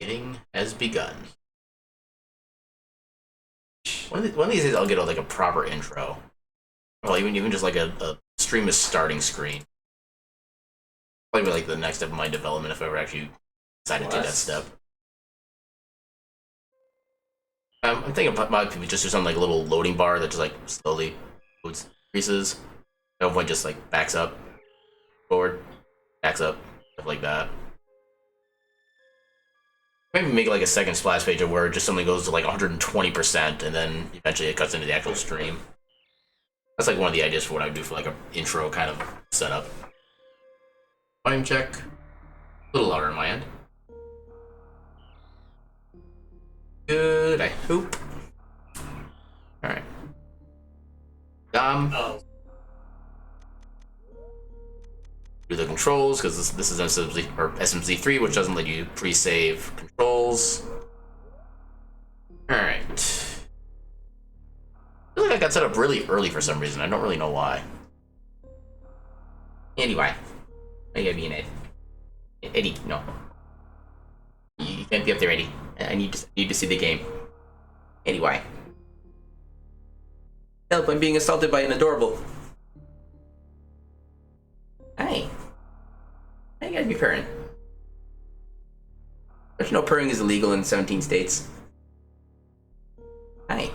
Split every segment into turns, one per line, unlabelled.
Meeting has begun. One of these days I'll get like a proper intro. Well, even just like a stream is starting screen. Probably like the next step of my development if I ever actually decide to take that step. I'm thinking about just do something like a little loading bar that just like slowly loads, increases. At one point just like backs up, forward, backs up, stuff like that. Maybe make like a second splash page where just something goes to like 120% and then eventually it cuts into the actual stream. That's like one of the ideas for what I would do for like an intro kind of setup. Volume check. A little louder on my end. Good, I hope. Alright. Do the controls, because this is SMZ3, which doesn't let you pre-save controls. Alright. I feel like I got set up really early for some reason. I don't really know why. Anyway. I gotta be an Ed. Eddie, no. You can't be up there, Eddie. I need to see the game. Anyway. Help, I'm being assaulted by an adorable. Hey. I gotta be purring. Don't you know purring is illegal in 17 states? Hi.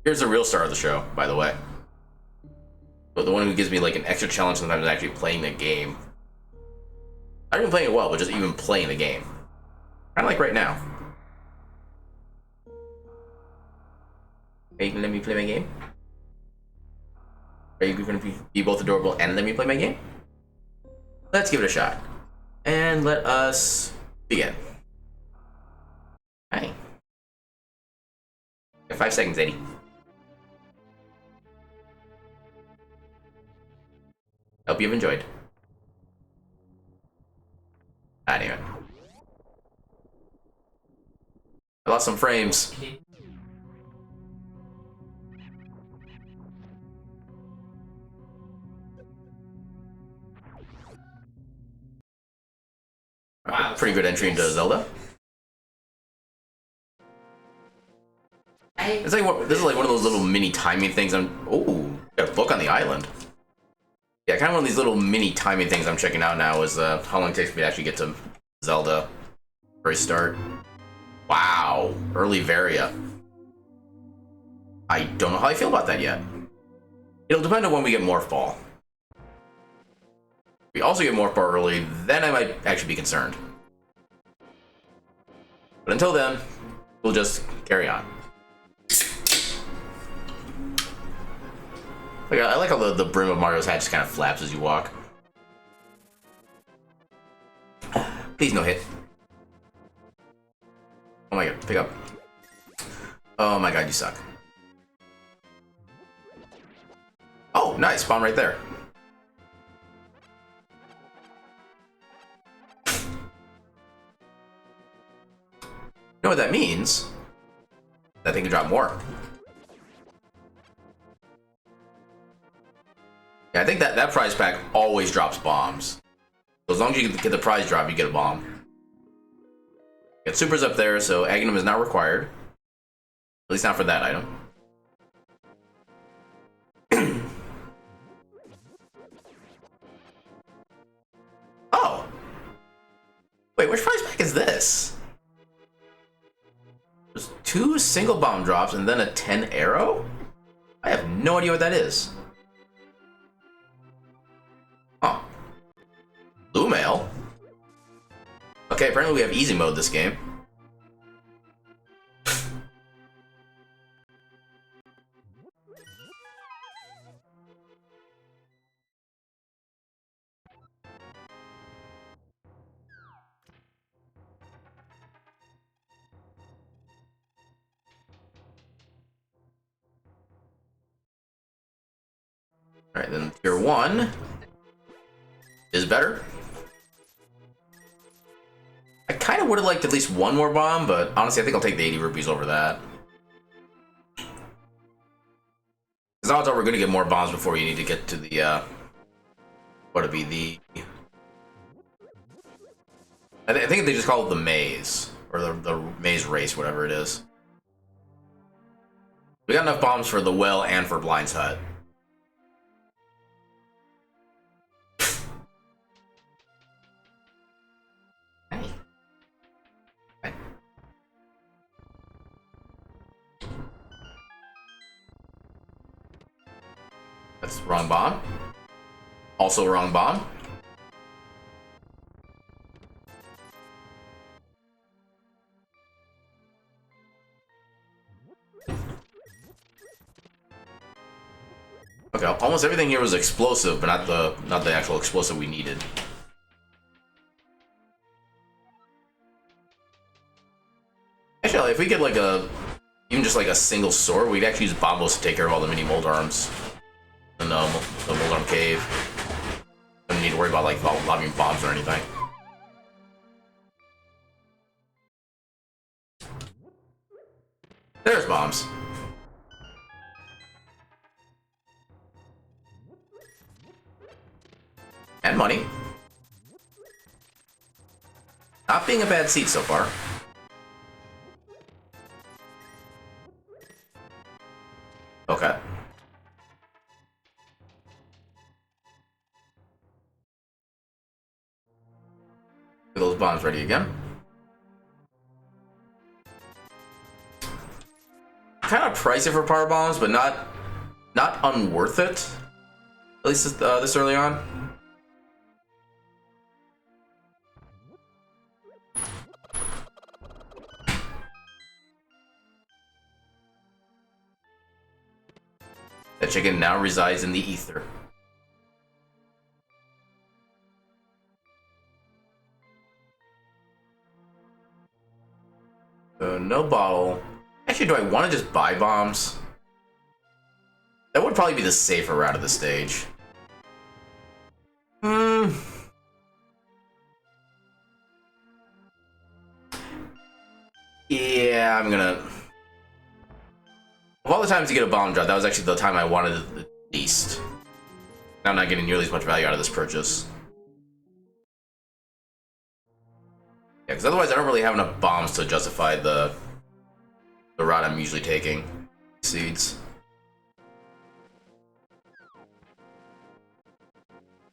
Here's the real star of the show, by the way. But the one who gives me like an extra challenge sometimes is actually playing the game. Not even playing it well, but just even playing the game. Kind of like right now. Are you gonna let me play my game? Are you gonna be both adorable and let me play my game? Let's give it a shot. And let us begin. Hi. 5 seconds, Eddie. Hope you've enjoyed. Ah, damn it. I lost some frames. Wow, pretty good entry into Zelda. It's like this is like one of those little mini timing things. Oh, got a book on the island. Yeah, kind of one of these little mini timing things I'm checking out now is how long it takes me to actually get to Zelda. Very start. Wow, early Varia. I don't know how I feel about that yet. It'll depend on when we get Morph Ball. If we also get Morph Ball early, then I might actually be concerned. But until then, we'll just carry on. Like, I like how the brim of Mario's hat just kind of flaps as you walk. Please no hit. Oh my god, pick up. Oh my god, you suck. Oh, nice, bomb right there. You know what that means? That thing can drop more. Yeah, I think that prize pack always drops bombs. So as long as you get the prize drop, you get a bomb. Got supers up there, so Aghanim is not required. At least not for that item. Oh! Wait, which prize pack is this? There's 2 single bomb drops and then a 10 arrow? I have no idea what that is. Oh. Blue mail? Okay, apparently we have easy mode this game. Alright, then tier 1 is better. I kind of would have liked at least one more bomb, but honestly, I think I'll take the 80 rupees over that. Because odds are we're going to get more bombs before you need to get to the, what would be the I think they just call it the maze, or the maze race, whatever it is. We got enough bombs for the well and for Blind's hut. Hey. Hey. That's wrong bomb. Also wrong bomb. Okay, almost everything here was explosive, but not the actual explosive we needed. Actually, if we get like even just like a single sword, we'd actually use bombos to take care of all the mini mold arms in the mold arm cave. Don't need to worry about like lobbing bombs or anything. There's bombs. And money. Not being a bad seat so far. Okay. Get those bombs ready again. Kind of pricey for power bombs, but not unworth it. At least this early on. That chicken now resides in the ether. No bottle. Actually, do I want to just buy bombs? That would probably be the safer route of the stage. Yeah, I'm gonna... Of all the times to get a bomb drop, that was actually the time I wanted it the least. Now I'm not getting nearly as much value out of this purchase. Yeah, because otherwise I don't really have enough bombs to justify the route I'm usually taking. Seeds.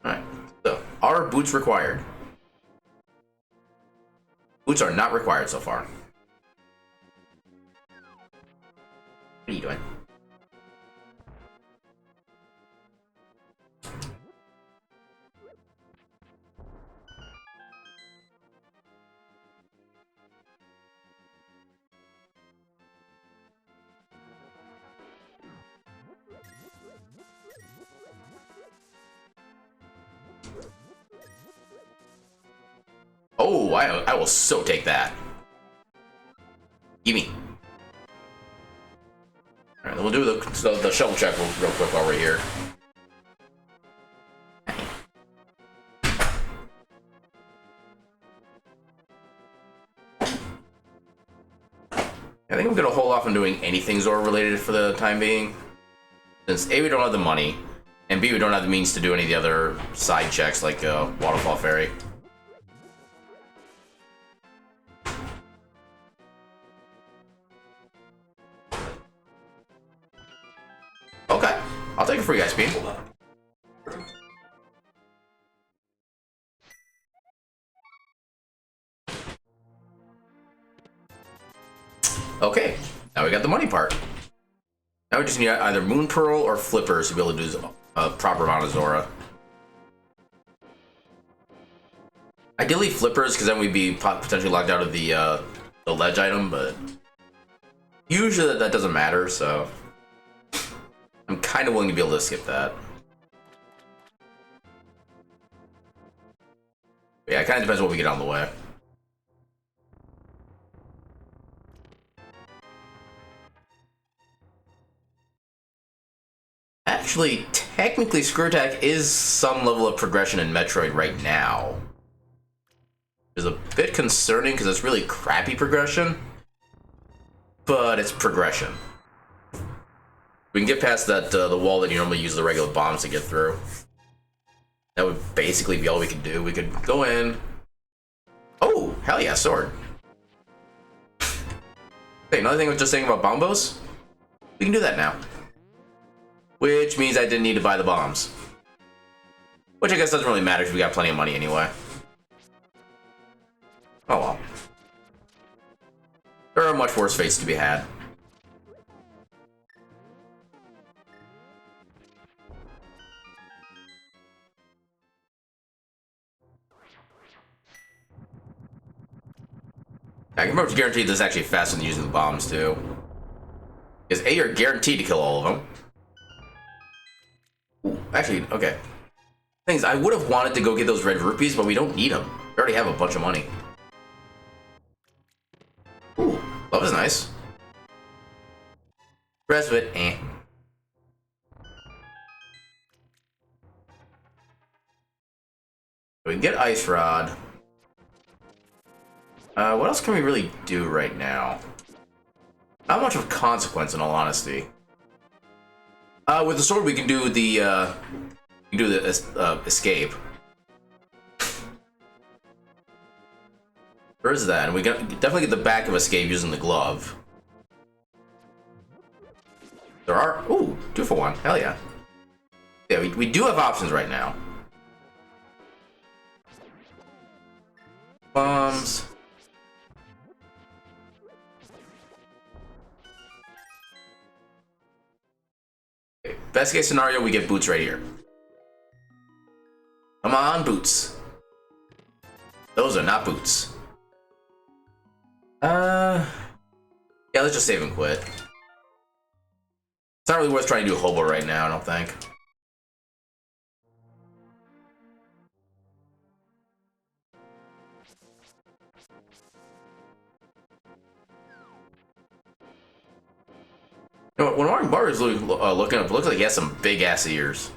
Alright, so, are boots required? Boots are not required so far. What are you doing? Oh, I will so take that. Gimme. Alright, then we'll do the shovel check real quick while we're here. I think I'm gonna hold off on doing anything Zora related for the time being. Since A, we don't have the money, and B, we don't have the means to do any of the other side checks like Waterfall Ferry. Okay, I'll take it for you guys, Bean. Okay, now we got the money part. Now we just need either Moon Pearl or Flippers to be able to do a proper amount of Zora. Ideally Flippers, because then we'd be potentially locked out of the ledge item, but usually that doesn't matter, so I'm kind of willing to be able to skip that. But yeah, it kind of depends what we get on the way. Actually, technically, Screw Attack is some level of progression in Metroid right now. It's a bit concerning because it's really crappy progression, but it's progression. We can get past that the wall that you normally use the regular bombs to get through. That would basically be all we could do. We could go in, Oh, hell yeah, sword. Okay, another thing I was just saying about bombos. We can do that now. Which means I didn't need to buy the bombs. Which I guess doesn't really matter because we got plenty of money anyway. Oh well. There are much worse fates to be had. I can remember to guarantee this is actually faster than using the bombs too. Because A, you're guaranteed to kill all of them. Ooh, actually, okay. Things, I would have wanted to go get those red rupees, but we don't need them. We already have a bunch of money. Ooh, love is nice. The rest of it, eh. We can get Ice Rod. What else can we really do right now? Not much of consequence, in all honesty. With the sword, we can do the escape. Where is that? And we can definitely get the back of escape using the glove. There are... Ooh, 2 for 1. Hell yeah. Yeah, we do have options right now. Bombs. Okay, best case scenario, we get boots right here. Come on, boots. Those are not boots. Yeah, let's just save and quit. It's not really worth trying to do hobo right now, I don't think. You know, when Mario's looking up, it looks like he has some big ass ears.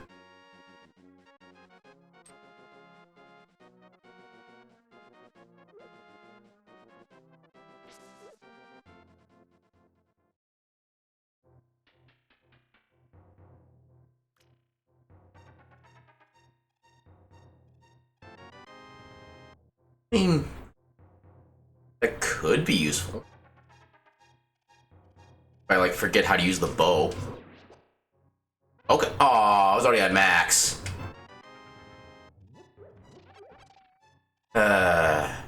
I mean, that could be useful. If I like forget how to use the bow. Okay. Oh, I was already at max. How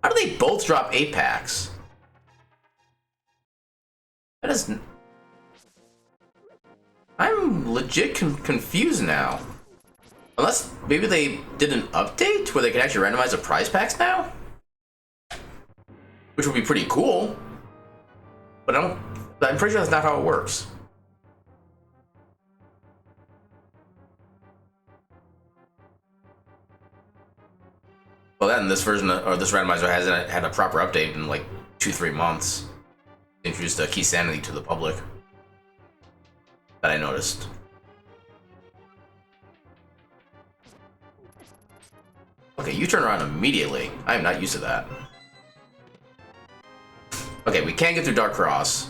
do they both drop 8 packs? That is... I'm legit confused now. Unless maybe they did an update where they can actually randomize the prize packs now? Which would be pretty cool. But I'm pretty sure that's not how it works. Well, then this version or this randomizer hasn't had a proper update in like 2-3 months. Introduced Key Sanity to the public. That I noticed. Okay, you turn around immediately. I am not used to that. Okay, we can't get through Dark Cross.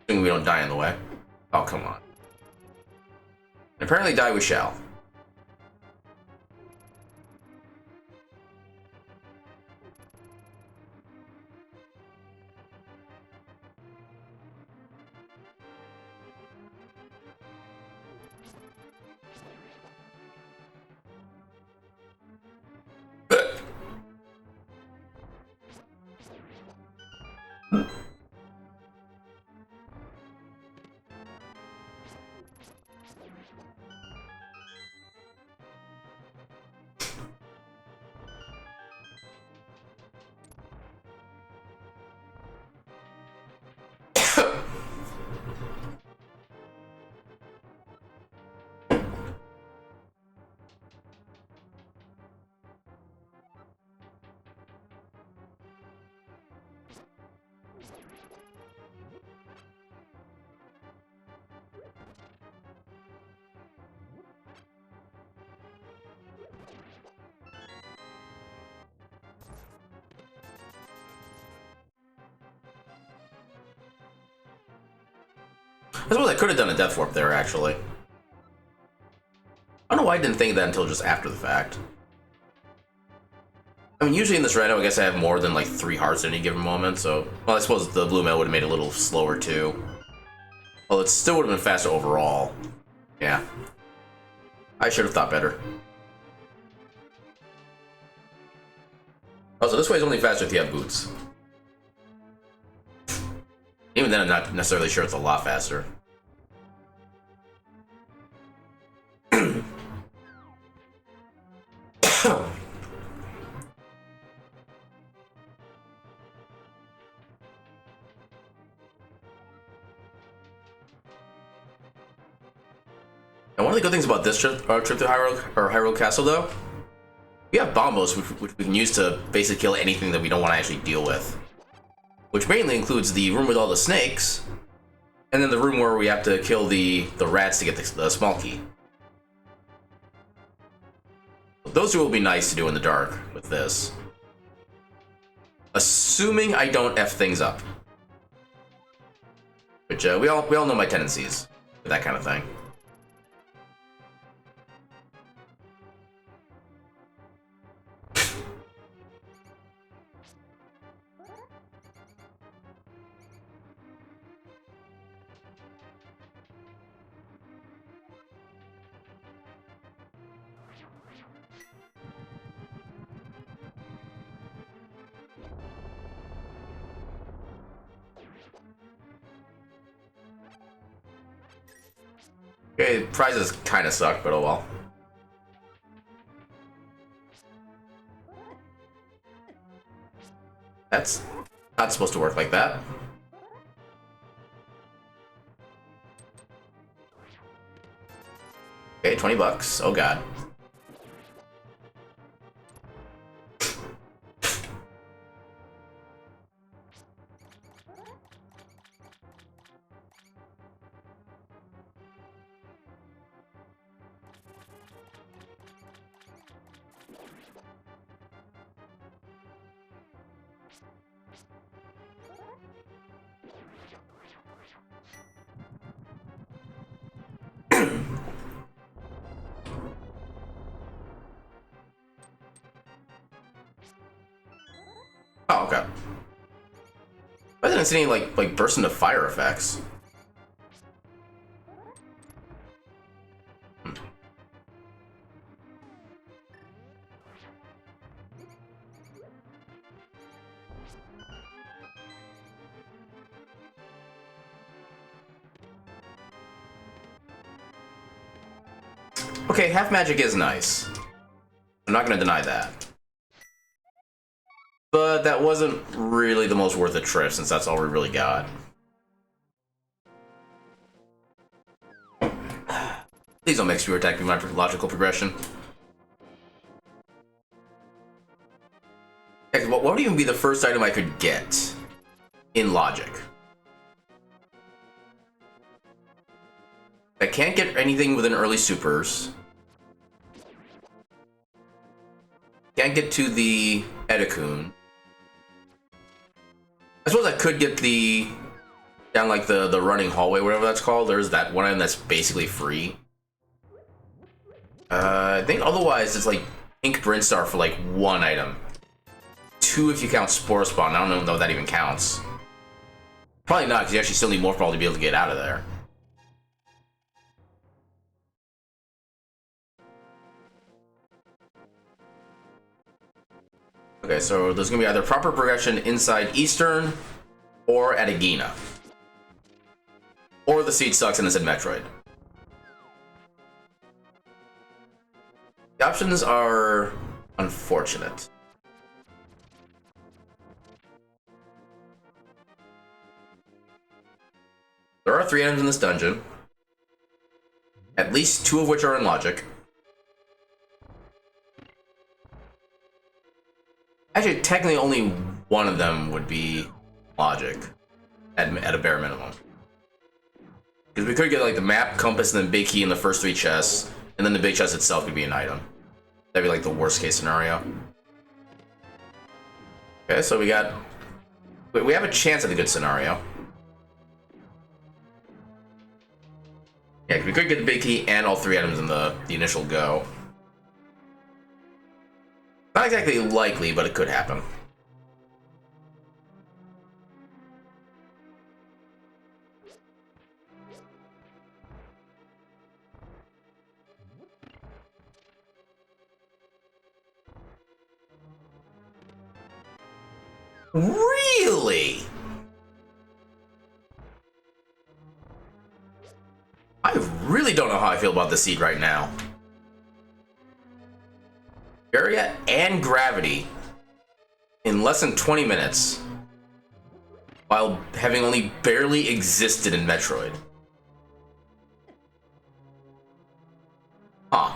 Assuming we don't die on the way. Oh, come on. And apparently die we shall. I suppose I could have done a death warp there, actually. I don't know why I didn't think of that until just after the fact. I mean, usually in this rando, I guess I have more than like 3 hearts at any given moment, so... Well, I suppose the blue mail would have made it a little slower, too. Well, it still would have been faster overall. Yeah. I should have thought better. Also, this way is only faster if you have boots. Even then, I'm not necessarily sure it's a lot faster. And one of the good things about this trip to Hyrule Castle, though, we have bombos which we can use to basically kill anything that we don't want to actually deal with. Which mainly includes the room with all the snakes, and then the room where we have to kill the rats to get the small key. Those two will be nice to do in the dark with this. Assuming I don't F things up. Which, we all know my tendencies with that kind of thing. Okay, prizes kind of suck, but oh well. That's not supposed to work like that. Okay, 20 bucks. Oh god. Oh, okay. I didn't see any like burst into fire effects. Okay, half magic is nice. I'm not gonna deny that. But that wasn't really the most worth it trip, since that's all we really got. Please don't make Spear Attack be my logical progression. Heck, what would even be the first item I could get in logic? I can't get anything within early supers. Can't get to the Edikun. I suppose I could get the down like the running hallway, whatever that's called. There's that one item that's basically free. I think otherwise it's like Pink Brinstar for like 1 item. 2 if you count Spore Spawn. I don't know if that even counts. Probably not, because you actually still need more Ball to be able to get out of there. Okay, so there's gonna be either proper progression inside Eastern or at Agina. Or the seed sucks and it's in Metroid. The options are unfortunate. There are 3 items in this dungeon. At least 2 of which are in logic. Actually, technically only 1 of them would be logic, at a bare minimum. Because we could get like the map, compass, and then big key in the first 3 chests, and then the big chest itself could be an item. That'd be like the worst case scenario. Okay, so we have a chance at a good scenario. Yeah, we could get the big key and all 3 items in the initial go. Not exactly likely, but it could happen. Really? I really don't know how I feel about this seed right now. Area and gravity in less than 20 minutes, while having only barely existed in Metroid. Huh.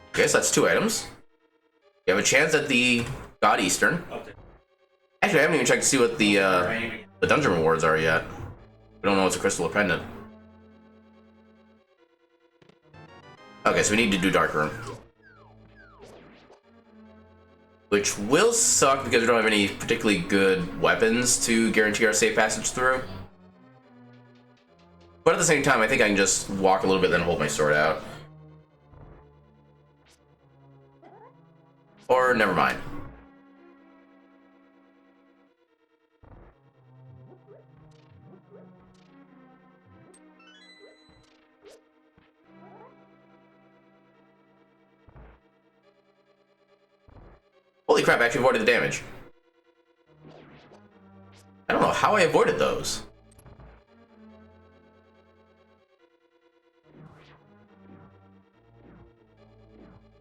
Okay, so that's 2 items. You have a chance at the God Eastern. Actually, I haven't even checked to see what the dungeon rewards are yet. We don't know what's a crystal or pendant. Okay, so we need to do Dark Room. Which will suck because we don't have any particularly good weapons to guarantee our safe passage through. But at the same time, I think I can just walk a little bit, then hold my sword out. Or never mind. Holy crap, I actually avoided the damage. I don't know how I avoided those.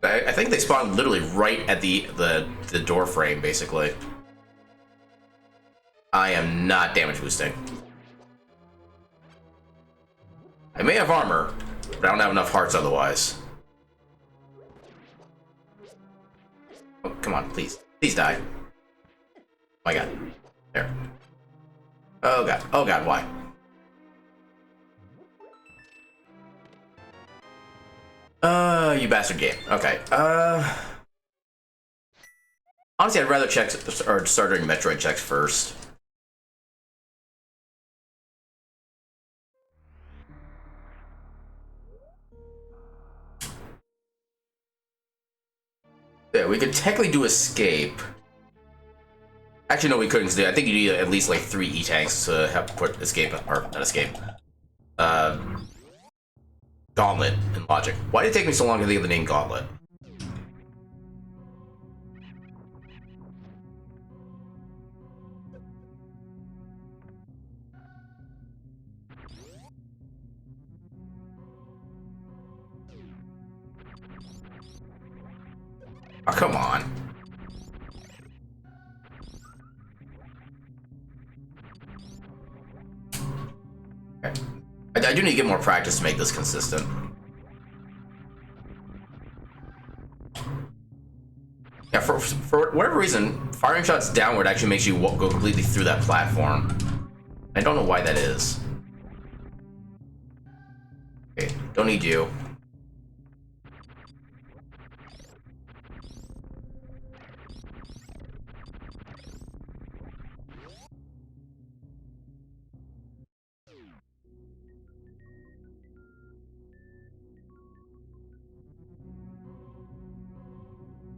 I think they spawned literally right at the door frame, basically. I am not damage boosting. I may have armor, but I don't have enough hearts otherwise. Oh, come on, please. Please die. Oh my god. There. Oh god. Oh god, why? You bastard game. Okay. Honestly, I'd rather check or start doing Metroid checks first. Yeah, we could technically do escape. Actually, no, we couldn't. I think you need at least like 3 E-tanks to have put escape, or not escape. Gauntlet in logic. Why did it take me so long to think of the name Gauntlet? Oh, come on. Okay. I do need to get more practice to make this consistent. Yeah, for whatever reason, firing shots downward actually makes you go completely through that platform. I don't know why that is. Okay, don't need you.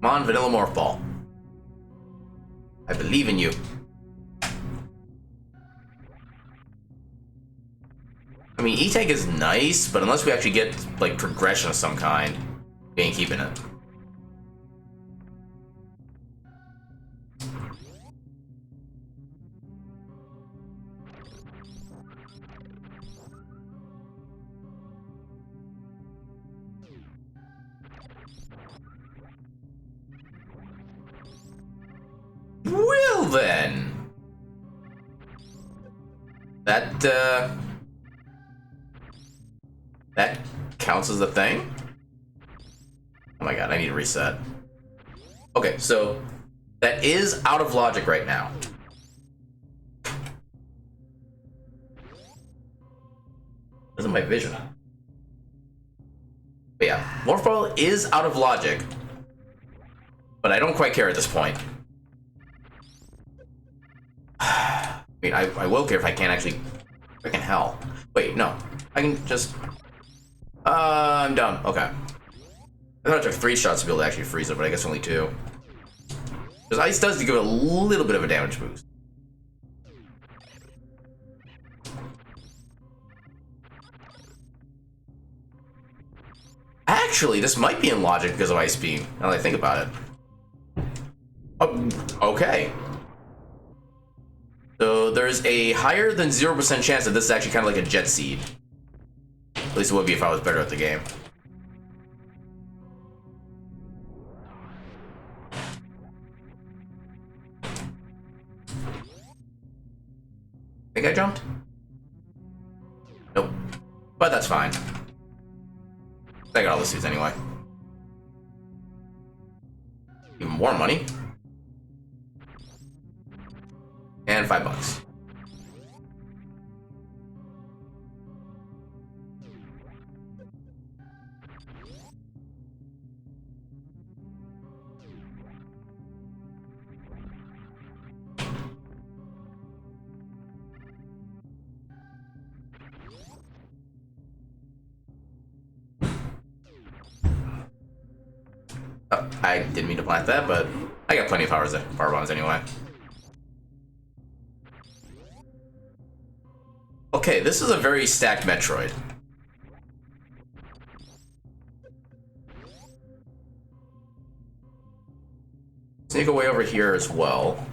Come on, Vanilla Morph Ball. I believe in you. I mean, E-Tank is nice, but unless we actually get, like, progression of some kind, we ain't keeping it. Well, then. That counts as a thing? Oh my god, I need to reset. Okay, so that is out of logic right now. This is my vision. But yeah, Morph Ball is out of logic, but I don't quite care at this point. Wait, I will care if I can't actually... Freaking hell. Wait, no. I can just... I'm done. Okay. I thought it took 3 shots to be able to actually freeze it, but I guess only 2. Because ice does give it a little bit of a damage boost. Actually, this might be in logic because of Ice Beam, now that I think about it. Oh, okay. So there's a higher than 0% chance that this is actually kind of like a Jet Seed. At least it would be if I was better at the game. Think I jumped? Nope. But that's fine. I got all the suits anyway. Even more money. And $5. Oh, I didn't mean to plant that, but I got plenty of power bombs anyway. Okay, this is a very stacked Metroid. Sneak away over here as well.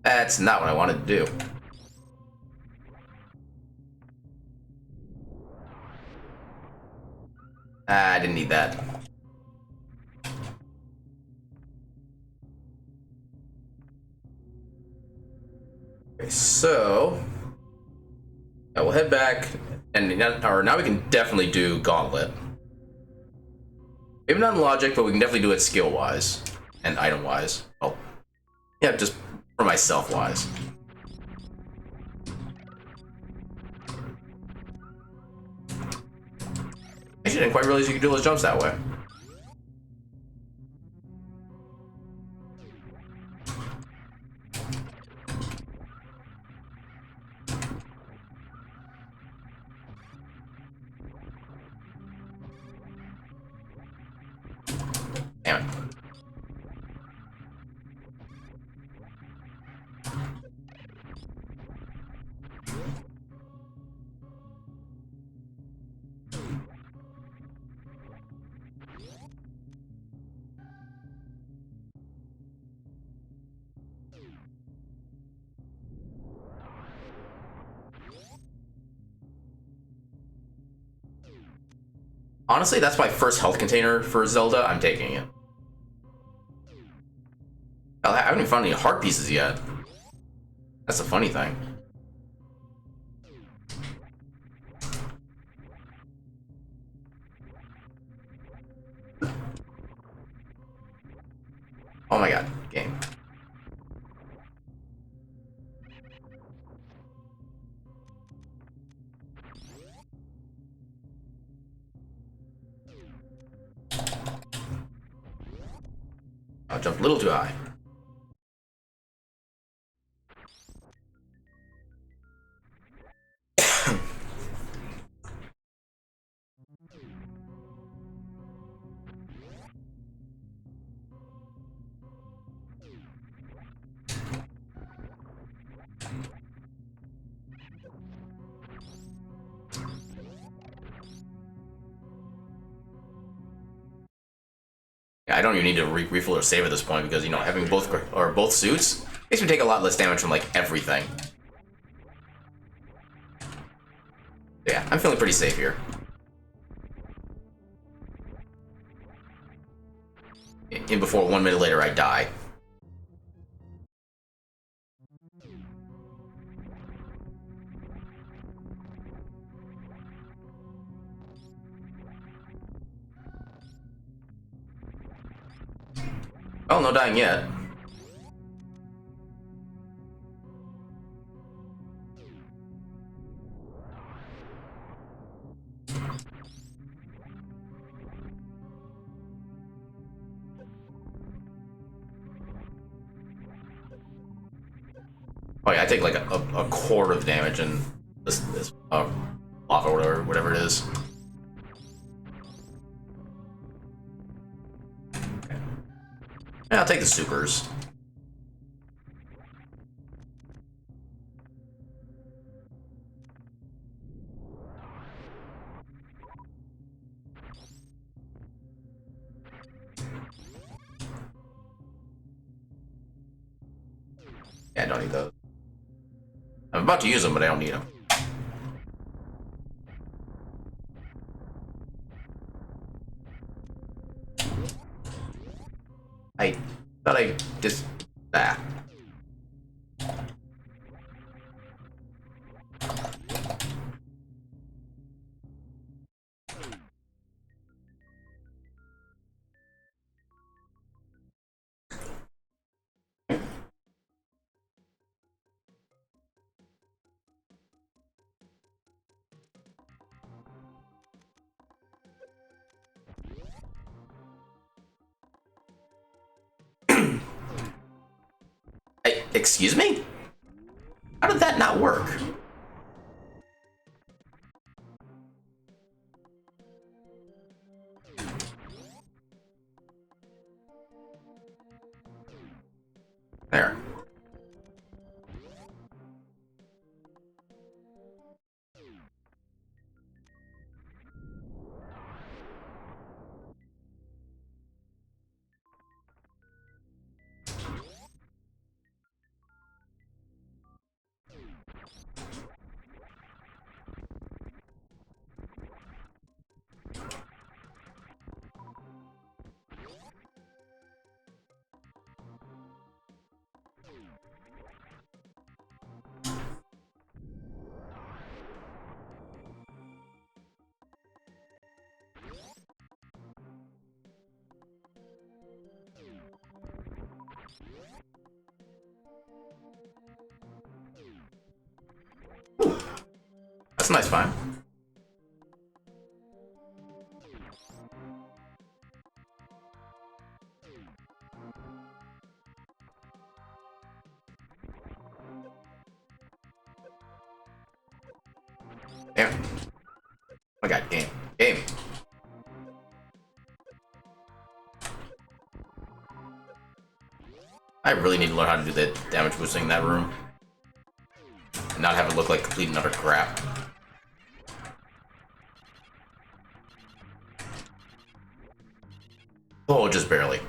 That's not what I wanted to do. I didn't need that. Okay, so yeah, we'll head back, and now we can definitely do Gauntlet. Maybe not in logic, but we can definitely do it skill-wise and item-wise. Oh, yeah, just for myself-wise. I didn't quite realize you could do those jumps that way. Damn it. Honestly, that's my first health container for Zelda. I'm taking it. I haven't even found any heart pieces yet. That's the funny thing. Oh my god, game. I jumped a little too high. I don't even need to refill or save at this point because, you know, having both suits makes me take a lot less damage from, like, everything. Yeah, I'm feeling pretty safe here. And before 1 minute later I die. Oh, no dying yet. Oh yeah, I take like a quarter of damage in this lava or whatever it is. Yeah, I'll take the supers. Yeah, I don't need those. I'm about to use them, but I don't need them. I thought I just... Ah. Hey, excuse me? How did that not work? There. That's a nice find. There. Oh my god, game. Game. I really need to learn how to do the damage boosting in that room. And not have it look like complete and utter crap. Oh, just barely.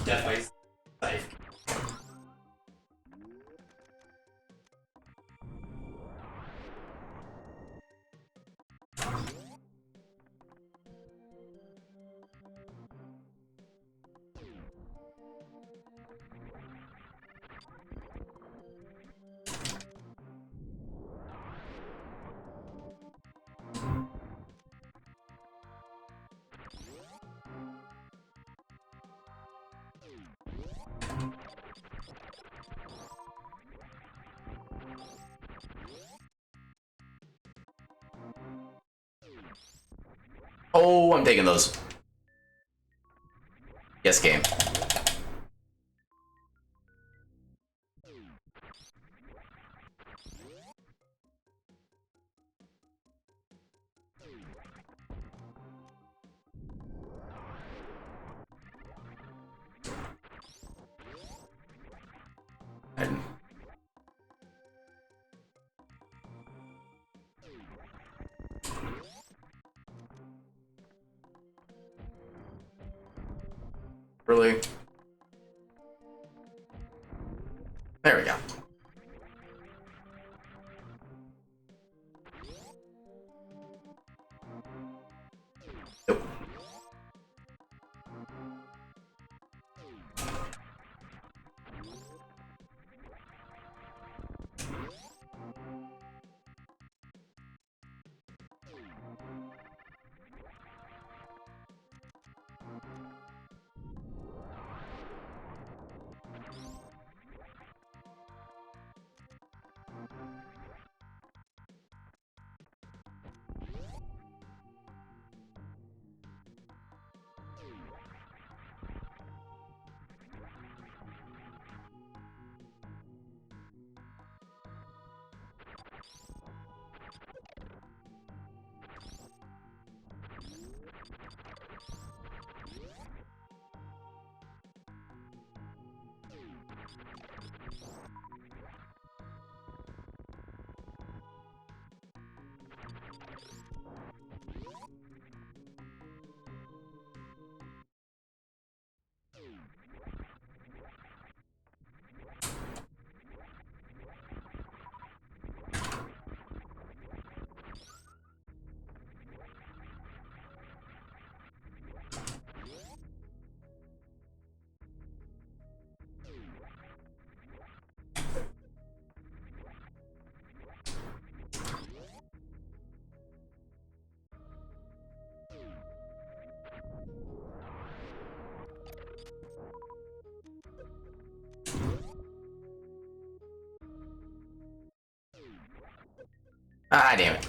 Definitely safe. Oh, I'm taking those. Yes, game. And really? There we go. Ah, damn it.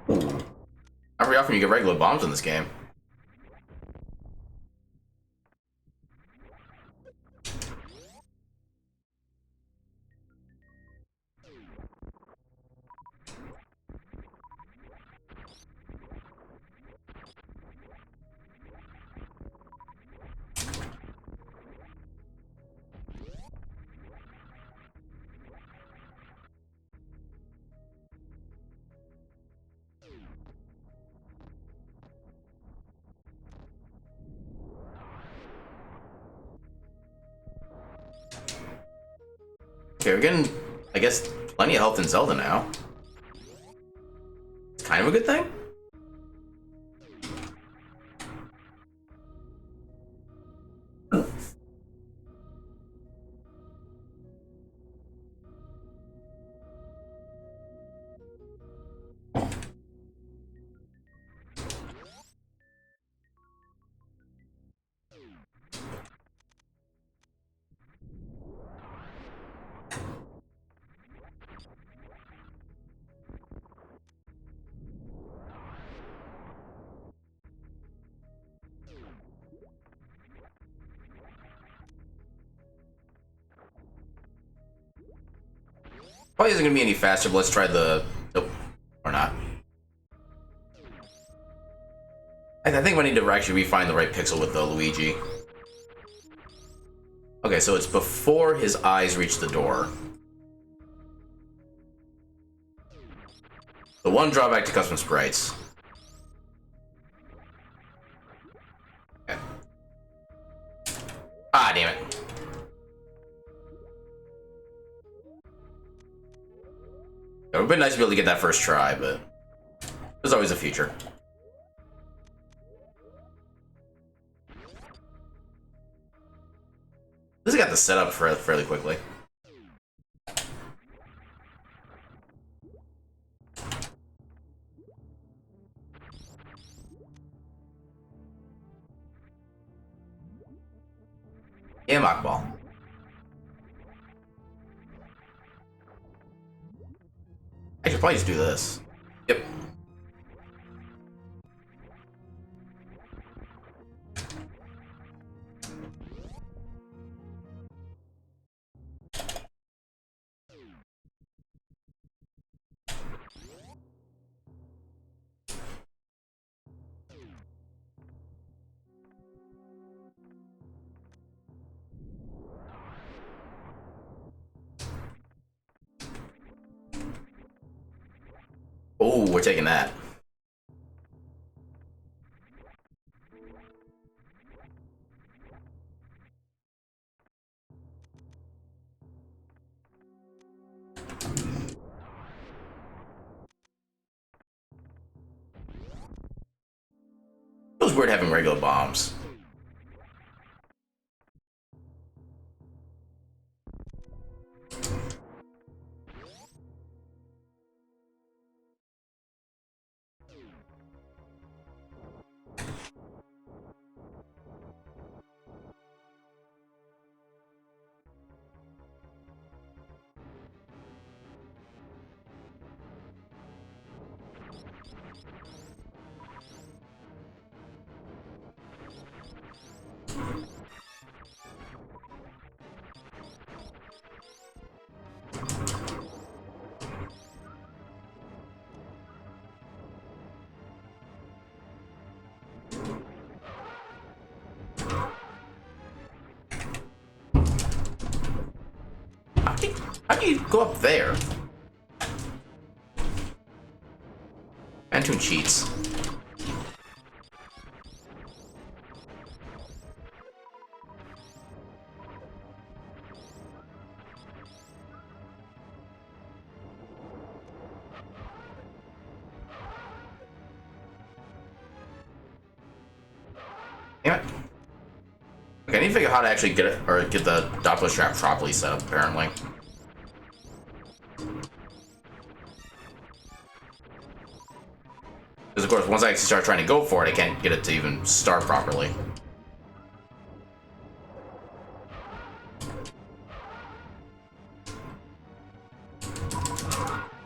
Not very often you get regular bombs in this game. Okay, we're getting, I guess, plenty of health in Zelda now. It's kind of a good thing. Probably isn't gonna be any faster, but let's try the... Nope. Or not. I think I need to actually refine the right pixel with the Luigi. Okay, so it's before his eyes reach the door. The one drawback to custom sprites. Okay. Ah, damn it. It would have been nice to be able to get that first try, but there's always a future. This got the setup for fairly quickly. Yeah, mock ball. I should probably just do this. Yep. Oh, we're taking that. It was weird having regular bombs. How do you go up there? Antoon cheats. Damn it. Okay, I need to figure out how to actually get it, or get the Doppler strap properly set up, apparently. Because, of course, once I actually start trying to go for it, I can't get it to even start properly.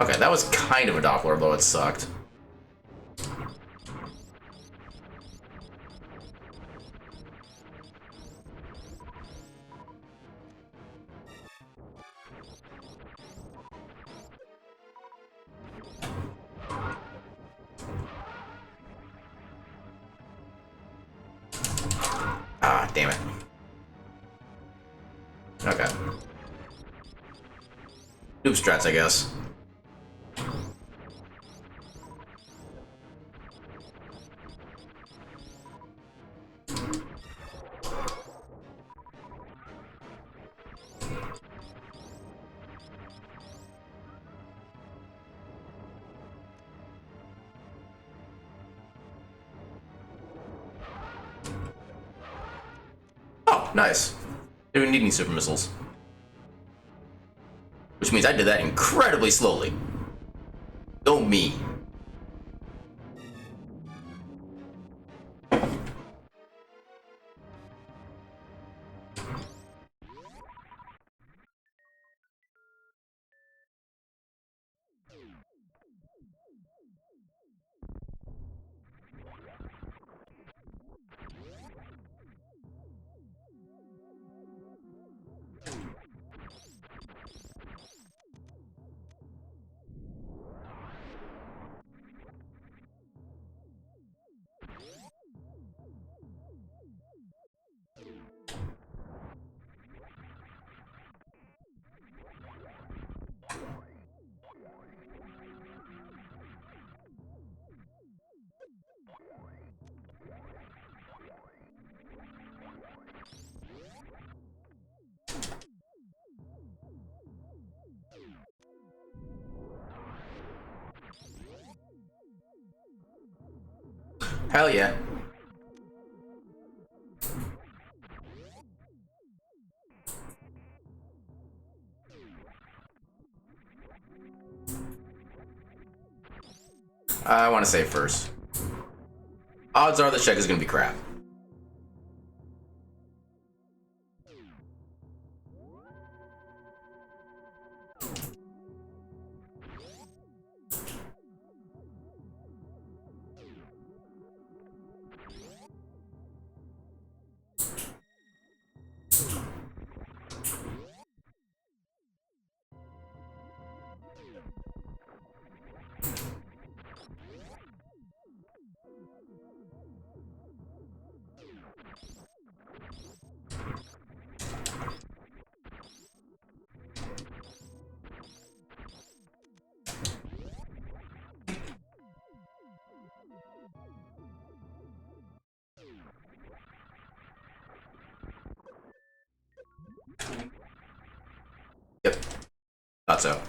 Okay, that was kind of a Doppler, though it sucked. Ah, damn it. Okay. Noob strats, I guess. Oh, nice. Didn't even need any super missiles. Which means I did that incredibly slowly. Go me. Hell yeah. I want to save first. Odds are the check is going to be crap. Yep. Thought so.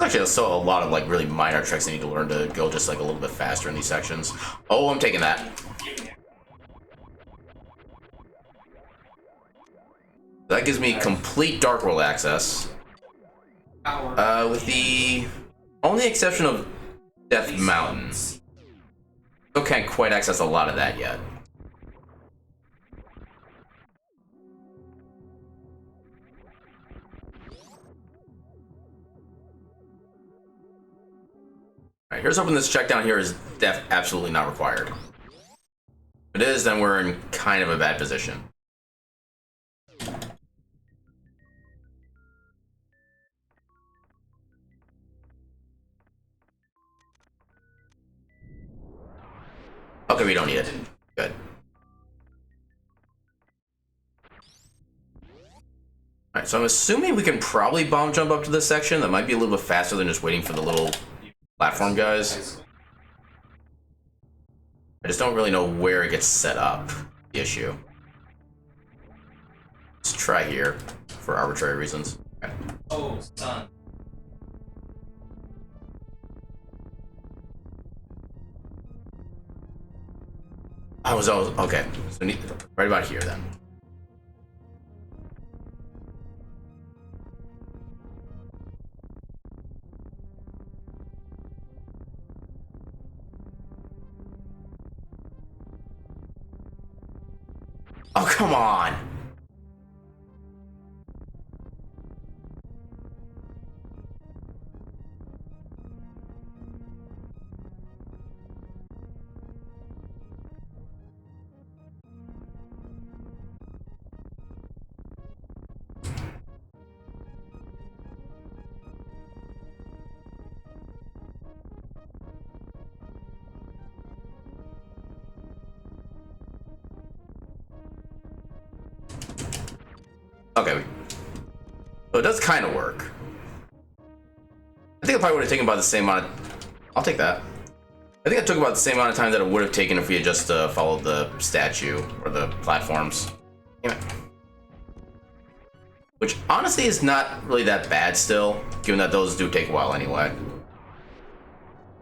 actually still a lot of like really minor tricks I need to learn to go just like a little bit faster in these sections. Oh, I'm taking that. That gives me complete Dark World access. With the only exception of Death Mountain. Still can't quite access a lot of that yet. Alright, here's hoping this check down here is absolutely not required. If it is, then we're in kind of a bad position. Okay, we don't need it. Good. Alright, so I'm assuming we can probably bomb jump up to this section. That might be a little bit faster than just waiting for the little platform guys. I just don't really know where it gets set up, the issue. Let's try here, for arbitrary reasons. Okay.
Oh, son.
I was okay. So right about here then. Oh, come on. Okay, so it does kind of work. I think it probably would have taken about the same amount of... I'll take that. I think it took about the same amount of time that it would have taken if we had just followed the statue or the platforms. Damn it. Which honestly is not really that bad still, given that those do take a while anyway.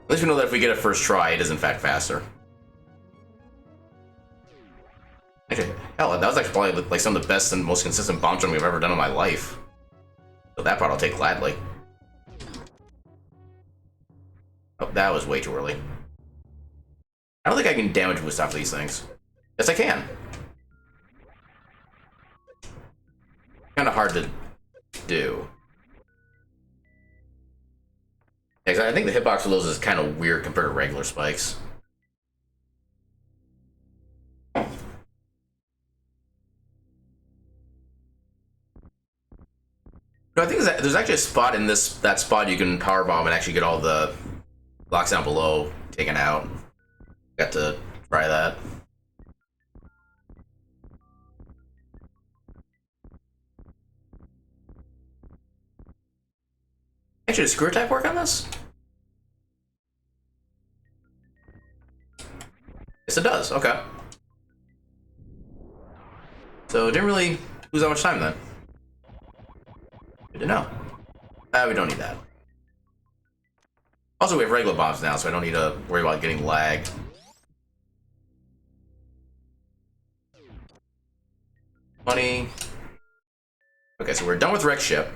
At least we know that if we get it first try, it is in fact faster. Actually, hell, that was actually probably like some of the best and most consistent bomb jumping I've ever done in my life. So that part I'll take gladly. Oh, that was way too early. I don't think I can damage boost off these things. Yes, I can. Kind of hard to do. Yeah, I think the hitbox for those is kind of weird compared to regular spikes. No, I think there's actually a spot in that spot you can power bomb and actually get all the blocks down below taken out. Got to try that. Actually, does screw attack work on this? Yes, it does. Okay. So it didn't really lose that much time then. Good to know. We don't need that. Also, we have regular bombs now, so I don't need to worry about getting lag. Money. Okay, so we're done with wreck ship.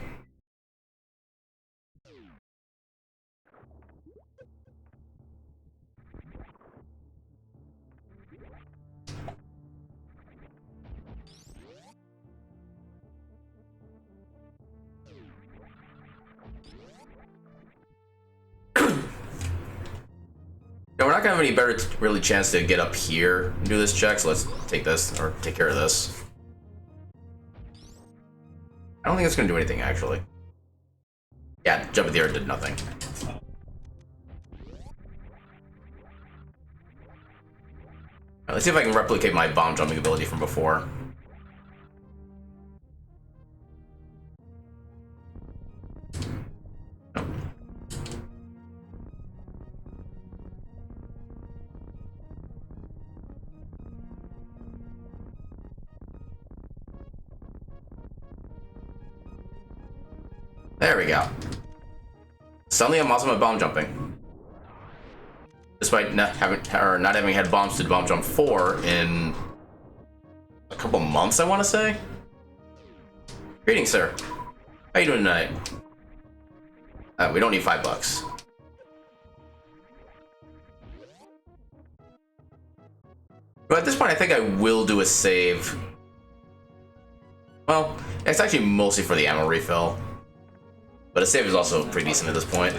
Yeah, we're not gonna have any better really chance to get up here and do this check, so let's take this, or take care of this. I don't think it's gonna do anything, actually. Yeah, jump in the air did nothing. Right, let's see if I can replicate my bomb jumping ability from before. There we go. suddenly I'm awesome at bomb jumping. Despite not having had bombs to bomb jump 4 in a couple months, I want to say. Greetings, sir. How you doing tonight? We don't need $5. But at this point, I think I will do a save. Well, it's actually mostly for the ammo refill. But a save is also pretty decent at this point.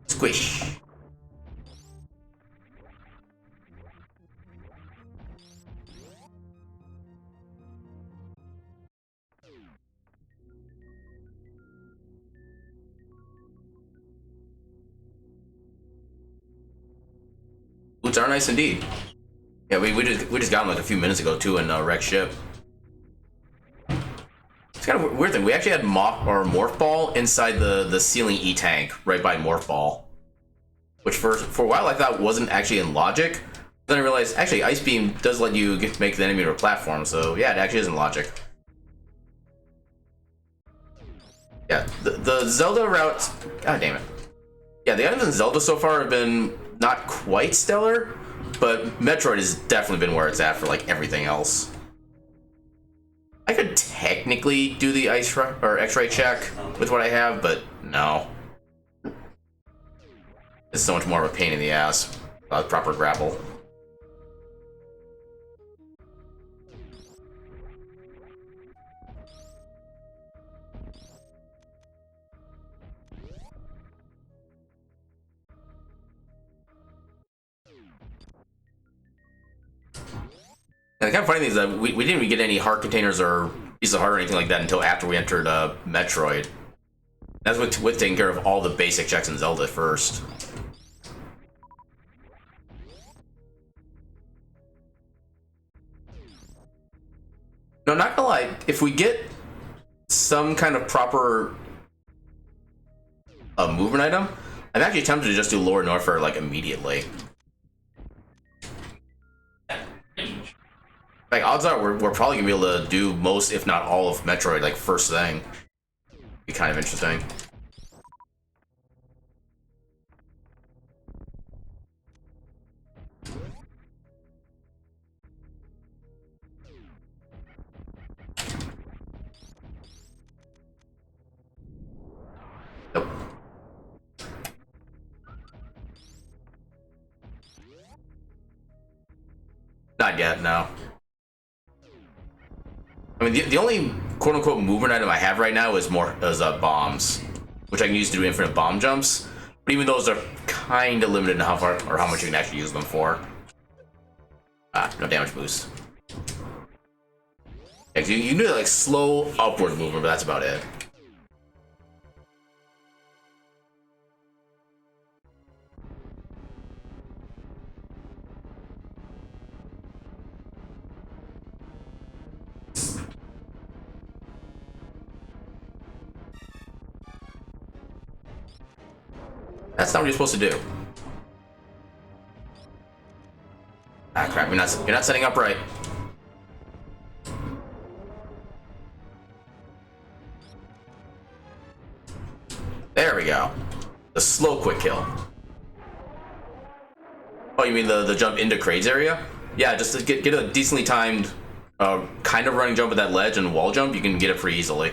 Squish. Boots are nice indeed. Yeah, we just got them like a few minutes ago too in wreck ship. It's kind of a weird thing. We actually had Morph Ball inside the ceiling E tank right by Morph Ball, which for a while I thought wasn't actually in logic. Then I realized actually Ice Beam does let you make the enemy to a platform, so yeah, it actually is in logic. Yeah, the Zelda routes. God damn it. Yeah, the items in Zelda so far have been not quite stellar, but Metroid has definitely been where it's at for like everything else. I could technically do the X-ray check with what I have, but no. It's so much more of a pain in the ass without proper grapple. And the kind of funny thing is that we didn't even get any heart containers or pieces of heart or anything like that until after we entered Metroid. That's with taking care of all the basic checks in Zelda first. No, not gonna lie, if we get some kind of proper movement item, I'm actually tempted to just do Lower Norfair like immediately. Like, odds are we're probably gonna be able to do most, if not all, of Metroid like first thing. Be kind of interesting. Nope. Not yet, no. I mean, the only quote-unquote movement item I have right now is bombs, which I can use to do infinite bomb jumps. But even those are kind of limited in how far or how much you can actually use them for. No damage boost. Yeah, you can do like slow upward movement, but that's about it. That's not what you're supposed to do. Ah, crap! You're not setting up right. There we go. The slow quick kill. Oh, you mean the jump into Kraid's area? Yeah, just to get a decently timed, kind of running jump at that ledge and wall jump, you can get it pretty easily.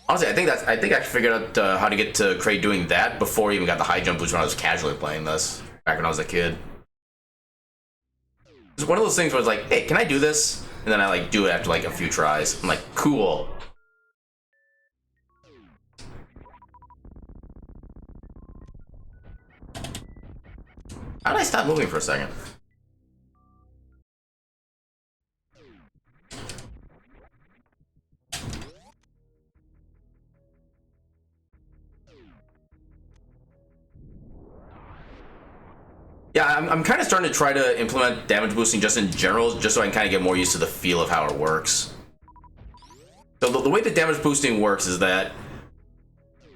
Honestly, I think I figured out how to get to Kraid doing that before I even got the high jump boost when I was casually playing this back when I was a kid. It's one of those things where it's like, hey, can I do this? And then I like do it after like a few tries. I'm like, cool. How did I stop moving for a second? Yeah, I'm kind of starting to try to implement damage boosting just in general, just so I can kind of get more used to the feel of how it works. So the way that damage boosting works is that,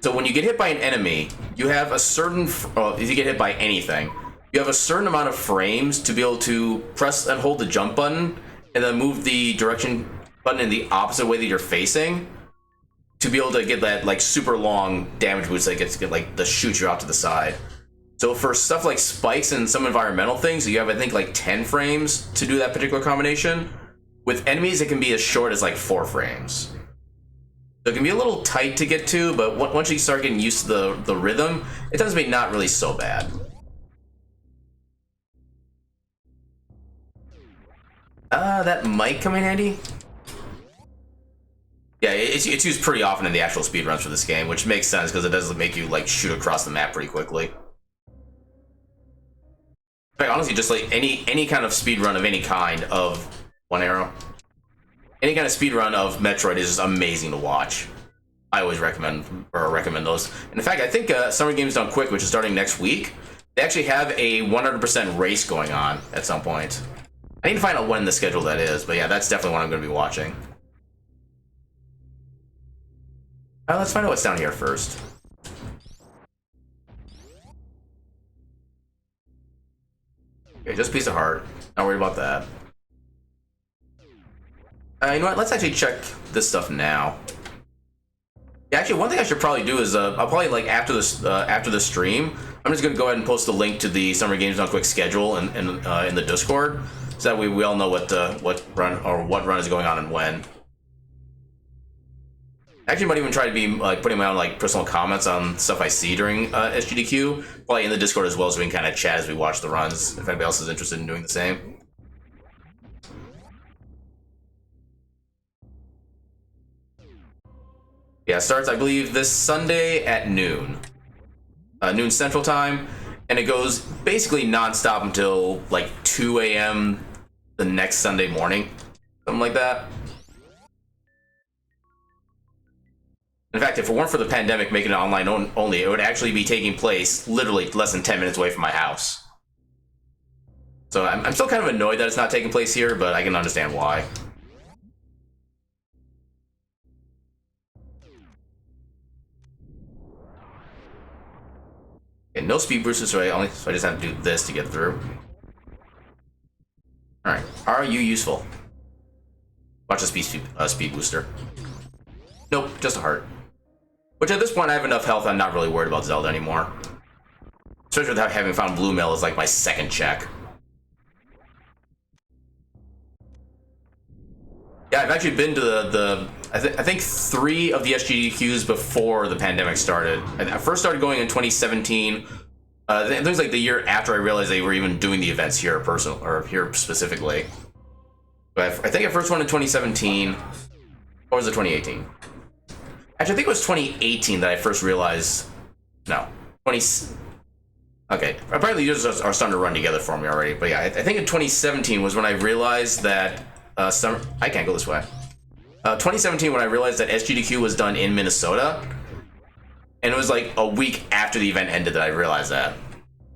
so when you get hit by an enemy, you have a certain, if you get hit by anything, you have a certain amount of frames to be able to press and hold the jump button, and then move the direction button in the opposite way that you're facing, to be able to get that like super long damage boost that gets like the shoot you out to the side. So for stuff like spikes and some environmental things, you have I think like 10 frames to do that particular combination. With enemies, it can be as short as like 4 frames. So it can be a little tight to get to, but once you start getting used to the rhythm, it tends to be not really so bad. That might come in handy. Yeah, it's used pretty often in the actual speedruns for this game, which makes sense because it does make you like shoot across the map pretty quickly. Like, honestly, just like any kind of speedrun of any kind of one arrow, any kind of speedrun of Metroid is just amazing to watch. I always recommend those. And in fact, I think Summer Games Done Quick, which is starting next week, they actually have a 100% race going on at some point. I need to find out when the schedule that is, but yeah, that's definitely what I'm going to be watching. Let's find out what's down here first. Okay, just a piece of heart. Not worried about that. You know what? Let's actually check this stuff now. Yeah, actually, one thing I should probably do is I'll probably like after the stream, I'm just gonna go ahead and post a link to the Summer Games Done Quick schedule in the Discord, so that way we all know what run is going on and when. Actually, I might even try to be like putting my own like personal comments on stuff I see during SGDQ, probably in the Discord as well, so we can kind of chat as we watch the runs. If anybody else is interested in doing the same. Yeah, it starts, I believe, this Sunday at noon. Noon Central Time, and it goes basically non-stop until like 2 a.m. the next Sunday morning. Something like that. In fact, if it weren't for the pandemic making it online only, it would actually be taking place literally less than 10 minutes away from my house. So I'm still kind of annoyed that it's not taking place here, but I can understand why. Okay, no speed boosters, so I just have to do this to get through. Alright, are you useful? Watch a speed booster. Nope, just a heart. Which at this point I have enough health, I'm not really worried about Zelda anymore. Especially without having found Blue Mail is like my second check. Yeah, I've actually been to I think 3 of the SGDQs before the pandemic started. I first started going in 2017. I think it was like the year after I realized they were even doing the events here here specifically. But I think I first went in 2017, or was it 2018? Actually, I think it was 2018 that I first realized. No, okay, apparently yours are starting to run together for me already. But yeah, I think in 2017 was when I realized that I can't go this way. 2017 when I realized that SGDQ was done in Minnesota, and it was like a week after the event ended that I realized that.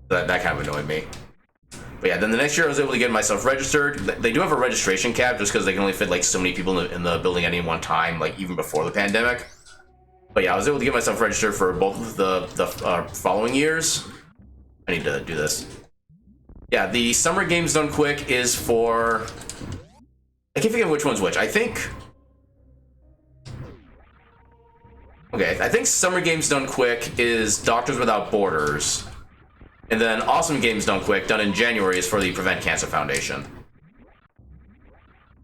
That kind of annoyed me. But yeah, then the next year I was able to get myself registered. They do have a registration cap just because they can only fit like so many people in the building at any one time, like even before the pandemic. But yeah, I was able to get myself registered for both of the following years. I need to do this. Yeah, the Summer Games Done Quick is for... I can't figure out which one's which. I think Summer Games Done Quick is Doctors Without Borders. And then Awesome Games Done Quick, done in January, is for the Prevent Cancer Foundation.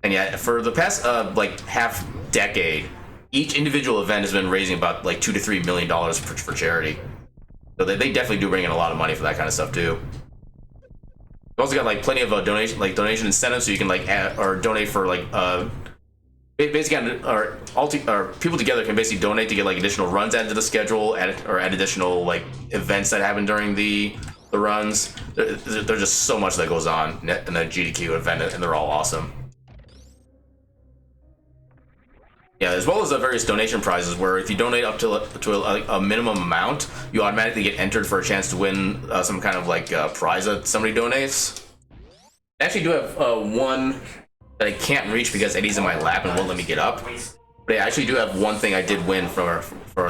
And yeah, for the past like half decade, each individual event has been raising about like $2 to $3 million for charity. So they definitely do bring in a lot of money for that kind of stuff too. We've also got like plenty of donation incentives, so you can like add, or donate for like basically or people together can basically donate to get like additional runs added to the schedule, or add additional like events that happen during the runs. There's just so much that goes on in the GDQ event, and they're all awesome. Yeah, as well as the various donation prizes, where if you donate up to a minimum amount, you automatically get entered for a chance to win some kind of like prize that somebody donates. I actually do have one that I can't reach because Eddie's in my lap and won't let me get up. But I actually do have one thing I did win for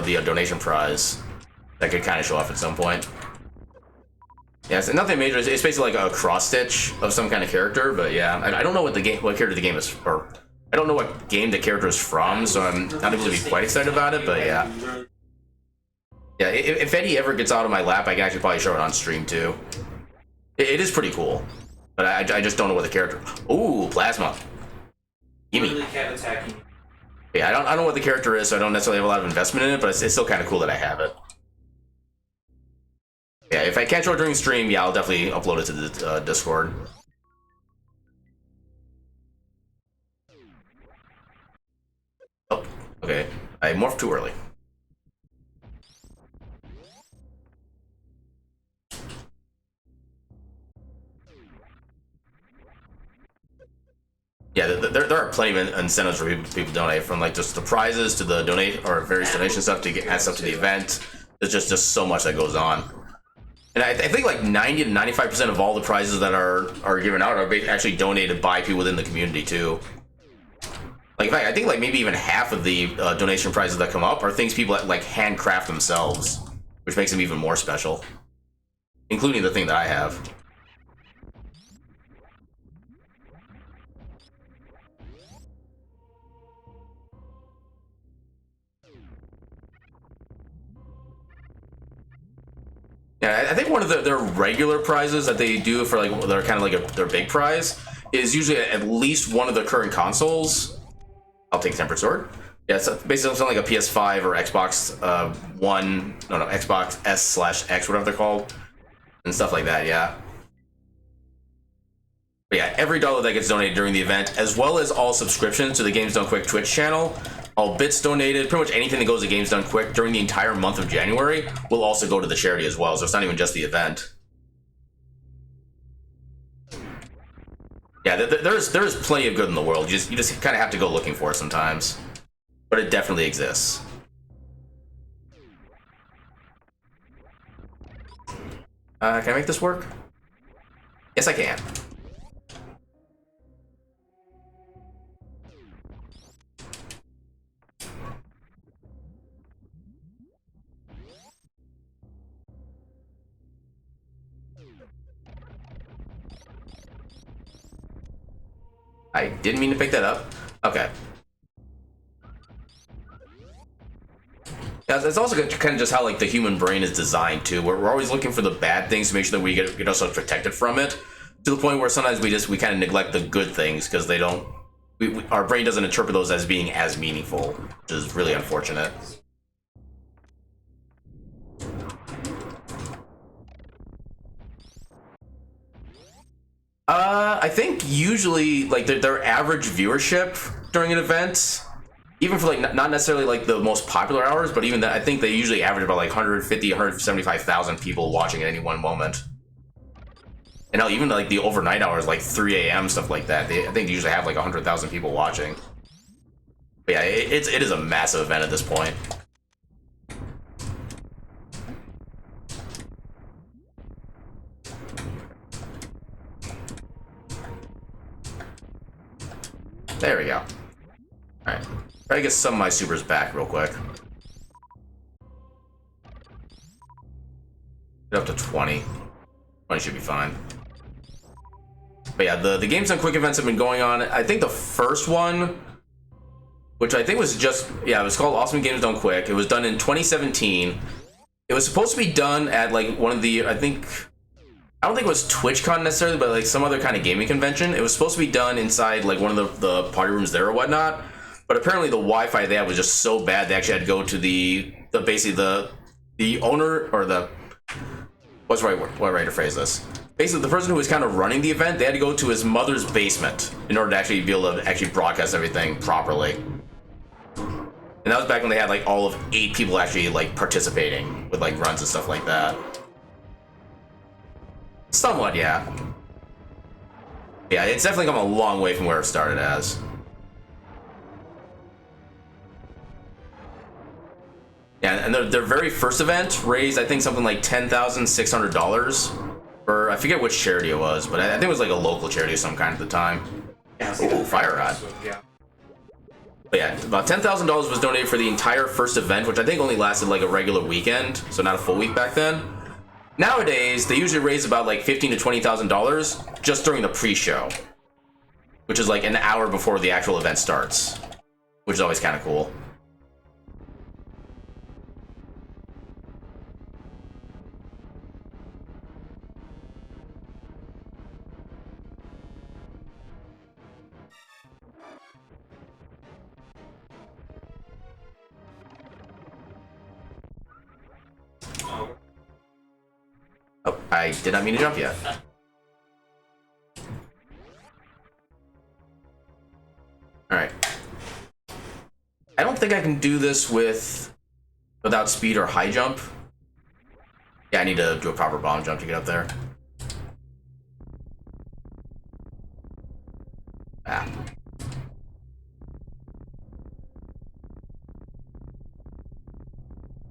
the donation prize that I could kind of show off at some point. Yeah, it's nothing major. It's basically like a cross stitch of some kind of character, but yeah, I don't know what character the game is, or I don't know what game the character is from, so I'm not able to be quite excited about it. But yeah, if Eddie ever gets out of my lap, I can actually probably show it on stream too. It is pretty cool, but I just don't know what the character. Ooh, plasma. Gimme. Yeah, I don't know what the character is, so I don't necessarily have a lot of investment in it, but it's still kind of cool that I have it. Yeah, if I can't show it during stream, yeah, I'll definitely upload it to the Discord. Oh, okay. I morphed too early. Yeah, there are plenty of incentives for people to donate, from like just the prizes to the donate or various donation stuff to add stuff to the event. There's just so much that goes on. And I think like 90 to 95% of all the prizes that are given out are actually donated by people within the community too. Like in fact, I think like maybe even half of the donation prizes that come up are things people like handcraft themselves, which makes them even more special, including the thing that I have. Yeah, I think one of their regular prizes that they do for like they're kind of like their big prize is usually at least one of the current consoles. I'll take Tempered Sword. Yeah, it's basically something like a PS5 or Xbox Xbox S/X, whatever they're called, and stuff like that. Yeah. But yeah, every dollar that gets donated during the event, as well as all subscriptions to the Games Done Quick Twitch channel, all bits donated, pretty much anything that goes to Games Done Quick during the entire month of January will also go to the charity as well. So it's not even just the event. Yeah, there's plenty of good in the world. You just kind of have to go looking for it sometimes, but it definitely exists. Can I make this work? Yes, I can. I didn't mean to pick that up. Okay. Yeah, it's also kind of just how like the human brain is designed too. We're always looking for the bad things to make sure that we get ourselves protected from it, to the point where sometimes we kind of neglect the good things because they don't. Our brain doesn't interpret those as being as meaningful, which is really unfortunate. I think usually like their average viewership during an event, even for like not necessarily like the most popular hours, but even that, I think they usually average about like 150, 175,000 people watching at any one moment. And now even like the overnight hours, like 3 a.m. stuff like that, I think they usually have like 100,000 people watching. But yeah, it is a massive event at this point. There we go. Alright. Try to get some of my supers back real quick. Get up to 20. 20 should be fine. But yeah, the Games Done Quick events have been going on. I think the first one, which I think was just, yeah, it was called Awesome Games Done Quick. It was done in 2017. It was supposed to be done at like one of the, I don't think it was TwitchCon necessarily, but like some other kind of gaming convention. It was supposed to be done inside like one of the party rooms there or whatnot. But apparently the Wi-Fi they had was just so bad they actually had to go to basically the owner, or the, what way to phrase this? Basically the person who was kind of running the event, they had to go to his mother's basement in order to actually be able to actually broadcast everything properly. And that was back when they had like all of 8 people actually like participating with like runs and stuff like that. Somewhat, yeah. Yeah, it's definitely come a long way from where it started as. and their very first event raised, I think, something like $10,600 for, I forget which charity it was, but I think it was like a local charity of some kind at the time. Ooh, fire rod. But yeah, about $10,000 was donated for the entire first event, which I think only lasted like a regular weekend, so not a full week back then. Nowadays, they usually raise about like $15,000 to $20,000 just during the pre-show, which is like an hour before the actual event starts, which is always kind of cool. Oh, I did not mean to jump yet. Alright. I don't think I can do this without speed or high jump. Yeah, I need to do a proper bomb jump to get up there. Ah.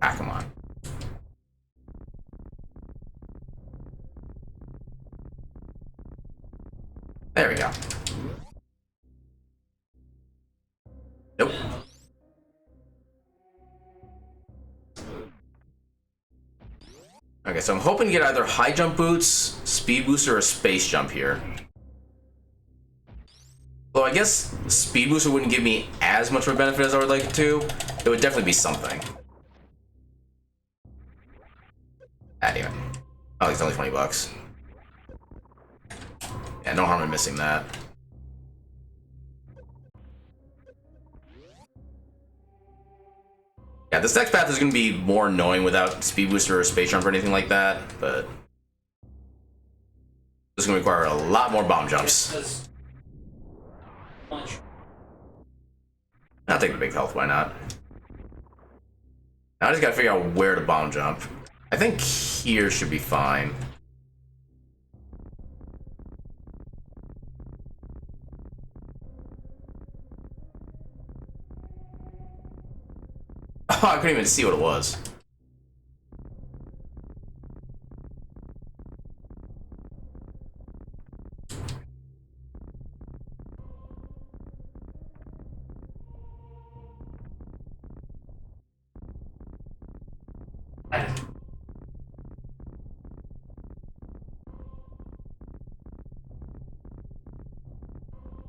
Ah, come on. There we go. Nope. Okay, so I'm hoping to get either high jump boots, speed boost, or a space jump here. Though I guess speed booster wouldn't give me as much of a benefit as I would like it to. It would definitely be something. Ah, damn it. Oh, it's only 20 bucks. Yeah, no harm in missing that. Yeah, this next path is going to be more annoying without speed booster or space jump or anything like that, but this is going to require a lot more bomb jumps. I'll take the big health, why not? Now I just got to figure out where to bomb jump. I think here should be fine. Oh, I couldn't even see what it was.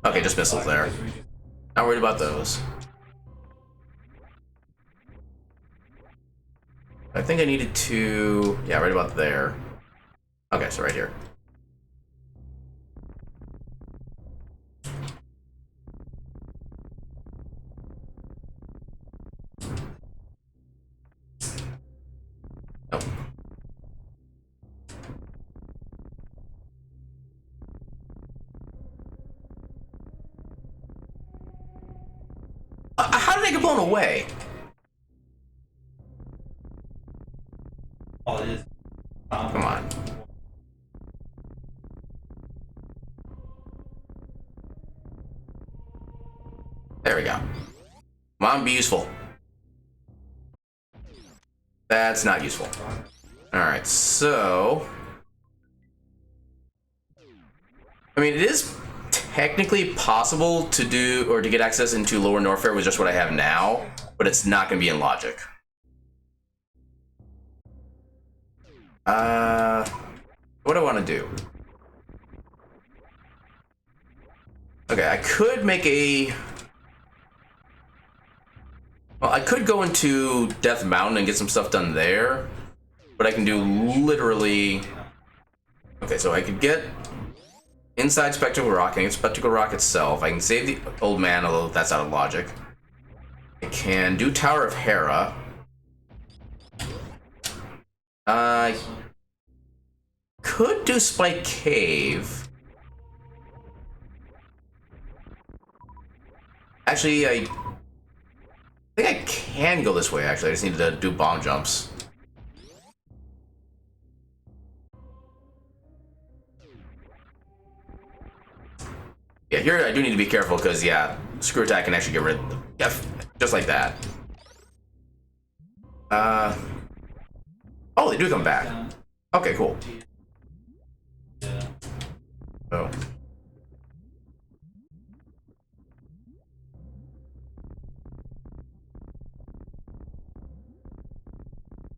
Okay, just missiles there. Not worried about those. I think I needed to... Yeah, right about there. Okay, so right here. Nope. How did I get blown away? Come on. There we go. Come on, be useful. That's not useful. Alright, so... I mean, it is technically possible to do, or to get access into Lower Norfair with just what I have now, but it's not going to be in logic. What do I want to do? Okay, I could make a... Well, I could go into Death Mountain and get some stuff done there, but I can do literally... Okay, so I could get inside Spectacle Rock, I can get Spectacle Rock itself, I can save the old man, although that's out of logic. I can do Tower of Hera. Could do Spike Cave. Actually, I think I can go this way, actually. I just need to do bomb jumps. Yeah, here I do need to be careful because, yeah, Screw Attack can actually get rid of... Yeah, just like that. Oh, they do come back. Okay, cool. Oh.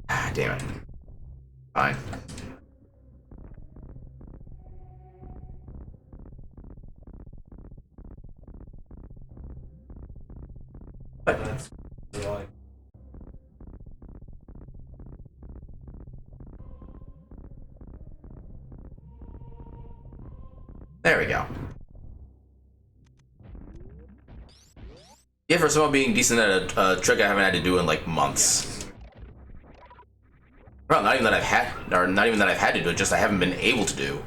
Ah, damn it. Fine. What? There we go. Yeah, for someone being decent at a trick I haven't had to do in like months. Well, not even that I've had, or not even that I've had to do it, just I haven't been able to do.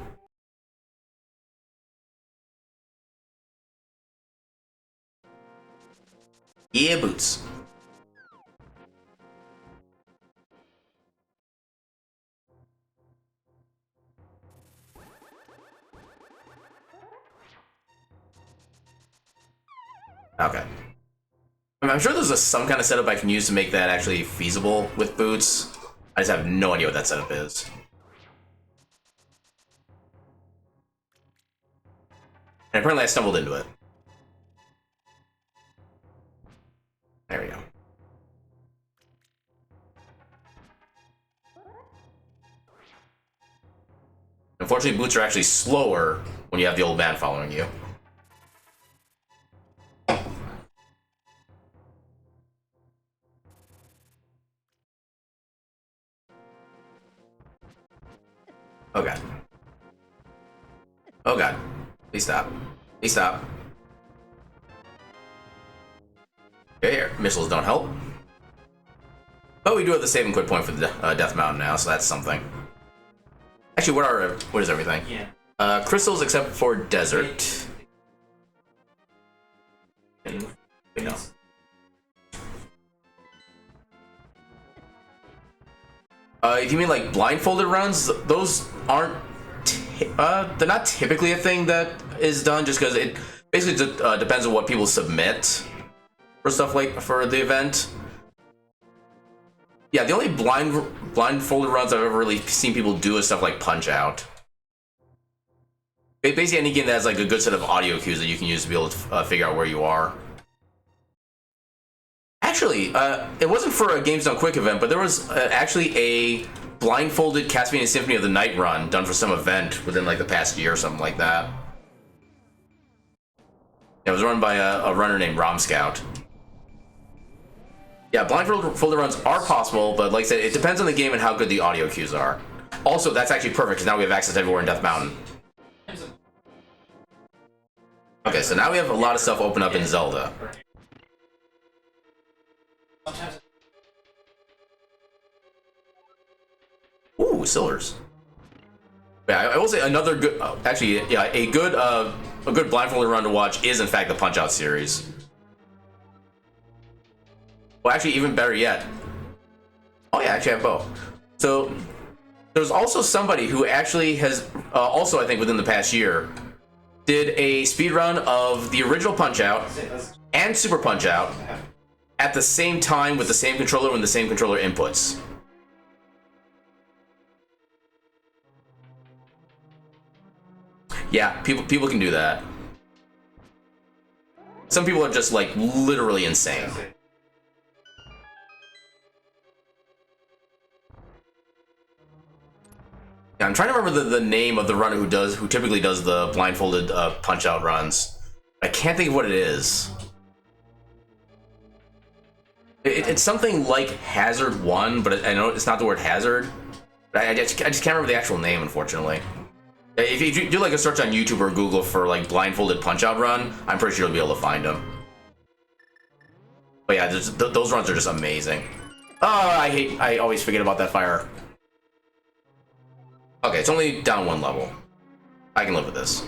Yeah, boots. Okay. I'm sure there's some kind of setup I can use to make that actually feasible with boots. I just have no idea what that setup is. And apparently I stumbled into it. There we go. Unfortunately, boots are actually slower when you have the old man following you. Oh god. Oh god. Please stop. Please stop. Okay, here. Missiles don't help. But we do have the save and quit point for the Death Mountain now, so that's something. Actually, what is everything? Yeah. Crystals except for desert. And, no. If you mean like blindfolded runs, those aren't. They're not typically a thing that is done, just because it basically depends on what people submit for stuff like for the event. Yeah, the only blindfolded runs I've ever really seen people do is stuff like Punch Out. Basically, any game that has like a good set of audio cues that you can use to be able to figure out where you are. Actually, it wasn't for a Games Done Quick event, but there was actually a blindfolded Castlevania Symphony of the Night run done for some event within like the past year or something like that. It was run by a runner named Rom Scout. Yeah, blindfolded runs are possible, but like I said, it depends on the game and how good the audio cues are. Also, that's actually perfect because now we have access everywhere in Death Mountain. Okay, so now we have a lot of stuff open up in Zelda. Ooh, silvers. Yeah, I will say another good, actually, yeah, a good blindfolded run to watch is in fact the Punch Out series. Well, actually, even better yet. Oh yeah, actually I have both. So there's also somebody who actually has, also I think within the past year, did a speedrun of the original Punch Out and Super Punch Out at the same time with the same controller and the same controller inputs. Yeah, people can do that. Some people are just like literally insane. Yeah, I'm trying to remember the name of the runner who typically does the blindfolded Punch Out runs. I can't think of what it is. It's something like Hazard 1, but I know it's not the word Hazard. I just can't remember the actual name, unfortunately. If you do like a search on YouTube or Google for like blindfolded Punch Out run, I'm pretty sure you'll be able to find them. But yeah, those runs are just amazing. Oh, I always forget about that fire. Okay, it's only down one level. I can live with this.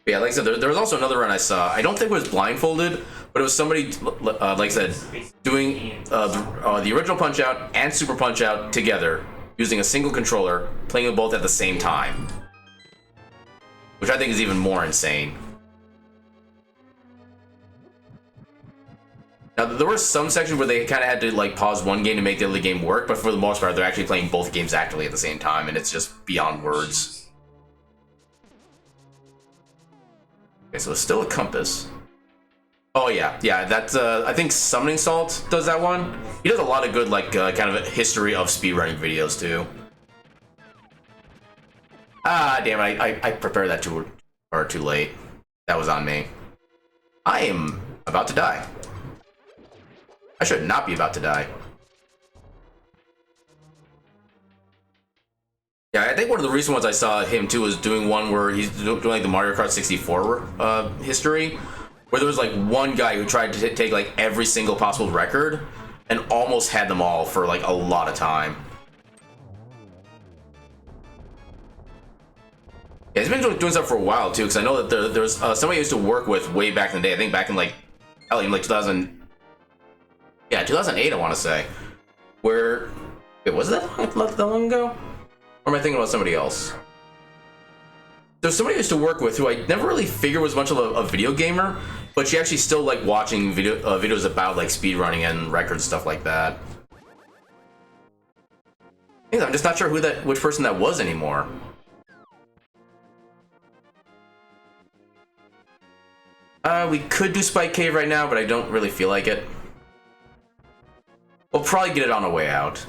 But yeah, like I said, there was also another run I saw. I don't think it was blindfolded, but it was somebody, like I said, doing the original Punch Out and Super Punch Out together, using a single controller, playing them both at the same time. Which I think is even more insane. Now, there were some sections where they kind of had to like pause one game to make the other game work, but for the most part, they're actually playing both games actively at the same time, and it's just beyond words. Okay, so it's still a compass. Oh yeah, that's I think Summoning Salt does that one. He does a lot of good like kind of history of speedrunning videos too. Ah, damn it, I prepared that too late. That was on me. I am about to die. I should not be about to die. Yeah, I think one of the recent ones I saw him too was doing one where he's doing like the Mario Kart 64 history, where there was like one guy who tried to take like every single possible record and almost had them all for like a lot of time. Yeah, he's been doing stuff for a while too, because I know that there's somebody I used to work with way back in the day. I think back in like, hell, even like 2008, I want to say. Where, wait, was that that long ago? Or am I thinking about somebody else? There's somebody I used to work with who I never really figured was much of a video gamer, but she actually still liked watching videos about like speedrunning and records, stuff like that. I'm just not sure which person that was anymore. We could do Spike Cave right now, but I don't really feel like it. We'll probably get it on the way out.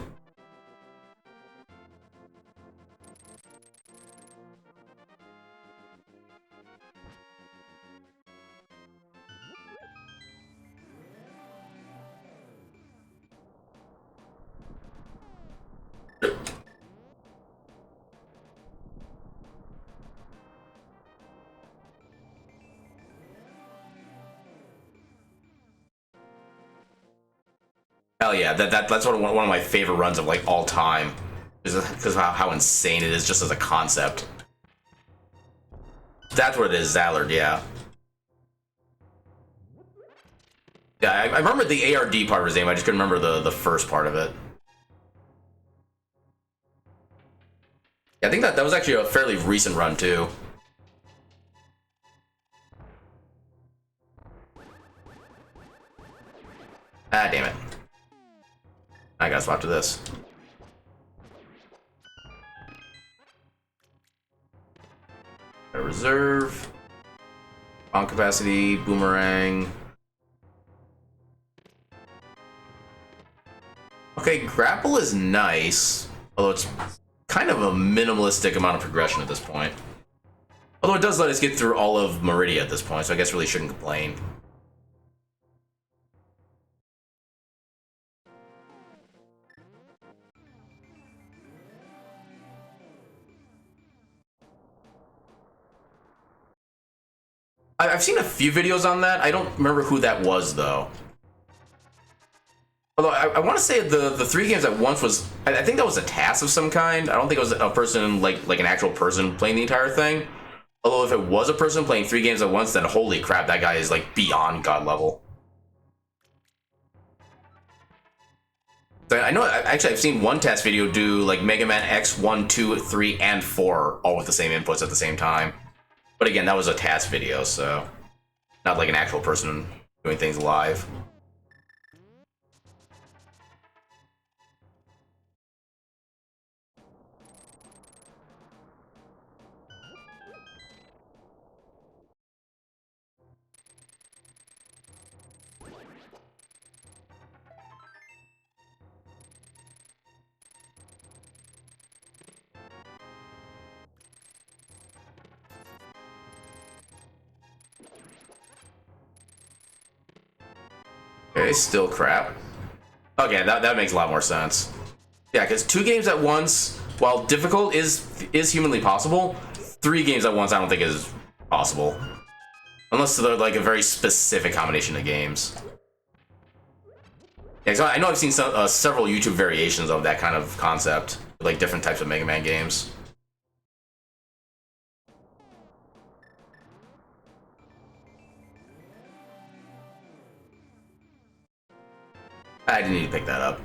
Hell yeah, that's one of my favorite runs of like all time, because how insane it is just as a concept. That's what it is, Zallard, yeah. Yeah, I remember the ARD part of his name, I just couldn't remember the first part of it. Yeah, I think that was actually a fairly recent run too. Ah, damn it. I gotta swap to this. Gotta reserve. On capacity, boomerang. Okay, grapple is nice, although it's kind of a minimalistic amount of progression at this point. Although it does let us get through all of Meridia at this point, so I guess really shouldn't complain. I've seen a few videos on that. I don't remember who that was, though. Although I want to say the 3 games at once was, I think that was a task of some kind. I don't think it was a person, like an actual person playing the entire thing. Although if it was a person playing 3 games at once, then holy crap, that guy is like beyond god level. I know, actually I've seen one test video do like Mega Man X 1, 2, 3, and 4 all with the same inputs at the same time. But again, that was a task video, so not like an actual person doing things live. Okay, still crap. Okay, that makes a lot more sense. Yeah, because 2 games at once, while difficult, is humanly possible. 3 games at once, I don't think is possible, unless they're like a very specific combination of games. Yeah, so I know I've seen several YouTube variations of that kind of concept, like different types of Mega Man games. I didn't need to pick that up.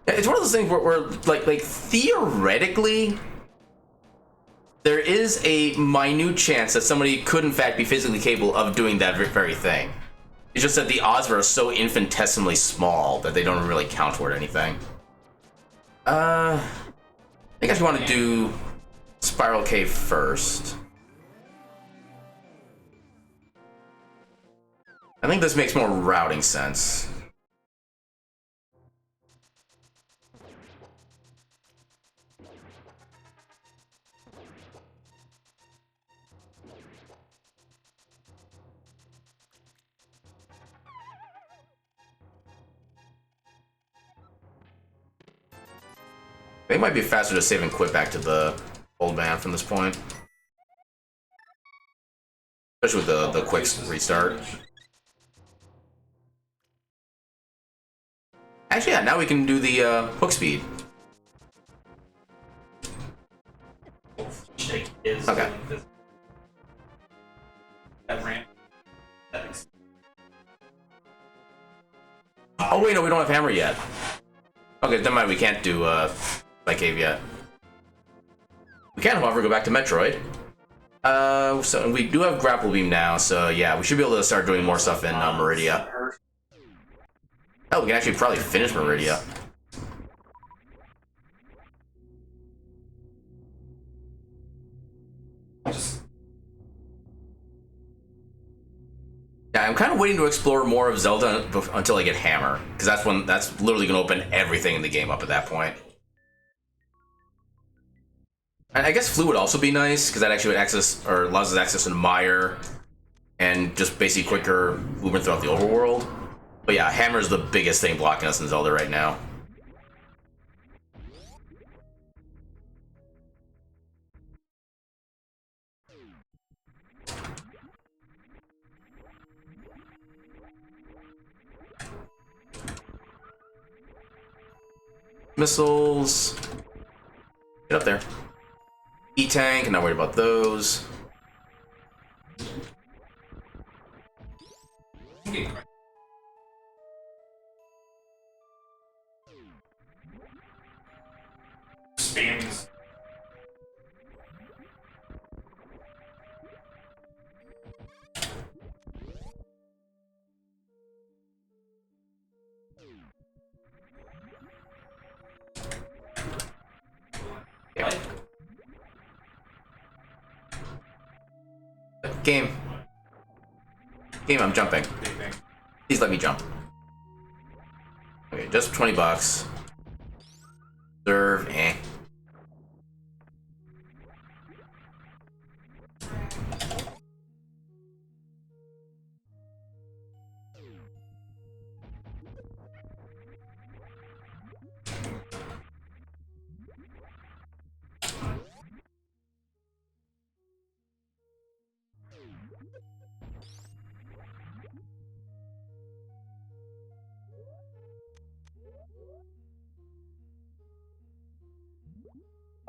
It's one of those things where like theoretically, there is a minute chance that somebody could in fact be physically capable of doing that very thing. It's just that the odds are so infinitesimally small that they don't really count toward anything. I think I should want to do Spiral Cave first. I think this makes more routing sense. I think it might be faster to save and quit back to the old man from this point. Especially with the quick restart. Actually, yeah, now we can do the hook speed. Okay. Oh wait, no, we don't have hammer yet. Okay, never mind, we can't do that cave yet. We can, however, go back to Metroid. So we do have grapple beam now, so yeah, we should be able to start doing more stuff in Meridia. Oh, we can actually probably finish Meridia. Yeah, I'm kind of waiting to explore more of Zelda until I get Hammer, because that's literally going to open everything in the game up at that point. And I guess Flu would also be nice, because that actually would access, or allows us access to Mire, and just basically quicker movement throughout the overworld. But yeah, Hammer's the biggest thing blocking us in Zelda right now. Missiles. Get up there. E-tank, not worried about those.
Spams.
Yeah. Game. Game, I'm jumping. Please let me jump. Okay, just 20 bucks. Serve, eh.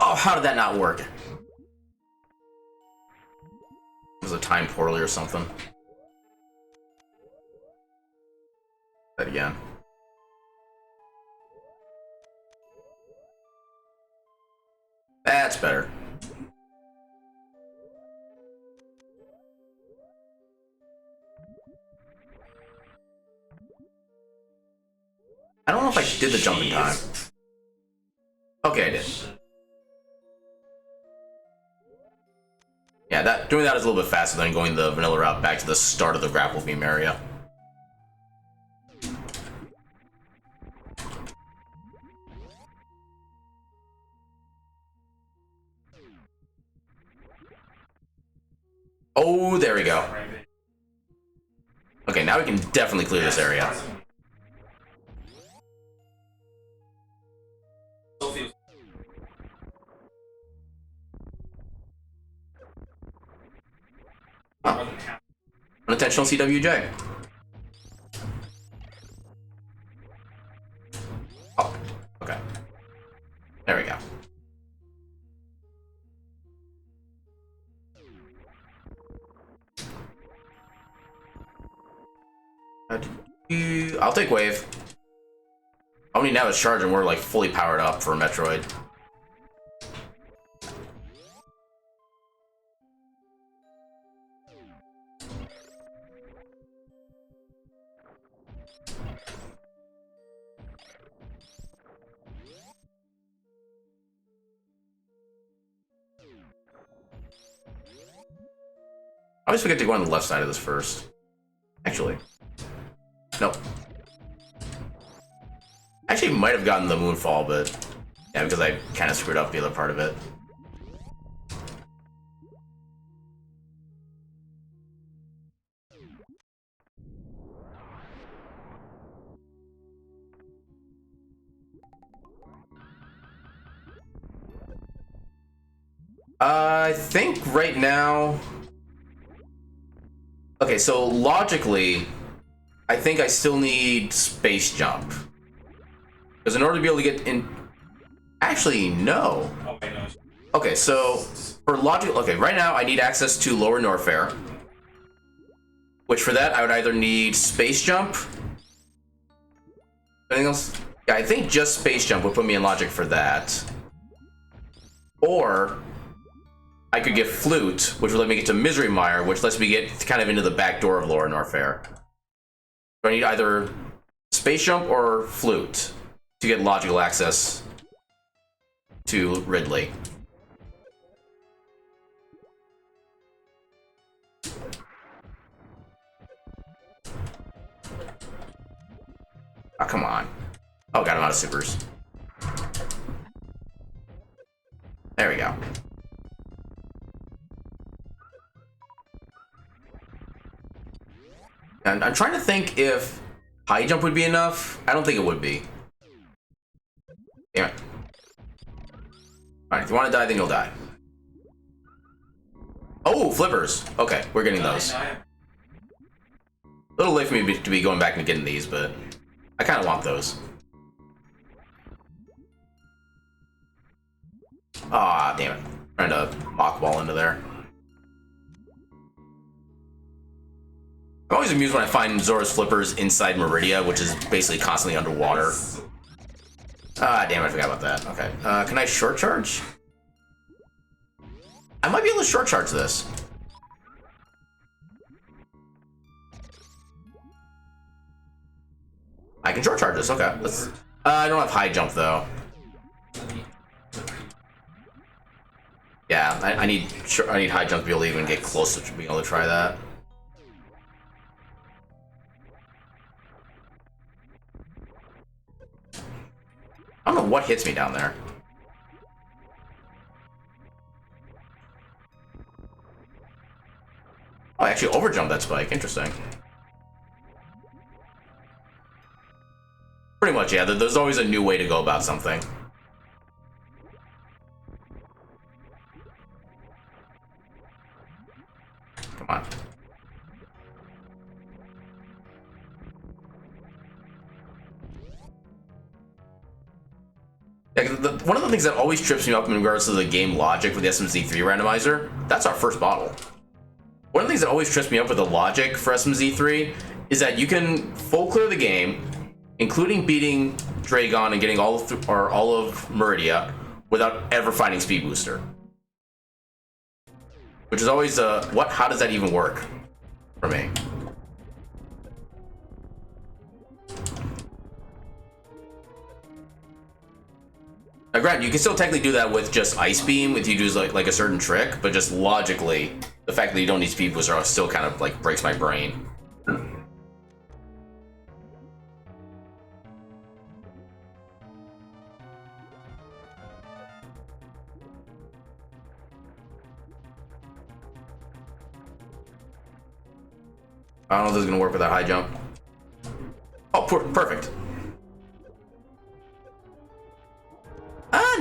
Oh, how did that not work? It was a time poorly or something. That again. That's better. I don't know if I did the jump in time. Okay, I did. Yeah, doing that is a little bit faster than going the vanilla route back to the start of the grapple beam area. Oh, there we go. Okay, now we can definitely clear this area. Oh. Unintentional CWJ. Oh, okay. There we go. I'll take wave. All we need now is charge and we're like fully powered up for Metroid. I always forget to go on the left side of this first. Actually. Nope. Actually, might have gotten the Moonfall, but... yeah, because I kind of screwed up the other part of it. I think right now... okay, so logically, I think I still need Space Jump. Because in order to be able to get in... actually, no.
Okay, no.
Okay, so for logic... okay, right now I need access to Lower Norfair. Which for that, I would either need Space Jump... anything else? Yeah, I think just Space Jump would put me in logic for that. Or... I could get Flute, which would let me get to Misery Mire, which lets me get kind of into the back door of Lower Norfair. So I need either Space Jump or Flute to get logical access to Ridley. Oh, come on. Oh, got him out of supers. There we go. And I'm trying to think if high jump would be enough. I don't think it would be. Damn it. Alright, if you want to die, then you'll die. Oh, flippers. Okay, we're getting those. A little late for me to be going back and getting these, but I kind of want those. Ah, damn it. Trying to mock ball into there. I'm always amused when I find Zora's flippers inside Meridia, which is basically constantly underwater. Ah, damn it, I forgot about that. Okay, can I short charge? I might be able to short charge this. I can short charge this, okay. Let's, I don't have high jump, though. Yeah, I need high jump to be able to even get close to being able to try that. I don't know what hits me down there. Oh, I actually overjumped that spike. Interesting. Pretty much, yeah. There's always a new way to go about something. Come on. Yeah, one of the things that always trips me up in regards to the game logic with the SMZ3 randomizer, that's our first bottle. One of the things that always trips me up with the logic for SMZ3 is that you can full clear the game, including beating Dragon and getting all of Meridia without ever finding Speed Booster. Which is always how does that even work for me? Now, granted, you can still technically do that with just Ice Beam if you do like a certain trick, but just logically, the fact that you don't need Speed Booster still kind of like breaks my brain. I don't know if this is gonna work with that high jump. Oh, perfect.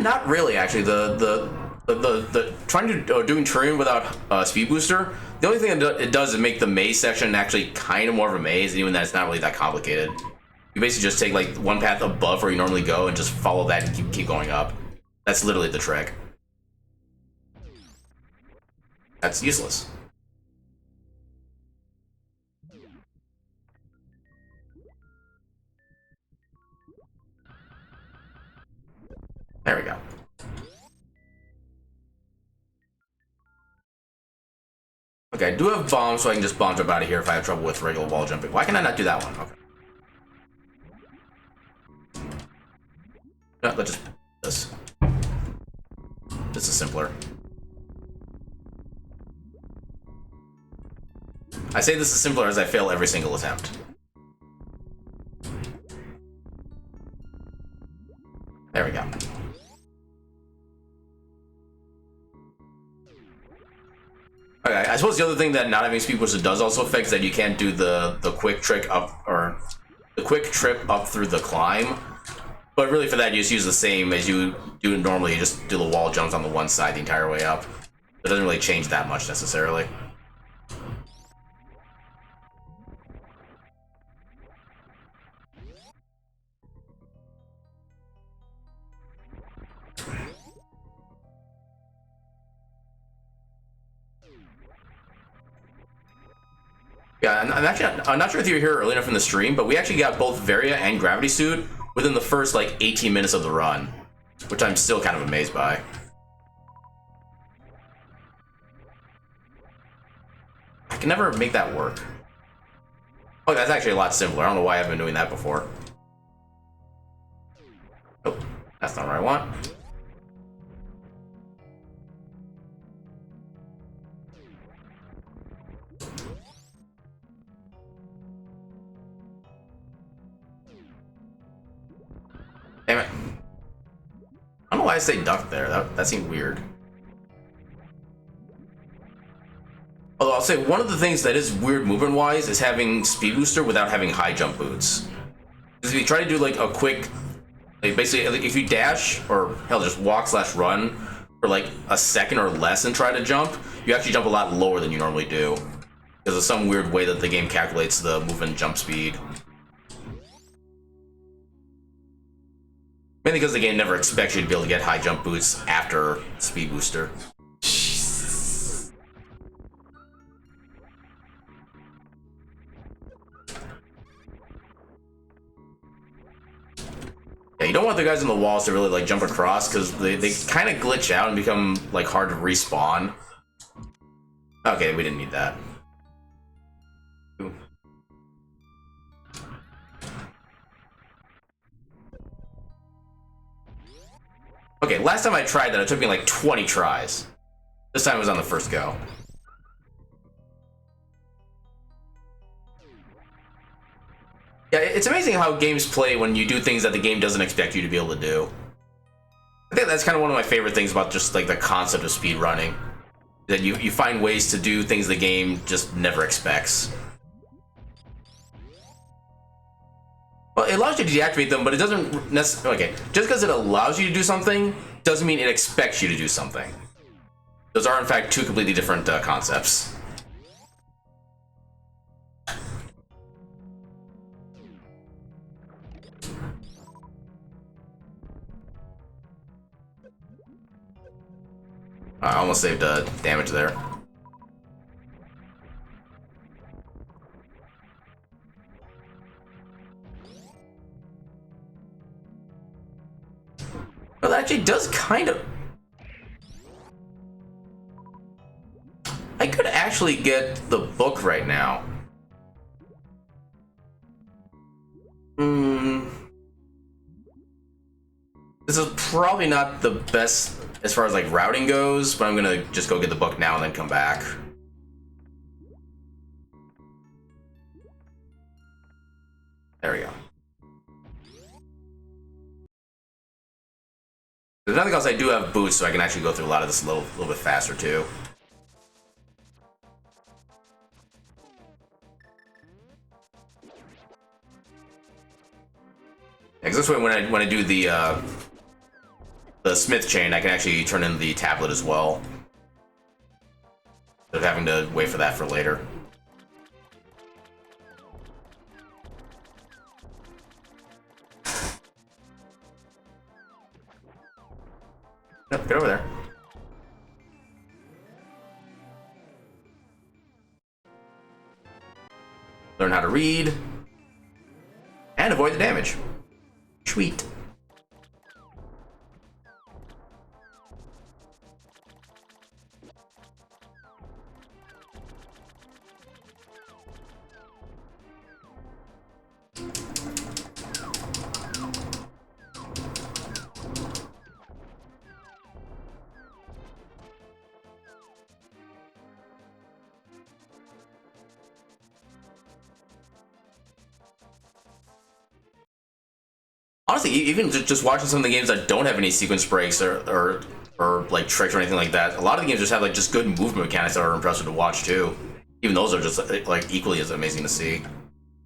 Not really, actually. The trying to doing terrain without Speed Booster. The only thing it does is make the maze section actually kind of more of a maze, even that it's not really that complicated. You basically just take like one path above where you normally go and just follow that and keep going up. That's literally the trick. That's useless. There we go. Okay, I do have bombs, so I can just bomb jump out of here if I have trouble with regular wall jumping. Why can I not do that one? Okay. No, let's just this. This is simpler. I say this is simpler as I fail every single attempt. There we go. Okay, I suppose the other thing that not having Speed Booster does also affect is that you can't do the quick trick up, or the quick trip up through the climb. But really for that, you just use the same as you do normally. You just do the wall jumps on the one side the entire way up. It doesn't really change that much necessarily. Yeah, I'm not sure if you were here early enough in the stream, but we actually got both Varia and Gravity Suit within the first like 18 minutes of the run, which I'm still kind of amazed by. I can never make that work. Oh, that's actually a lot simpler. I don't know why I haven't been doing that before. Oh, that's not what I want. Damn it. I don't know why I say duck there. That seemed weird. Although I'll say one of the things that is weird movement-wise is having Speed Booster without having high jump boots. Because if you try to do like a quick, like basically if you dash, or hell, just walk/run for like a second or less and try to jump, you actually jump a lot lower than you normally do. Because of some weird way that the game calculates the movement jump speed. Mainly because the game never expects you to be able to get high jump boots after Speed Booster. Yeah, you don't want the guys on the walls to really like jump across because they kind of glitch out and become like hard to respawn. Okay, we didn't need that. Ooh. Okay, last time I tried that, it took me like 20 tries. This time it was on the first go. Yeah, it's amazing how games play when you do things that the game doesn't expect you to be able to do. I think that's kind of one of my favorite things about just like the concept of speedrunning. That you find ways to do things the game just never expects. Well, it allows you to deactivate them, but it doesn't necessarily... Okay, just because it allows you to do something doesn't mean it expects you to do something. Those are, in fact, two completely different concepts. I almost saved damage there. Well, that actually does kind of... I could actually get the book right now. This is probably not the best as far as like routing goes, but I'm gonna just go get the book now and then come back. There we go. If nothing else, I do have boots, so I can actually go through a lot of this a little bit faster too. Because this way, when I do the Smith chain, I can actually turn in the tablet as well, instead of having to wait for that for later. Yep, get over there. Learn how to read and avoid the damage. Sweet. honestly, even just watching some of the games that don't have any sequence breaks or like tricks or anything like that, a lot of the games just have like just good movement mechanics that are impressive to watch too. Even those are just like equally as amazing to see.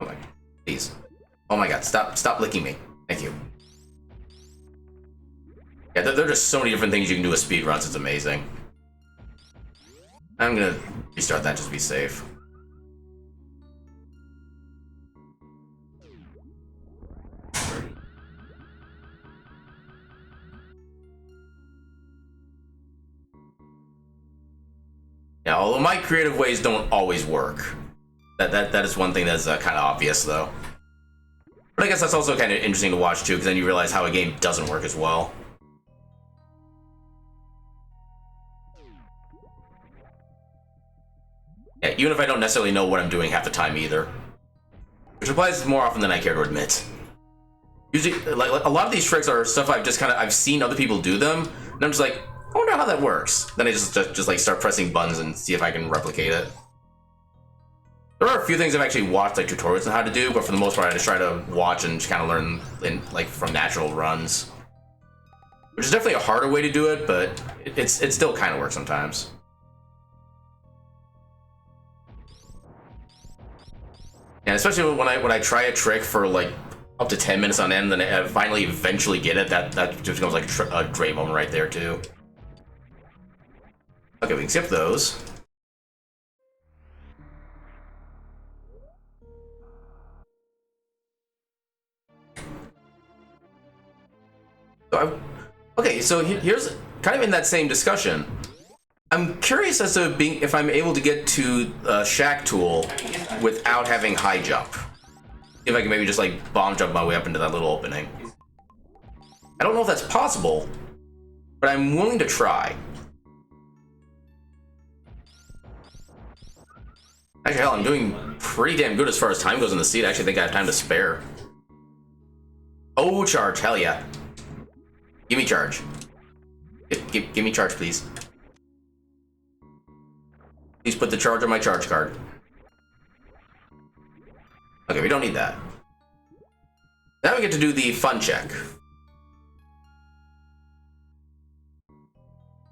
Oh my, please. Oh my god, stop licking me. Thank you. Yeah, there are just so many different things you can do with speedruns, it's amazing. I'm gonna restart that just to be safe. Yeah, although my creative ways don't always work. That is one thing that's kind of obvious, though. But I guess that's also kind of interesting to watch, too, because then you realize how a game doesn't work as well. Yeah, even if I don't necessarily know what I'm doing half the time, either. Which applies more often than I care to admit. Usually, like a lot of these tricks are stuff I've seen other people do them, and I'm just like, I wonder how that works. Then I just like start pressing buttons and see if I can replicate it. There are a few things I've actually watched like tutorials on how to do, but for the most part I just try to watch and just kind of learn like from natural runs. Which is definitely a harder way to do it, but it still kind of works sometimes. And especially when I try a trick for like up to 10 minutes on end, then I finally eventually get it, that just becomes like a great moment right there too. Okay, we can skip those. Okay, so here's kind of in that same discussion. I'm curious as to if I'm able to get to Shack Tool without having high jump. If I can maybe just like bomb jump my way up into that little opening. I don't know if that's possible, but I'm willing to try. Actually, hell, I'm doing pretty damn good as far as time goes in the seat. I actually think I have time to spare. Oh, charge, hell yeah. Give me charge. Give me charge, please. Please put the charge on my charge card. Okay, we don't need that. Now we get to do the fun check.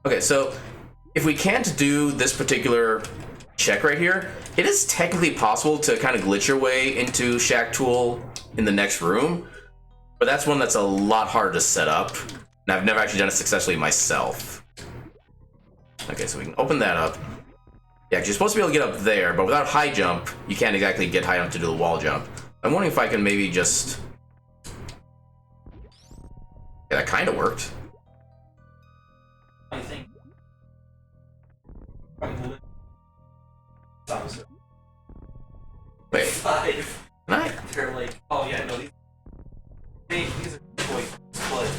Okay, so if we can't do this particular check right here, it is technically possible to kind of glitch your way into Shack Tool in the next room, but that's one that's a lot harder to set up, and I've never actually done it successfully myself. Okay, so we can open that up. Yeah, 'cause you're supposed to be able to get up there, but without high jump, you can't exactly get high enough to do the wall jump. I'm wondering if I can maybe just... Yeah, that kind of worked.
I think.
Wait.
5.
Can I?
They're like, oh yeah, no, these are quite split.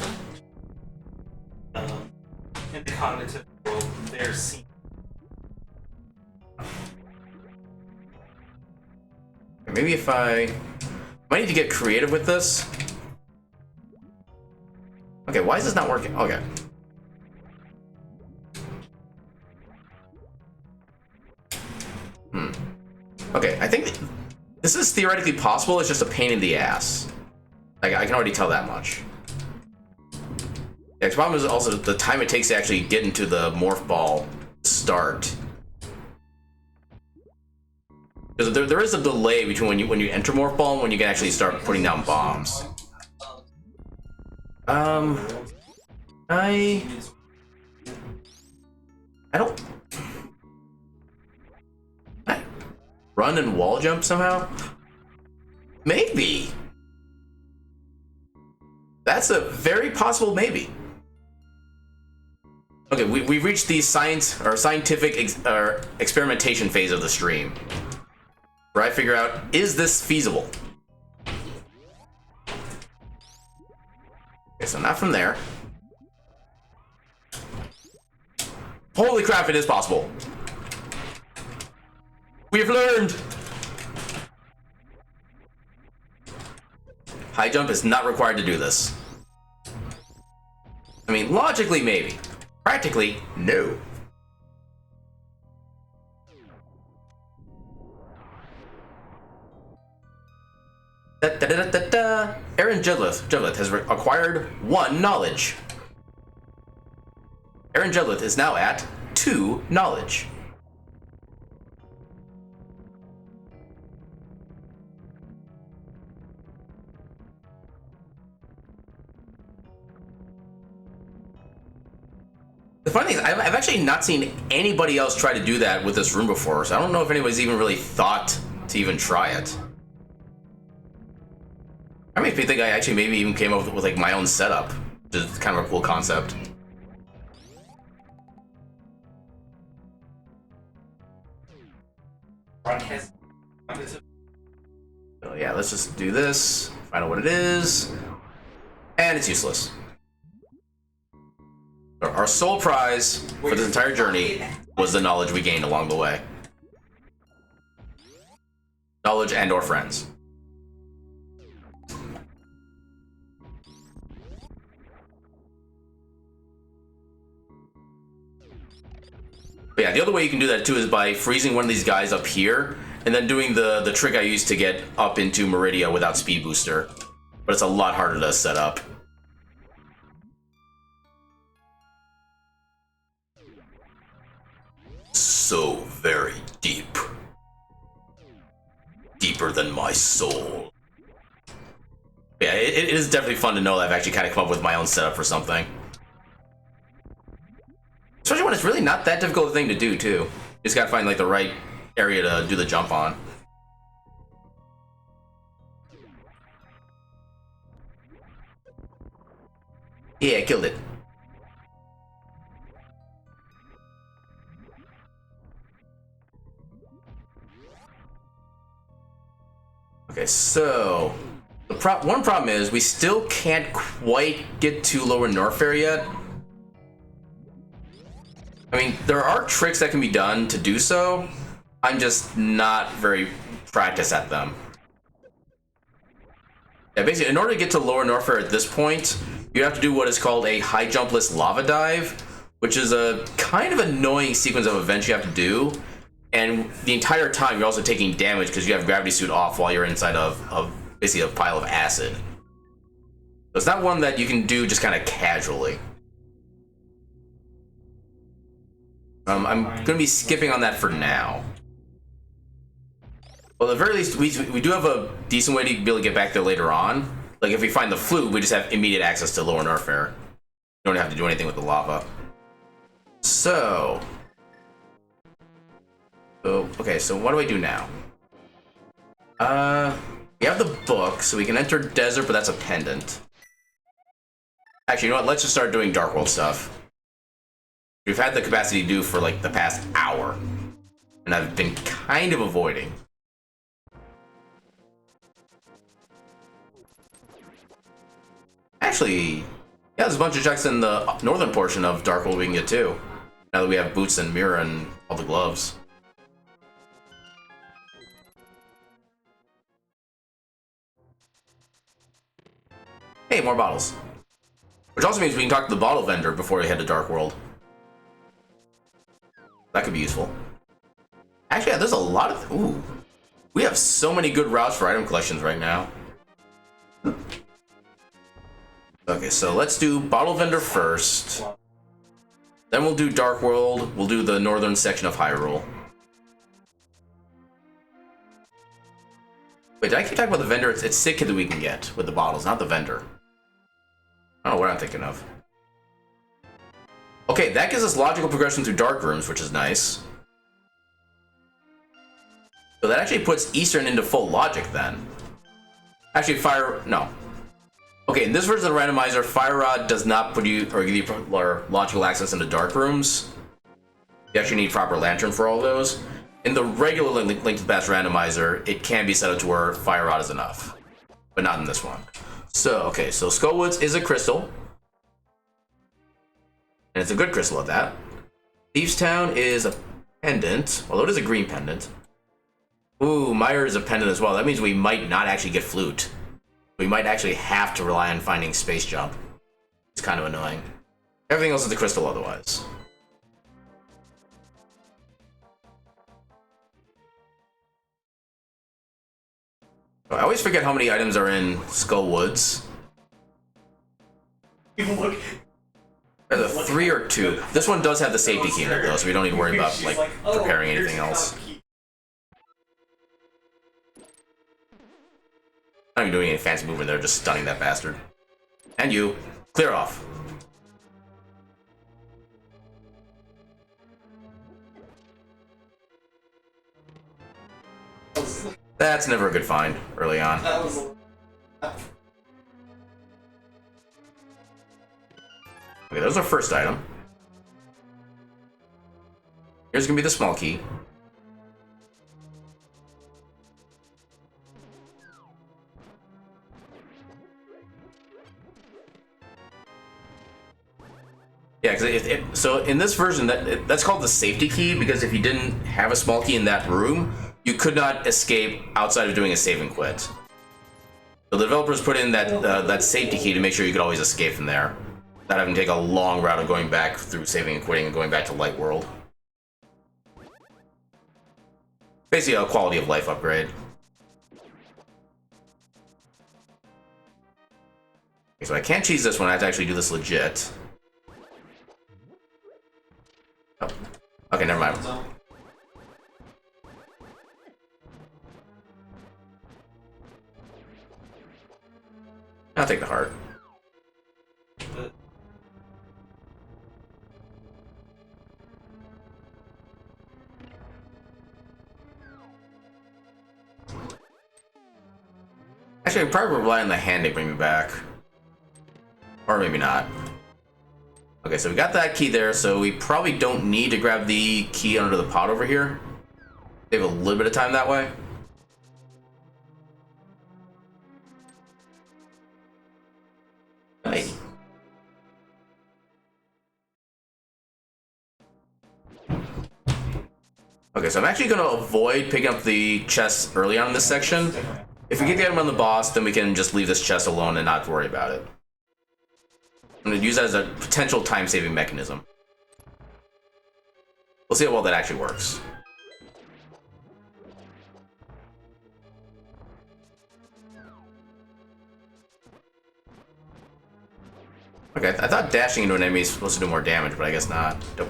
In the cognitive world, they're seen.
Maybe if I might need to get creative with this. Okay, why is this not working? Okay. Okay, I think this is theoretically possible. It's just a pain in the ass. Like, I can already tell that much. Yeah, the problem is also the time it takes to actually get into the morph ball start. Because there is a delay between when you enter morph ball and when you can actually start putting down bombs. I don't. Run and wall jump somehow? Maybe. That's a very possible maybe. Okay, we've reached the scientific experimentation phase of the stream, where I figure out, is this feasible? Okay, so not from there. Holy crap, it is possible. We've learned! High jump is not required to do this. I mean, logically, maybe. Practically, no. Da, da, da, da, da, da. Aaron Jedleth has acquired 1 knowledge. Aaron Jedleth is now at 2 knowledge. The funny thing is, I've actually not seen anybody else try to do that with this room before, so I don't know if anybody's even really thought to even try it. I mean, if you think I actually maybe even came up with like my own setup, which is kind of a cool concept. So yeah, let's just do this, find out what it is, and it's useless. Our sole prize for this entire journey was the knowledge we gained along the way. Knowledge and/or friends. But yeah, the other way you can do that too is by freezing one of these guys up here, and then doing the trick I used to get up into Meridia without speed booster. But it's a lot harder to set up. So very deep. Deeper than my soul. Yeah, it is definitely fun to know that I've actually kind of come up with my own setup for something. Especially when it's really not that difficult a thing to do, too. You just gotta find, like, the right area to do the jump on. Yeah, I killed it. Okay, so the one problem is we still can't quite get to Lower Norfair yet. I mean, there are tricks that can be done to do so. I'm just not very practiced at them. Yeah, basically, in order to get to Lower Norfair at this point, you have to do what is called a high jumpless lava dive, which is a kind of annoying sequence of events you have to do. And the entire time, you're also taking damage because you have gravity suit off while you're inside of basically a pile of acid. So it's not one that you can do just kind of casually. I'm going to be skipping on that for now. Well, at the very least, we do have a decent way to be able to get back there later on. Like, if we find the flute, we just have immediate access to Lower Norfair. You don't have to do anything with the lava. So... okay, so what do I do now? We have the book, so we can enter desert, but that's a pendant. Actually, you know what? Let's just start doing Dark World stuff. We've had the capacity to do for like the past hour, and I've been kind of avoiding. Actually, yeah, there's a bunch of checks in the northern portion of Dark World we can get too. Now that we have boots and mirror and all the gloves. Hey, more bottles. Which also means we can talk to the bottle vendor before we head to Dark World. That could be useful. Actually, yeah, there's a lot of... Ooh. We have so many good routes for item collections right now. Okay, so let's do bottle vendor first. Then we'll do Dark World. We'll do the northern section of Hyrule. Wait, did I keep talking about the vendor? It's Sick Kid that we can get with the bottles, not the vendor. I don't know what I'm thinking of. Okay, that gives us logical progression through dark rooms, which is nice. So that actually puts Eastern into full logic then. Actually, no. Okay, in this version of the randomizer, Fire Rod does not put you or give you logical access into dark rooms. You actually need proper lantern for all those. In the regular Link to the Past randomizer, it can be set up to where Fire Rod is enough, but not in this one. So, okay, so Skullwoods is a crystal. And it's a good crystal at that. Thieves Town is a pendant, although it is a green pendant. Ooh, Meyer is a pendant as well. That means we might not actually get flute. We might actually have to rely on finding space jump. It's kind of annoying. Everything else is a crystal otherwise. I always forget how many items are in Skull Woods.
Look.
Either 3 or 2. This one does have the safety key in it though, so we don't need to worry about like preparing anything else. Not even doing any fancy movement there, just stunning that bastard. And you. Clear off. That's never a good find early on. Okay, there's our first item. Here's gonna be the small key. Yeah, because so in this version, that's called the safety key, because if you didn't have a small key in that room, you could not escape outside of doing a save and quit. So the developers put in that safety key to make sure you could always escape from there, without having to take a long route of going back through saving and quitting and going back to Light World. Basically a quality of life upgrade. Okay, so I can't cheese this one, I have to actually do this legit. Oh. Okay, never mind. I'll take the heart. Actually, I'd probably rely on the hand to bring me back. Or maybe not. Okay, so we got that key there, so we probably don't need to grab the key under the pot over here. Save a little bit of time that way. Maybe. Okay, so I'm actually going to avoid picking up the chest early on in this section. If we get the item on the boss, then we can just leave this chest alone and not worry about it. I'm going to use that as a potential time-saving mechanism. We'll see how well that actually works. Okay, I thought dashing into an enemy is supposed to do more damage, but I guess not. Nope.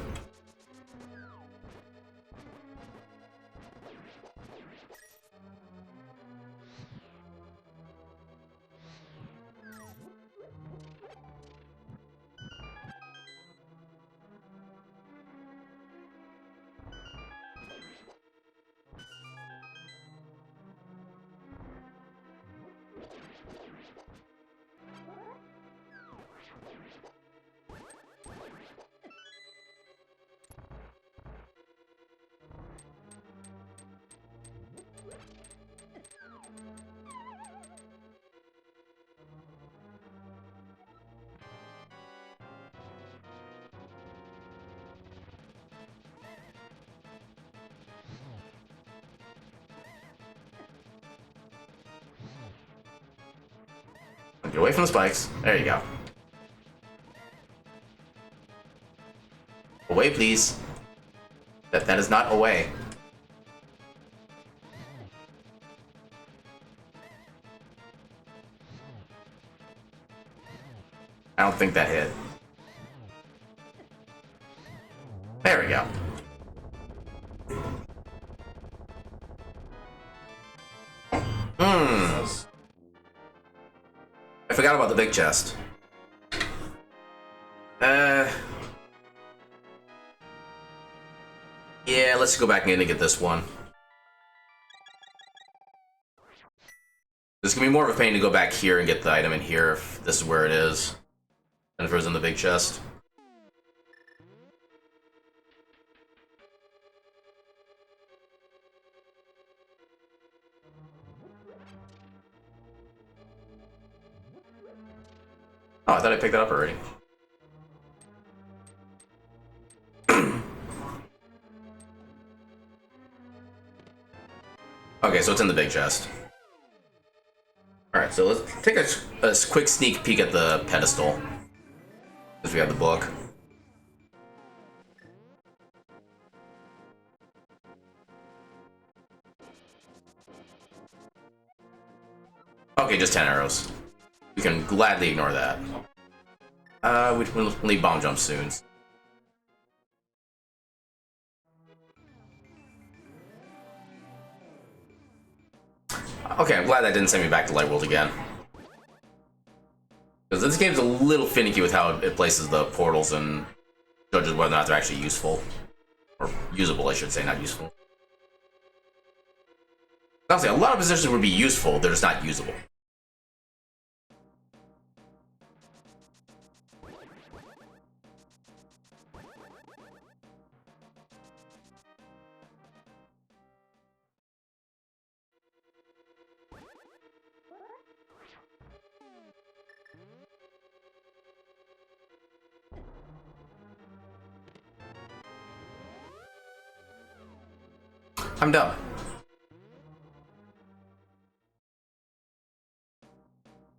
Get away from the spikes. There you go. Away, please. That is not away. I don't think that hit. There we go. I forgot about the big chest. Yeah, let's go back in and get this one. This can be more of a pain to go back here and get the item in here if this is where it is, and if it was in the big chest. Oh, I thought I picked that up already. Okay, so it's in the big chest. Alright, so let's take a quick sneak peek at the pedestal. Because we have the book. Okay, just 10 arrows. We can gladly ignore that. We'll need bomb jump soon. Okay, I'm glad that didn't send me back to Light World again. Because this game's a little finicky with how it places the portals and judges whether or not they're actually useful. Or usable, I should say, not useful. Honestly, a lot of positions would be useful, they're just not usable. I'm done.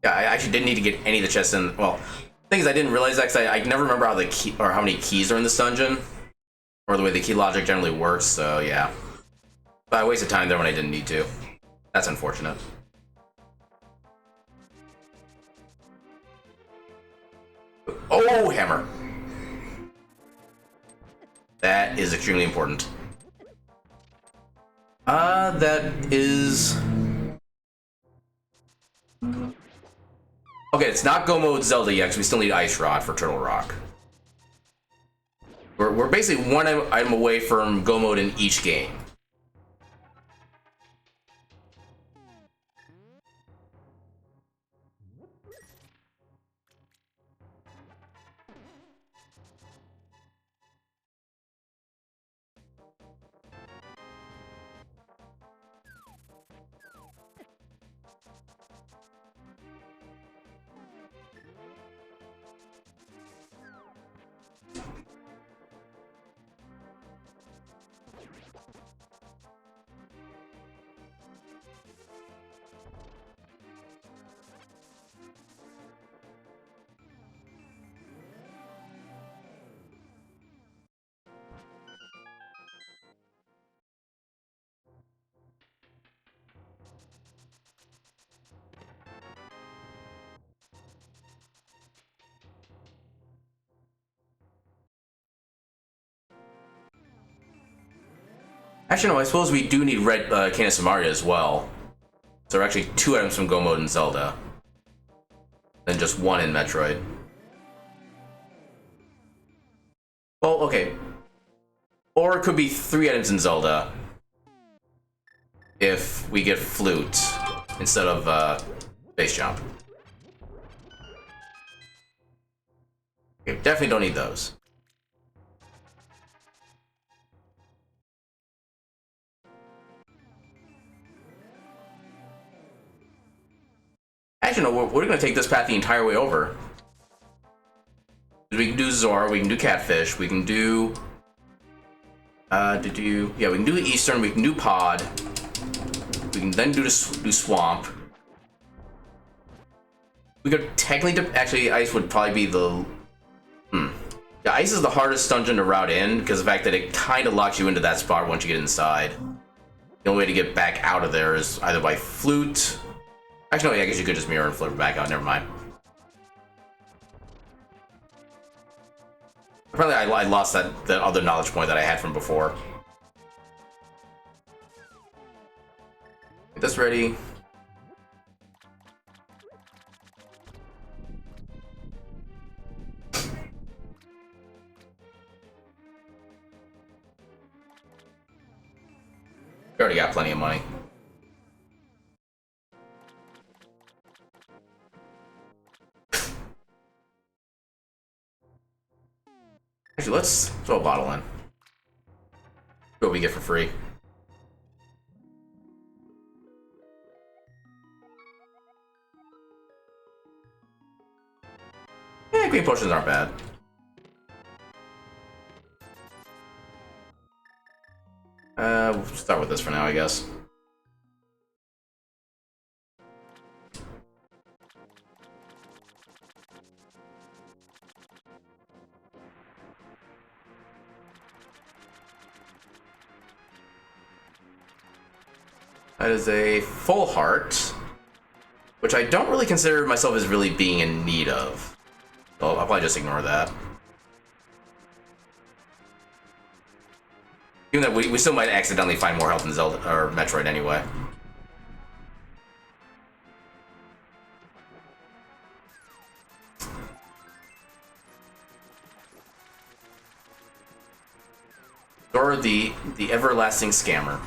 Yeah, I actually didn't need to get any of the chests in. Well, thing is, I didn't realize that because I never remember how the key or how many keys are in this dungeon, or the way the key logic generally works. So yeah, but I wasted time there when I didn't need to. That's unfortunate. Oh, hammer! That is extremely important. That is. Okay, it's not Go Mode Zelda yet, because we still need Ice Rod for Turtle Rock. We're basically one item away from Go Mode in each game. Actually, no, I suppose we do need Red Cane of Samaria as well. So there are actually 2 items from Go Mode in Zelda. Than just 1 in Metroid. Well, okay. Or it could be 3 items in Zelda. If we get Flute instead of Base Jump. Okay, definitely don't need those. Actually, no, we're gonna take this path the entire way over. We can do Zora, we can do Catfish, we can do... yeah, we can do Eastern, we can do Pod. We can then do Swamp. We could technically... Actually, Ice would probably be the... Yeah, Ice is the hardest dungeon to route in, because of the fact that it kind of locks you into that spot once you get inside. The only way to get back out of there is either by Flute... Actually, no, I guess you could just mirror and flip back out. Never mind. Apparently, I lost that other knowledge point that I had from before. Get this ready. We already got plenty of money. Actually, let's throw a bottle in. See what we get for free. Yeah, green potions aren't bad. We'll start with this for now, I guess. That is a full heart, which which I don't really consider myself as really being in need of. So I'll probably just ignore that. Even though we still might accidentally find more health in Zelda or Metroid anyway. Or the everlasting scammer.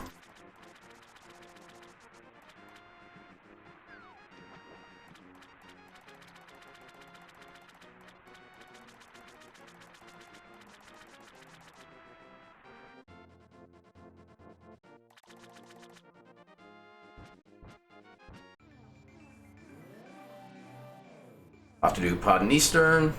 I'll have to do Pod and Eastern.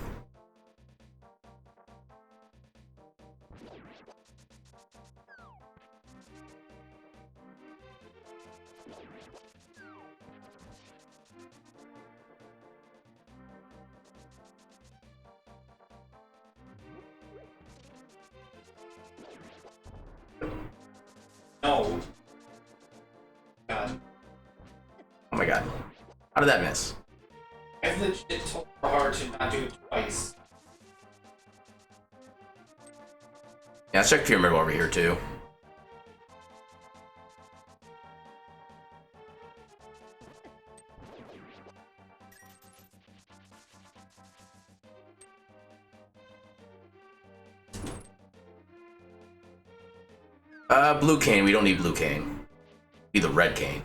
No. God.
Oh my god. How did that miss?
I've legit told hard to not do it twice.
Yeah, let's check Pyramid over here too. Blue cane. We don't need blue cane. Need the red cane.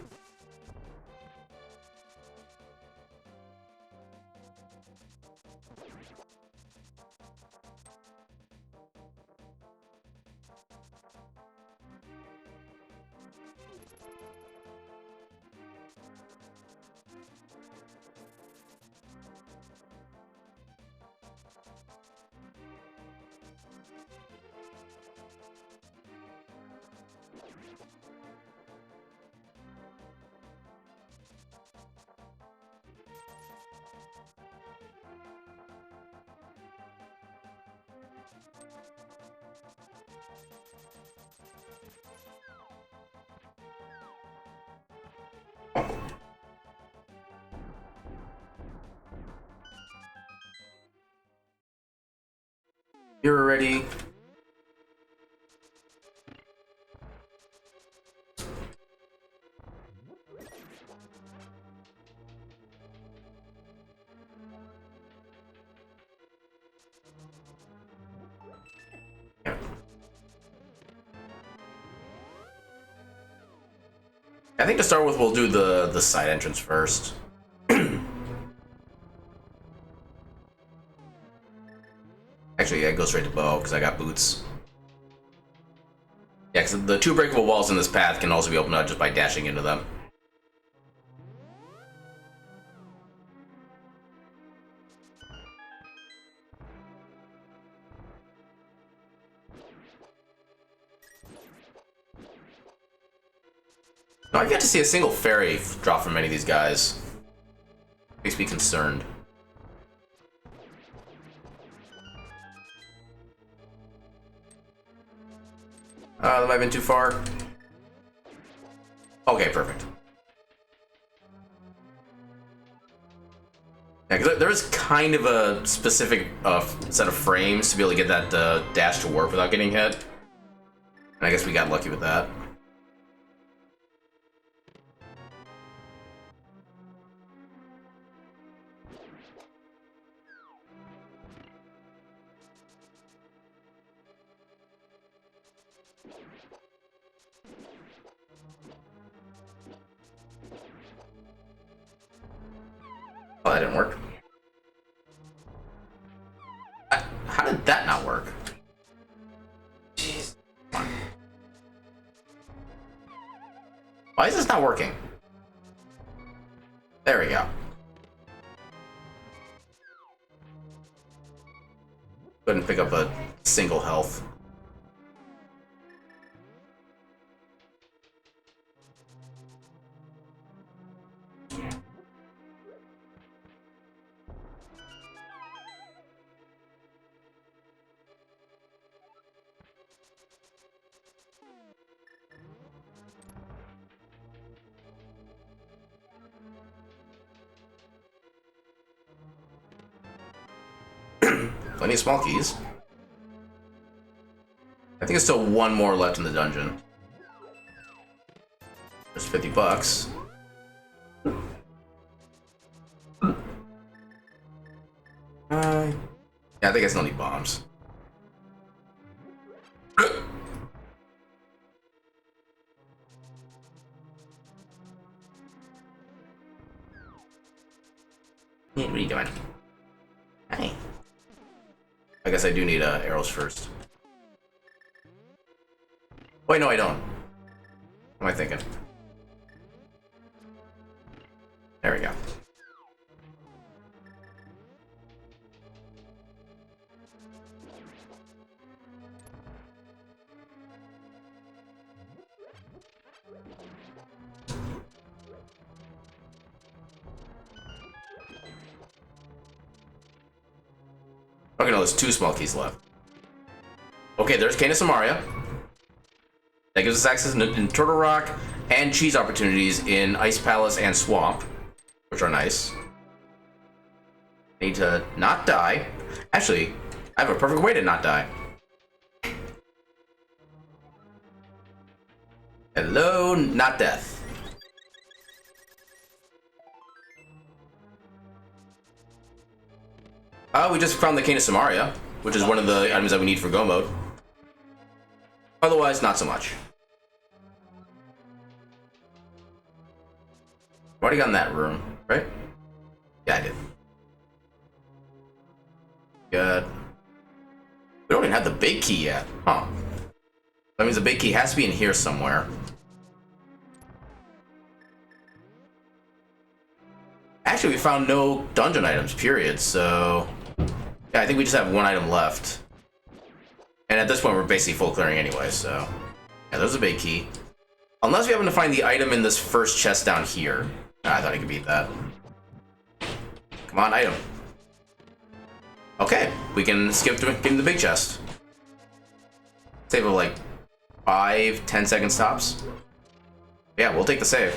You're ready. I think to start with, we'll do the side entrance first. Actually, yeah, go straight to bow because I got boots. Yeah, because the 2 breakable walls in this path can also be opened up just by dashing into them. No, I've yet to see a single fairy drop from any of these guys. Makes me concerned. That might have been too far. Okay, perfect. Yeah, because there is kind of a specific set of frames to be able to get that dash to work without getting hit. And I guess we got lucky with that. Oh, that didn't work. How did that not work?
Jeez.
Why is this not working? There we go. Couldn't pick up a single health. plenty of small keys. I think there's still one more left in the dungeon. There's 50 bucks. Yeah, I think I still need bombs. Hey, what are you doing? Hey. I guess I do need arrows first. Wait, no, I don't. What am I thinking? There we go. Okay, no, there's 2 small keys left. Okay, there's Cane of Samaria. That gives us access in Turtle Rock and cheese opportunities in Ice Palace and Swamp, which are nice. Need to not die. Actually, I have a perfect way to not die. Hello, not death. We just found the Cane of Samaria, which is one of the items that we need for Go Mode. Otherwise, not so much. I've already got in that room, right? Yeah, I did. Good. We don't even have the big key yet, huh? That means the big key has to be in here somewhere. Actually, we found no dungeon items, period, so... Yeah, I think we just have 1 item left. And at this point, we're basically full clearing anyway, so... Yeah, there's a big key. Unless we happen to find the item in this first chest down here. I thought I could beat that. Come on, item. Okay, we can skip to getting the big chest. Save of like 5-10 seconds tops. Yeah, we'll take the save.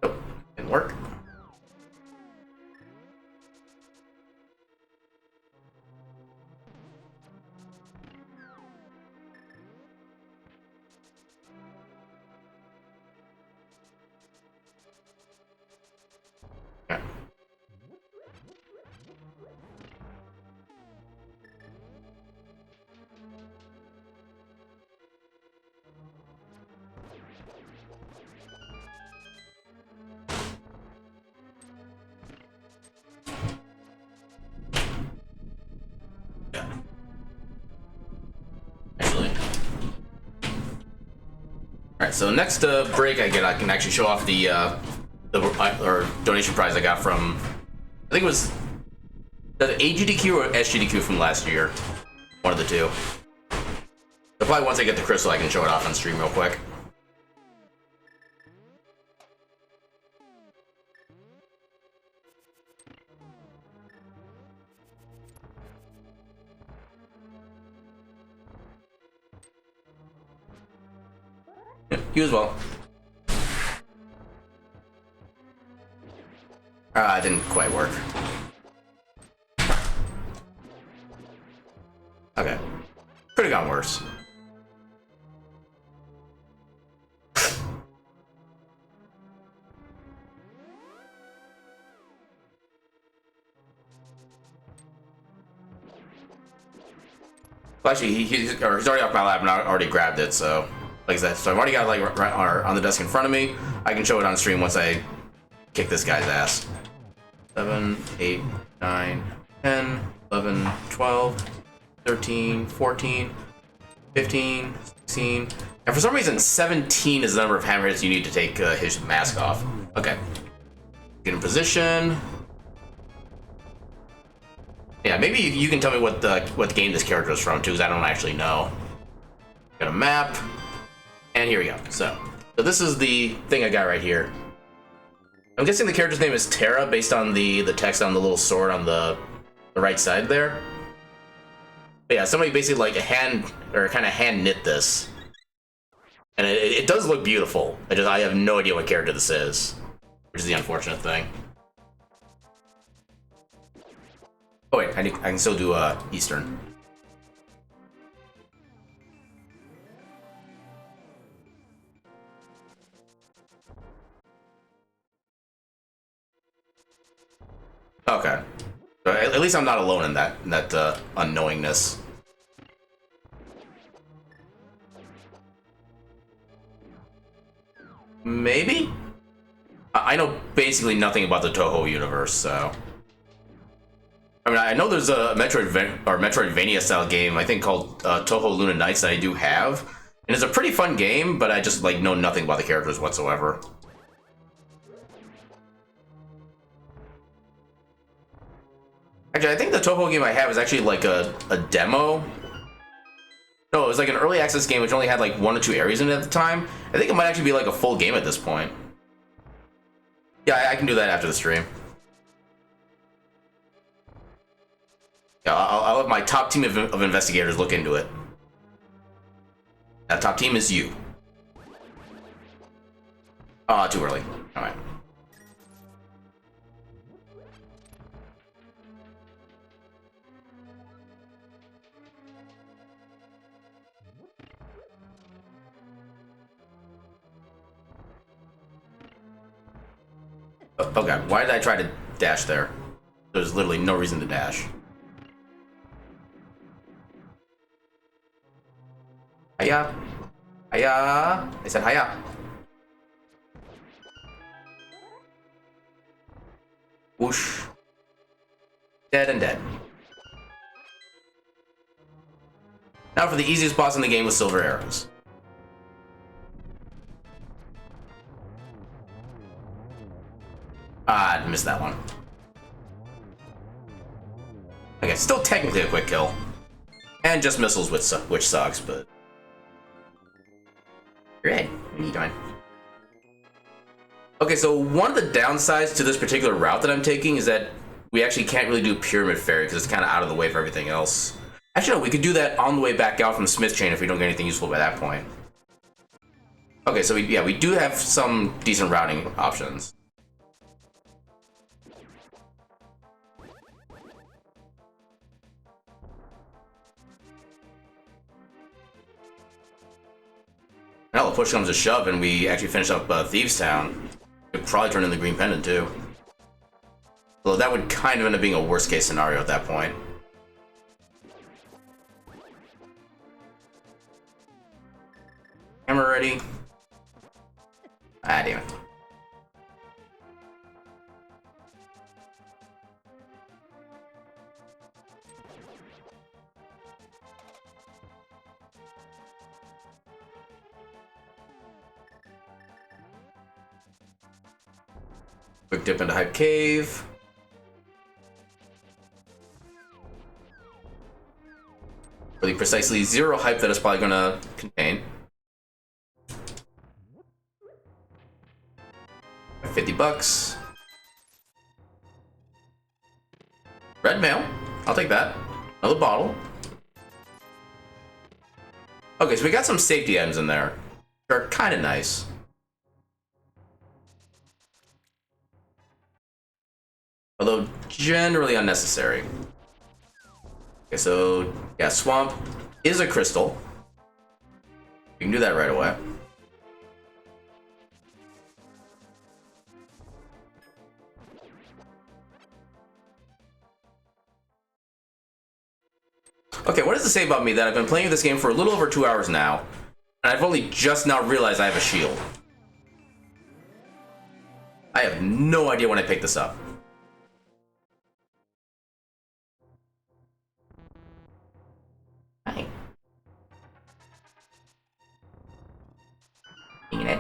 Nope, didn't work. Alright, so next break I can actually show off the donation prize I got from, I think it was the AGDQ or SGDQ from last year. One of the two. So probably once I get the crystal I can show it off on stream real quick. You as well. It didn't quite work. Okay. Could have gone worse. Well, actually, he's already off my lap and I already grabbed it, so... Like I said, so I've already got it like right on the desk in front of me. I can show it on stream once I kick this guy's ass. 7, 8, 9, 10, 11, 12, 13, 14, 15, 16. And for some reason, 17 is the number of hammer hits you need to take his mask off. Okay. Get in position. Yeah, maybe you can tell me what game this character is from too, because I don't actually know. Got a map. And here we go. So this is the thing I got right here. I'm guessing the character's name is Terra based on the text on the little sword on the right side there. But yeah, somebody basically like hand knit this. And it does look beautiful. I have no idea what character this is, which is the unfortunate thing. Oh wait, I can still do Eastern. Okay. So at least I'm not alone in that unknowingness. Maybe? I know basically nothing about the Toho universe, so... I mean, I know there's a Metroidvania style game, I think called Toho Luna Nights that I do have. And it's a pretty fun game, but I just, like, know nothing about the characters whatsoever. Actually, I think the Toho game I have is actually, like, a demo. No, it was like an early access game which only had, like, 1 or 2 areas in it at the time. I think it might actually be, like, a full game at this point. Yeah, I can do that after the stream. Yeah, I'll have my top team of investigators look into it. That top team is you. Too early. Alright. Okay, why did I try to dash there? There's literally no reason to dash. Hiya! Hiya! I said hiya! Whoosh. Dead and dead. Now for the easiest boss in the game with silver arrows. I missed that one. Okay, still technically a quick kill. And just missiles, which sucks, but... Great, what are you doing? Okay, so one of the downsides to this particular route that I'm taking is that we actually can't really do Pyramid Fairy because it's kind of out of the way for everything else. Actually, no, we could do that on the way back out from the Smith Chain if we don't get anything useful by that point. Okay, so we do have some decent routing options. Now, if push comes to shove and we actually finish up Thieves Town, we'd probably turn in the Green Pendant too. Although that would kind of end up being a worst case scenario at that point. Hammer ready. Ah, damn it. Quick dip into Hype Cave. Really precisely 0 hype that it's probably gonna contain. 50 bucks. Red mail. I'll take that. Another bottle. Okay, so we got some safety items in there. They're kind of nice. Although generally unnecessary. Okay, so yeah, Swamp is a crystal. You can do that right away. Okay, what does it say about me that I've been playing this game for a little over 2 hours now, and I've only just now realized I have a shield? I have no idea when I picked this up. Hi. Eat it.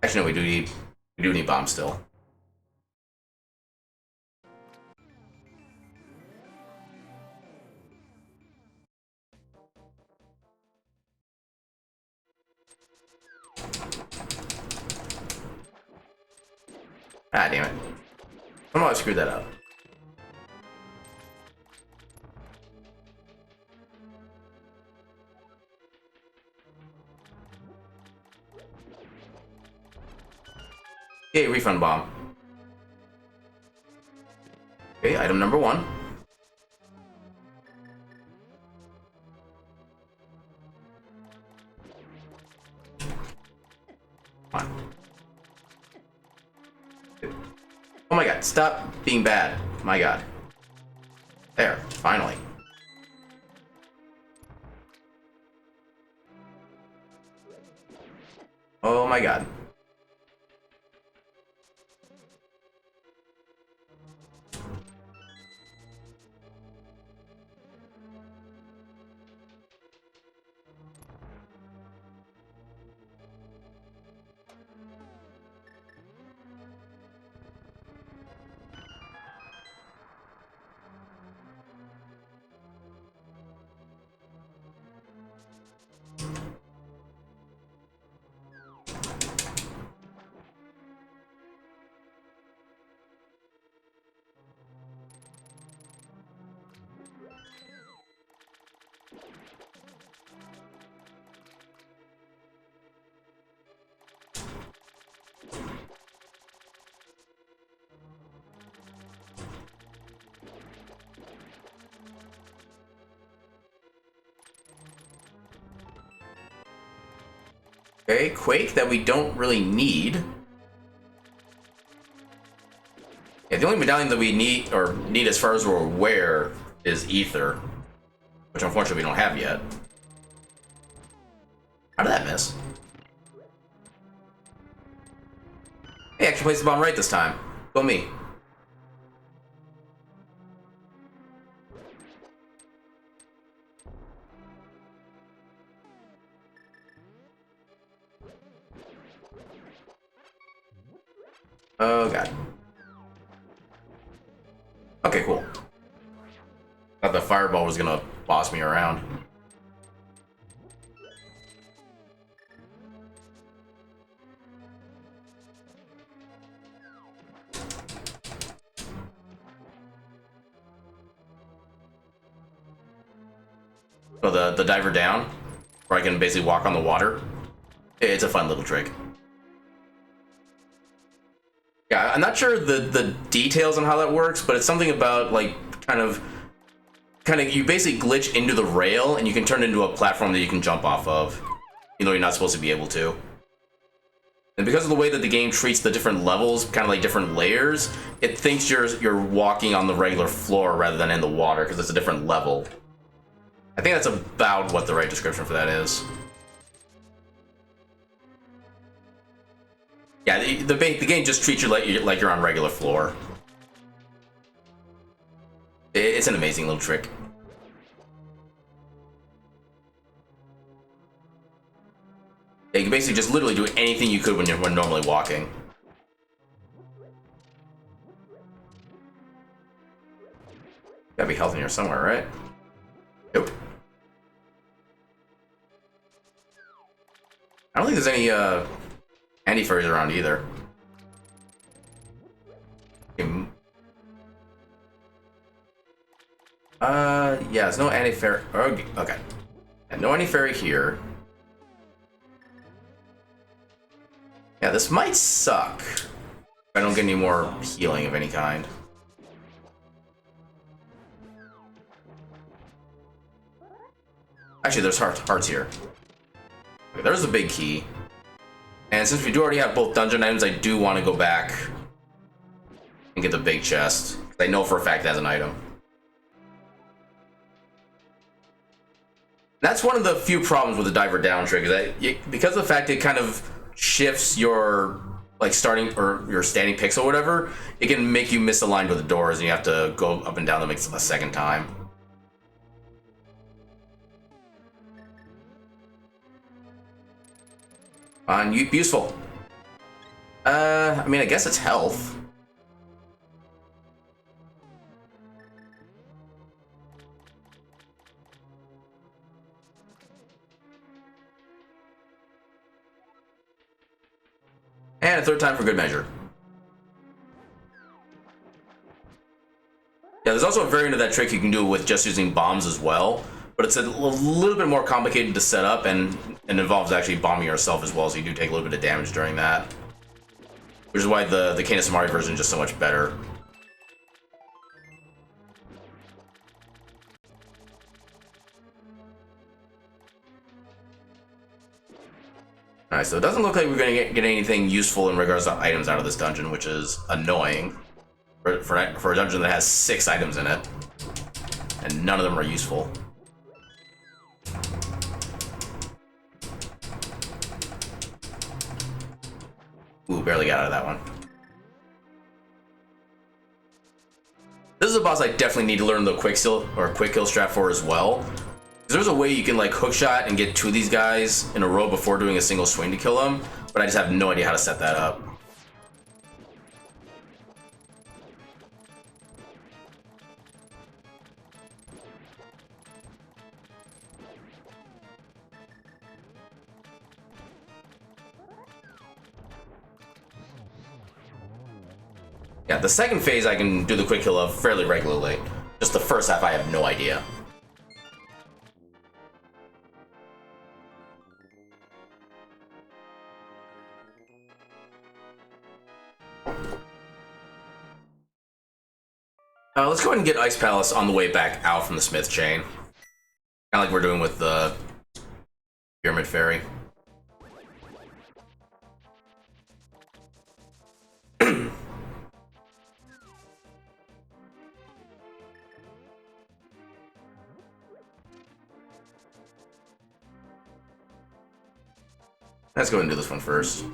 Actually, no, we do need bombs still. Ah, damn it. I don't know I screwed that up. Okay, refund bomb. Okay, item number 1. Come on. Oh my god, stop being bad. My god. There, finally. Oh my god. Okay, Quake that we don't really need. Yeah, the only medallion that we need as far as we're aware is Ether, which unfortunately we don't have yet. How did that miss? Hey, actually placed the bomb right this time. Go me. Oh god. Okay, cool. Thought the fireball was gonna boss me around. So the diver down, where I can basically walk on the water. It's a fun little trick. Yeah, I'm not sure the details on how that works, but it's something about like kind of you basically glitch into the rail and you can turn it into a platform that you can jump off of, even though you're not supposed to be able to. And because of the way that the game treats the different levels, kind of like different layers, it thinks you're walking on the regular floor rather than in the water because it's a different level. I think that's about what the right description for that is. Yeah, the game just treats you like you're on regular floor. It's an amazing little trick. Yeah, you can basically just literally do anything you could when normally walking. Gotta be health in here somewhere, right? Nope. I don't think there's any anti-furries around either. Yeah, there's no anti-fairy. Okay. Yeah, no anti-fairy here. Yeah, this might suck if I don't get any more healing of any kind. Actually, there's hearts here. Okay, there's the big key. And since we do already have both dungeon items, I do want to go back and get the big chest. I know for a fact it has an item. That's one of the few problems with the diver down trick, is that because of the fact it kind of shifts your starting or your standing pixel or whatever, it can make you misaligned with the doors and you have to go up and down them a second time. Useful. I mean, I guess it's health. And a third time for good measure. Yeah, there's also a variant of that trick you can do with just using bombs as well, but it's a little bit more complicated to set up and involves actually bombing yourself as well, so you do take a little bit of damage during that. which is why the Kena Samari version is just so much better. Alright, so it doesn't look like we're going to get anything useful in regards to items out of this dungeon, which is annoying for a dungeon that has 6 items in it, and none of them are useful. Ooh, barely got out of that one. This is a boss I definitely need to learn the quick kill strat for as well. There's a way you can like hookshot and get 2 of these guys in a row before doing a single swing to kill them, but I just have no idea how to set that up. Yeah, the second phase I can do the quick kill of fairly regularly. Just the first half I have no idea. Let's go ahead and get Ice Palace on the way back out from the Smith Chain. Kind of like we're doing with the Pyramid Fairy. Let's go ahead and do this one first.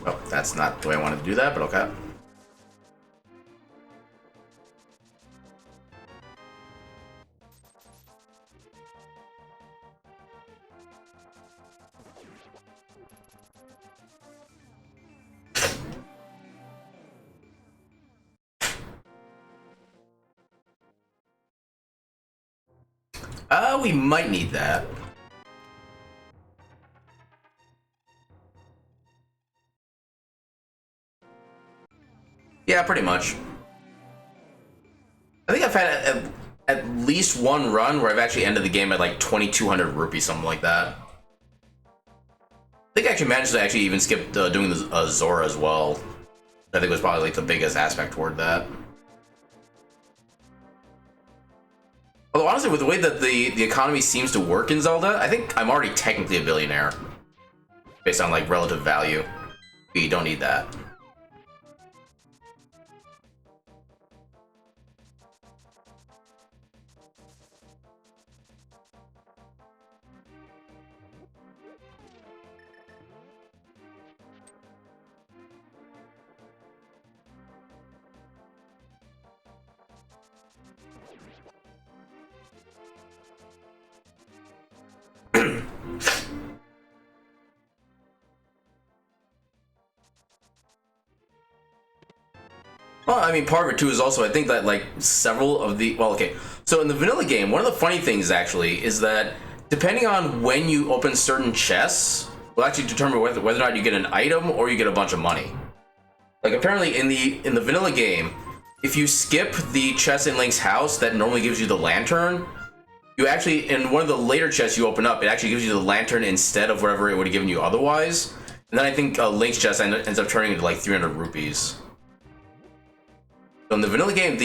Well, that's not the way I wanted to do that, but okay. We might need that. Yeah, pretty much. I think I've had at least one run where I've actually ended the game at like 2,200 rupees, something like that. I think I actually managed to actually even skip doing the Zora as well. I think was probably like the biggest aspect toward that. Although honestly, with the way that the economy seems to work in Zelda, I think I'm already technically a billionaire. Based on like relative value. We don't need that. Well, I mean, part of it too is also I think that like several of the so in the vanilla game, one of the funny things actually is that depending on when you open certain chests, will actually determine whether or not you get an item or you get a bunch of money. Like apparently in the vanilla game, if you skip the chest in Link's house that normally gives you the lantern, you actually in one of the later chests you open up, it actually gives you the lantern instead of whatever it would have given you otherwise. And then I think Link's chest ends up turning into like 300 rupees. So in the vanilla game,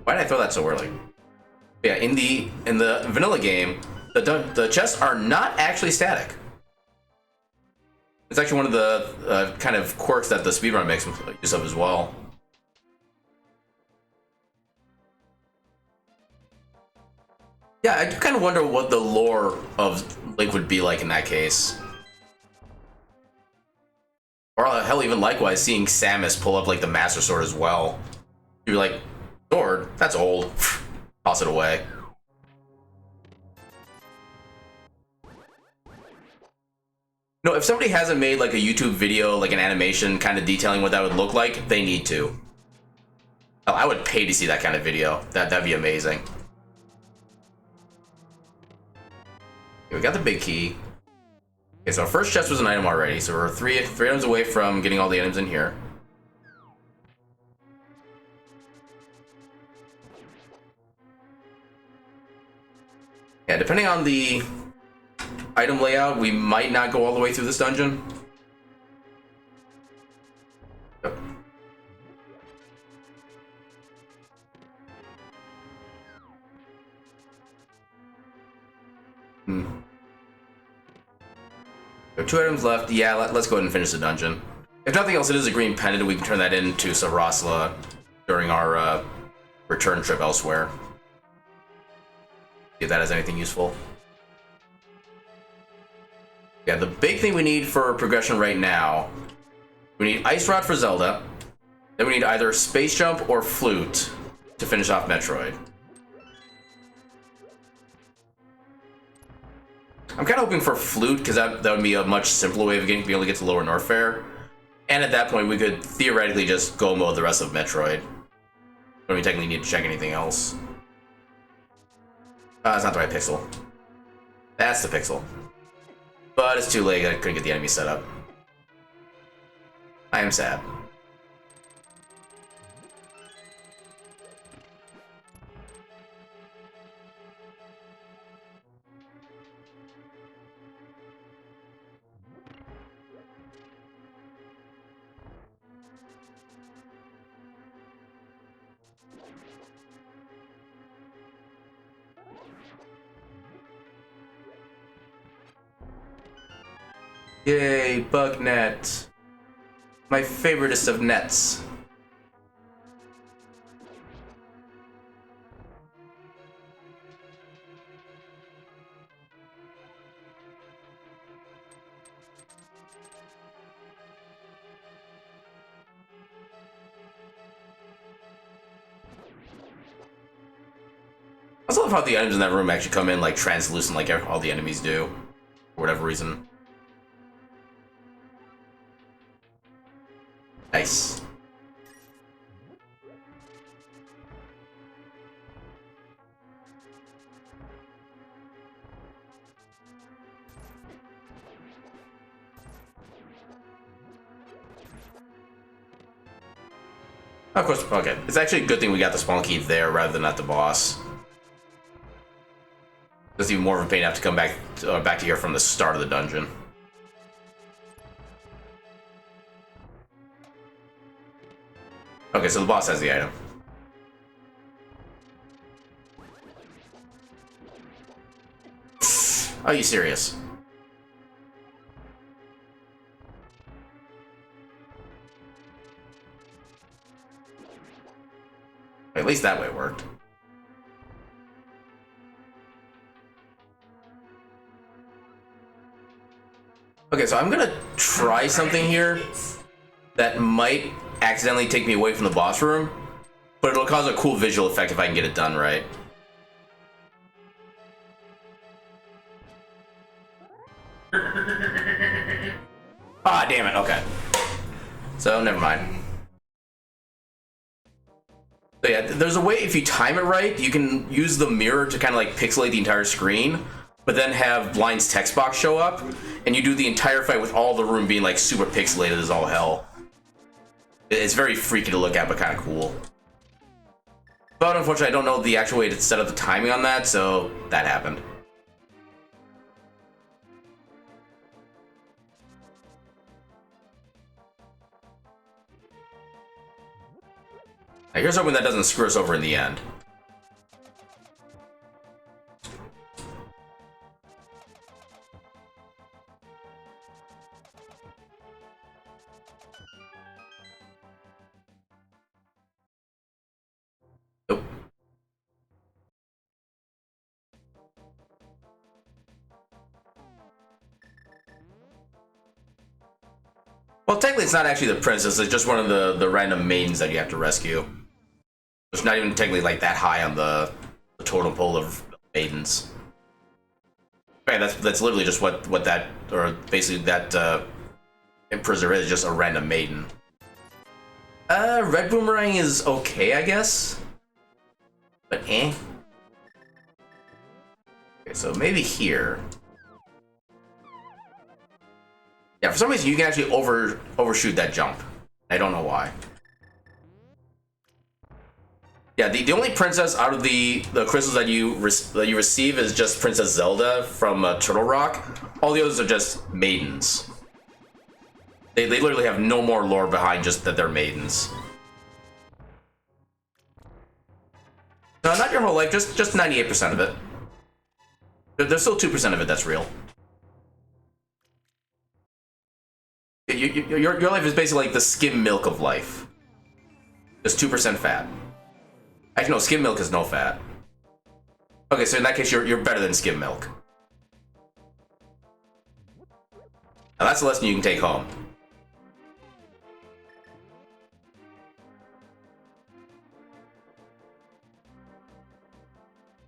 why did I throw that so early? Yeah, in the vanilla game, the chests are not actually static. It's actually one of the kind of quirks that the speedrun makes use of as well. Yeah, I do kind of wonder what the lore of Link would be like in that case. Or hell, even likewise, seeing Samus pull up like the Master Sword as well. You're like, sword? That's old. Toss it away. No, if somebody hasn't made like a YouTube video, like an animation kind of detailing what that would look like, they need to. Oh, I would pay to see that kind of video. That'd be amazing. Okay, we got the big key. Okay, so our first chest was an item already, so we're three items away from getting all the items in here. Yeah, depending on the item layout, we might not go all the way through this dungeon. We have 2 items left. Yeah, let's go ahead and finish the dungeon. If nothing else, it is a green pendant. We can turn that into Sarasla during our return trip elsewhere. If that has anything useful. Yeah, the big thing we need for progression right now, we need Ice Rod for Zelda, then we need either Space Jump or Flute to finish off Metroid. I'm kind of hoping for Flute, because that would be a much simpler way of be able to get to Lower Norfair. And at that point, we could theoretically just go mode the rest of Metroid. Don't even technically need to check anything else. That's not the right pixel. That's the pixel. But it's too late, I couldn't get the enemy set up. I am sad. Yay, bug net. My favoriteest of nets. I also love how the items in that room actually come in like translucent like all the enemies do, for whatever reason. Nice. Of course, okay. It's actually a good thing we got the spawn key there rather than at the boss. It's even more of a pain to have to come back to here from the start of the dungeon. Okay, so the boss has the item. Are you serious? At least that way it worked. Okay, so I'm gonna try something here that might accidentally take me away from the boss room, but it'll cause a cool visual effect if I can get it done right. Ah, damn it, okay. So, never mind. So yeah, there's a way, if you time it right, you can use the mirror to kind of like pixelate the entire screen, but then have Blind's text box show up, and you do the entire fight with all the room being like super pixelated as all hell. It's very freaky to look at, but kind of cool. But unfortunately, I don't know the actual way to set up the timing on that, so that happened. Now here's hoping that doesn't screw us over in the end. Nope. Well, technically it's not actually the princess, it's just one of the random maidens that you have to rescue. It's not even technically like that high on the totem pole of maidens. Okay, that's literally just what that, or basically that imprisoner is, just a random maiden. Red Boomerang is okay, I guess. But eh. Okay, so maybe here. Yeah, for some reason you can actually overshoot that jump. I don't know why. Yeah, the only princess out of the crystals that you receive is just Princess Zelda from Turtle Rock. All the others are just maidens. They literally have no more lore behind just that they're maidens. No, not your whole life, just 98% of it. There's still 2% of it that's real. Your life is basically like the skim milk of life. Just 2% fat. Actually, no, skim milk is no fat. Okay, so in that case, you're better than skim milk. Now that's the lesson you can take home.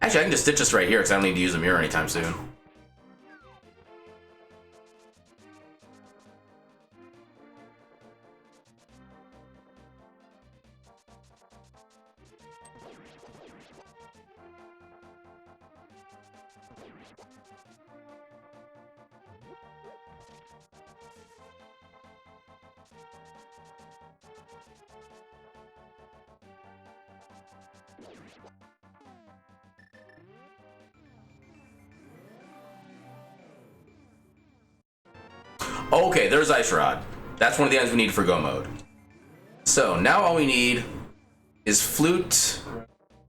Actually, I can just stitch this right here because I don't need to use a mirror anytime soon. Okay, there's Ice Rod. That's one of the items we need for Go Mode. So now all we need is Flute.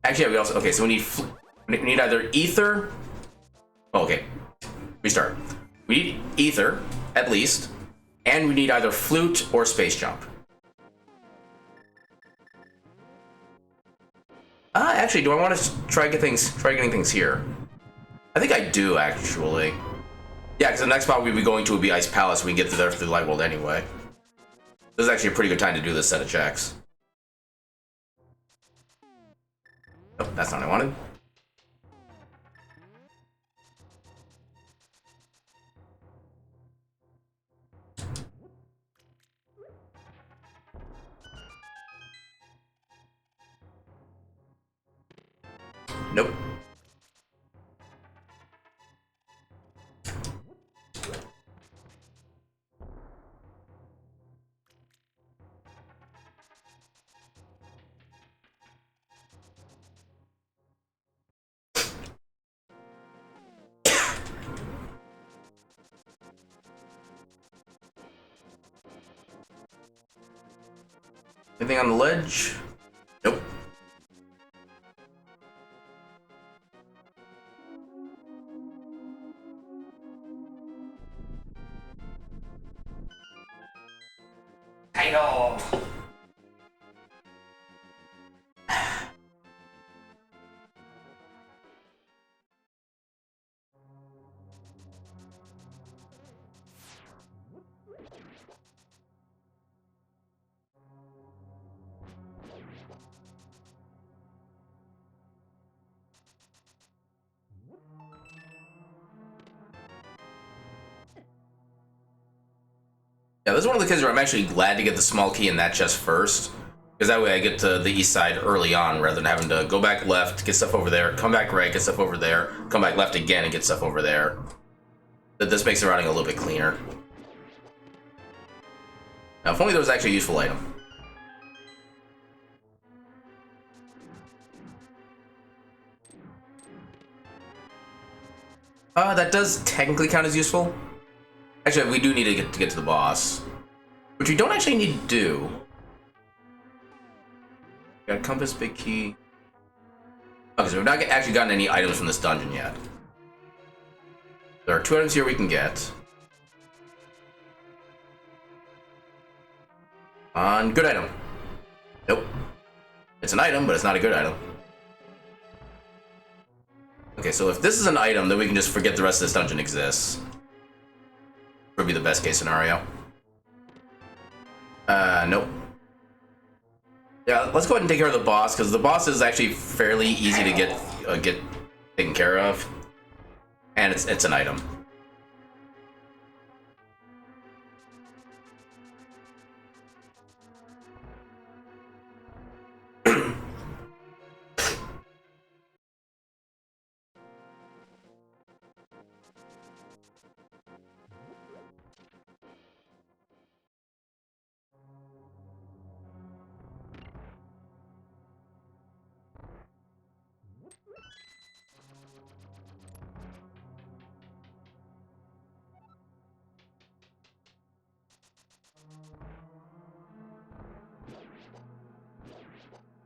Actually, we also so we need either Ether. Oh, okay, restart. We need Ether at least, and we need either Flute or Space Jump. Actually, do I want to try getting things here? I think I do actually. Yeah, because the next spot we'd be going to would be Ice Palace. We can get there through the Light World anyway. This is actually a pretty good time to do this set of checks. Nope, that's not what I wanted. Nope. Anything on the ledge? Nope.
Title.
Yeah, this is one of the cases where I'm actually glad to get the small key in that chest first, because that way I get to the east side early on rather than having to go back left, get stuff over there, come back right, get stuff over there, come back left again and get stuff over there. This makes the routing a little bit cleaner. Now, if only there was actually a useful item. That does technically count as useful. Actually, we do need to get to the boss, which we don't actually need to do. Got a compass, big key. Okay, so we've not actually gotten any items from this dungeon yet. There are 2 items here we can get. On good item. Nope. It's an item, but it's not a good item. Okay, so if this is an item, then we can just forget the rest of this dungeon exists. Would be the best case scenario. Nope. Yeah, let's go ahead and take care of the boss, because the boss is actually fairly easy to get taken care of. And it's an item.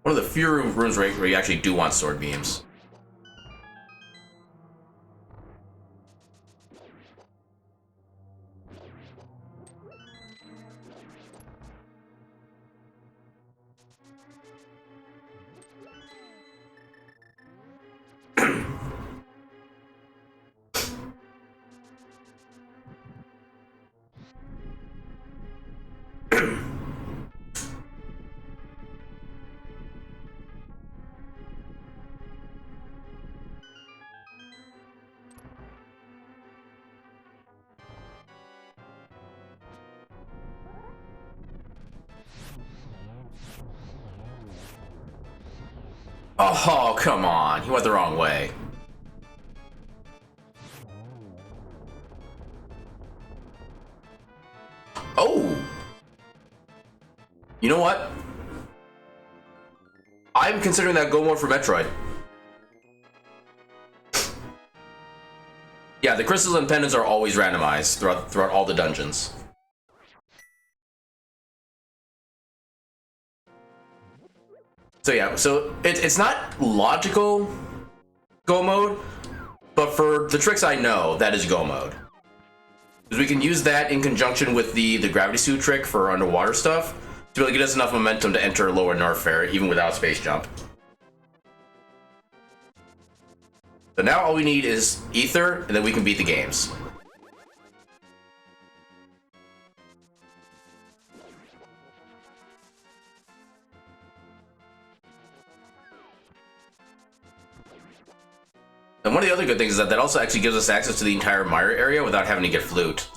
One of the few rooms where you actually do want sword beams. Oh, come on. He went the wrong way. Oh! You know what? I'm considering that go mode for Metroid. Yeah, the crystals and pendants are always randomized throughout all the dungeons. So yeah, so it's not logical go mode, but for the tricks I know, that is go mode. Because we can use that in conjunction with the gravity suit trick for underwater stuff to really get us enough momentum to enter lower Norfair even without space jump. So now all we need is Ether, and then we can beat the games. And one of the other good things is that that also actually gives us access to the entire Mire area without having to get Flute.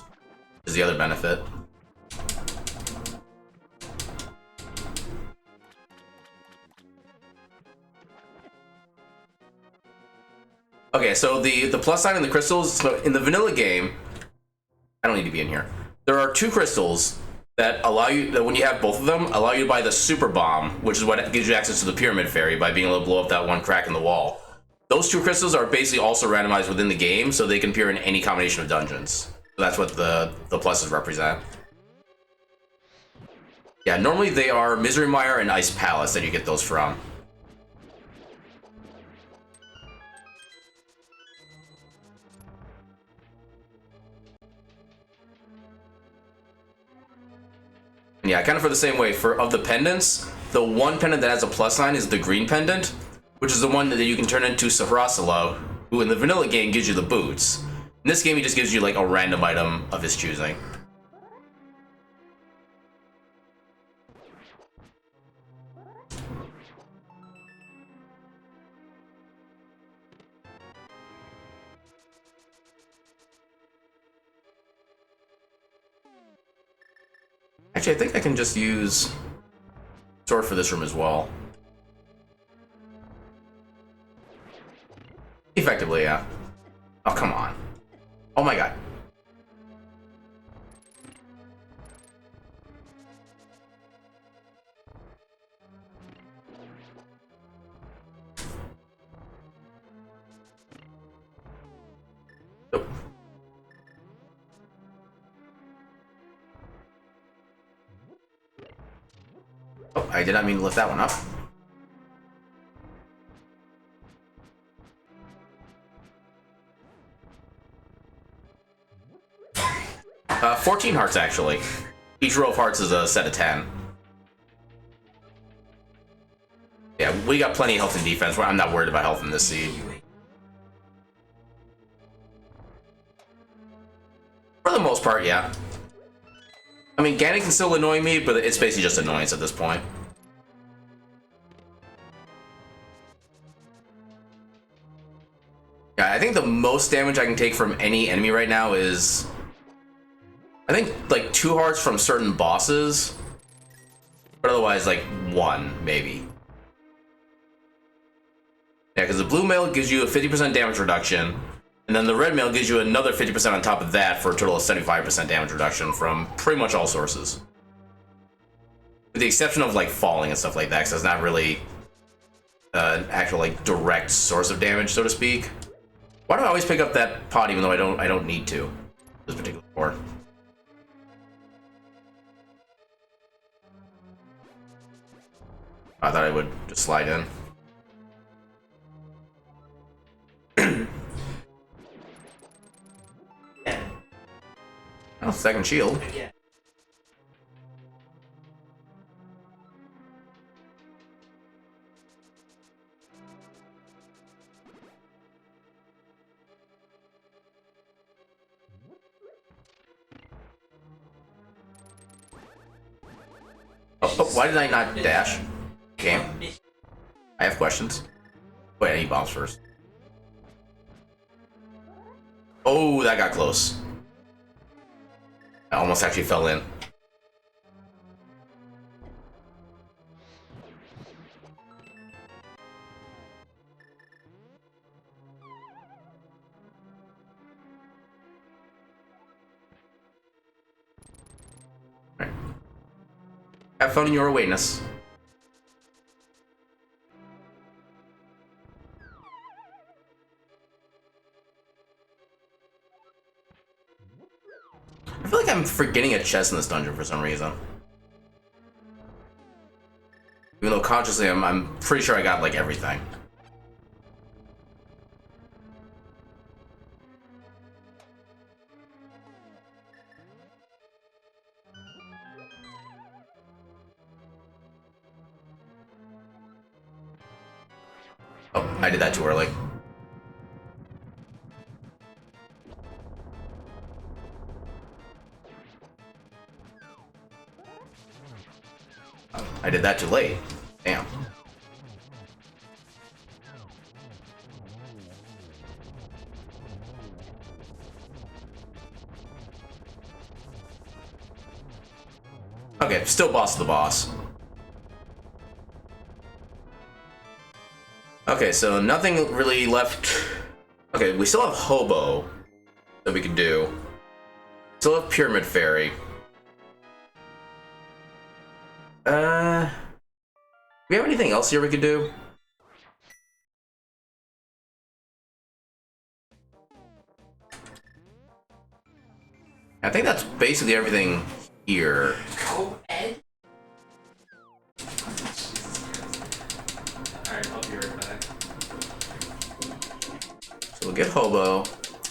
Is the other benefit. Okay, so the plus sign and the crystals. So in the vanilla game, I don't need to be in here. There are two crystals that allow you, that when you have both of them, allow you to buy the super bomb, which is what gives you access to the pyramid fairy by being able to blow up that one crack in the wall. Those two crystals are basically also randomized within the game, so they can appear in any combination of dungeons. So that's what the pluses represent. Yeah, normally they are Misery Mire and Ice Palace that you get those from. And yeah, kind of for the same way, of the pendants, the one pendant that has a plus sign is the green pendant, which is the one that you can turn into Sahrasala, who in the vanilla game gives you the boots. In this game, he just gives you like a random item of his choosing. Actually, I think I can just use sword for this room as well. Effectively, yeah. Oh, come on. Oh my god. Nope. Oh, I did not mean to lift that one up. 14 hearts, actually. Each row of hearts is a set of 10. Yeah, we got plenty of health and defense. I'm not worried about health in this seed. For the most part, yeah. I mean, Ganon can still annoy me, but it's basically just annoyance at this point. Yeah, I think the most damage I can take from any enemy right now is... I think, like, 2 hearts from certain bosses. But otherwise, like, 1, maybe. Yeah, because the blue mail gives you a 50% damage reduction, and then the red mail gives you another 50% on top of that for a total of 75% damage reduction from pretty much all sources. With the exception of, like, falling and stuff like that, because it's not really an actual, like, direct source of damage, so to speak. Why do I always pick up that pot even though I don't need to? This particular port. I thought I would just slide in. Oh, second shield.
Yeah.
Oh, why did I not dash? Game. I have questions. Wait, I need bombs first. Oh, that got close. I almost actually fell in. Have fun in your awareness. I feel like I'm forgetting a chest in this dungeon for some reason. Even though consciously I'm pretty sure I got like everything. Oh, I did that too early. Oh, I did that too late. Damn. Okay, still boss of the boss. Okay, so nothing really left. Okay, we still have Hobo that we could do. Still have Pyramid Fairy. We have anything else here we could do? I think that's basically everything here.
Go, Ed. Alright, I'll be right back.
So we'll get Hobo,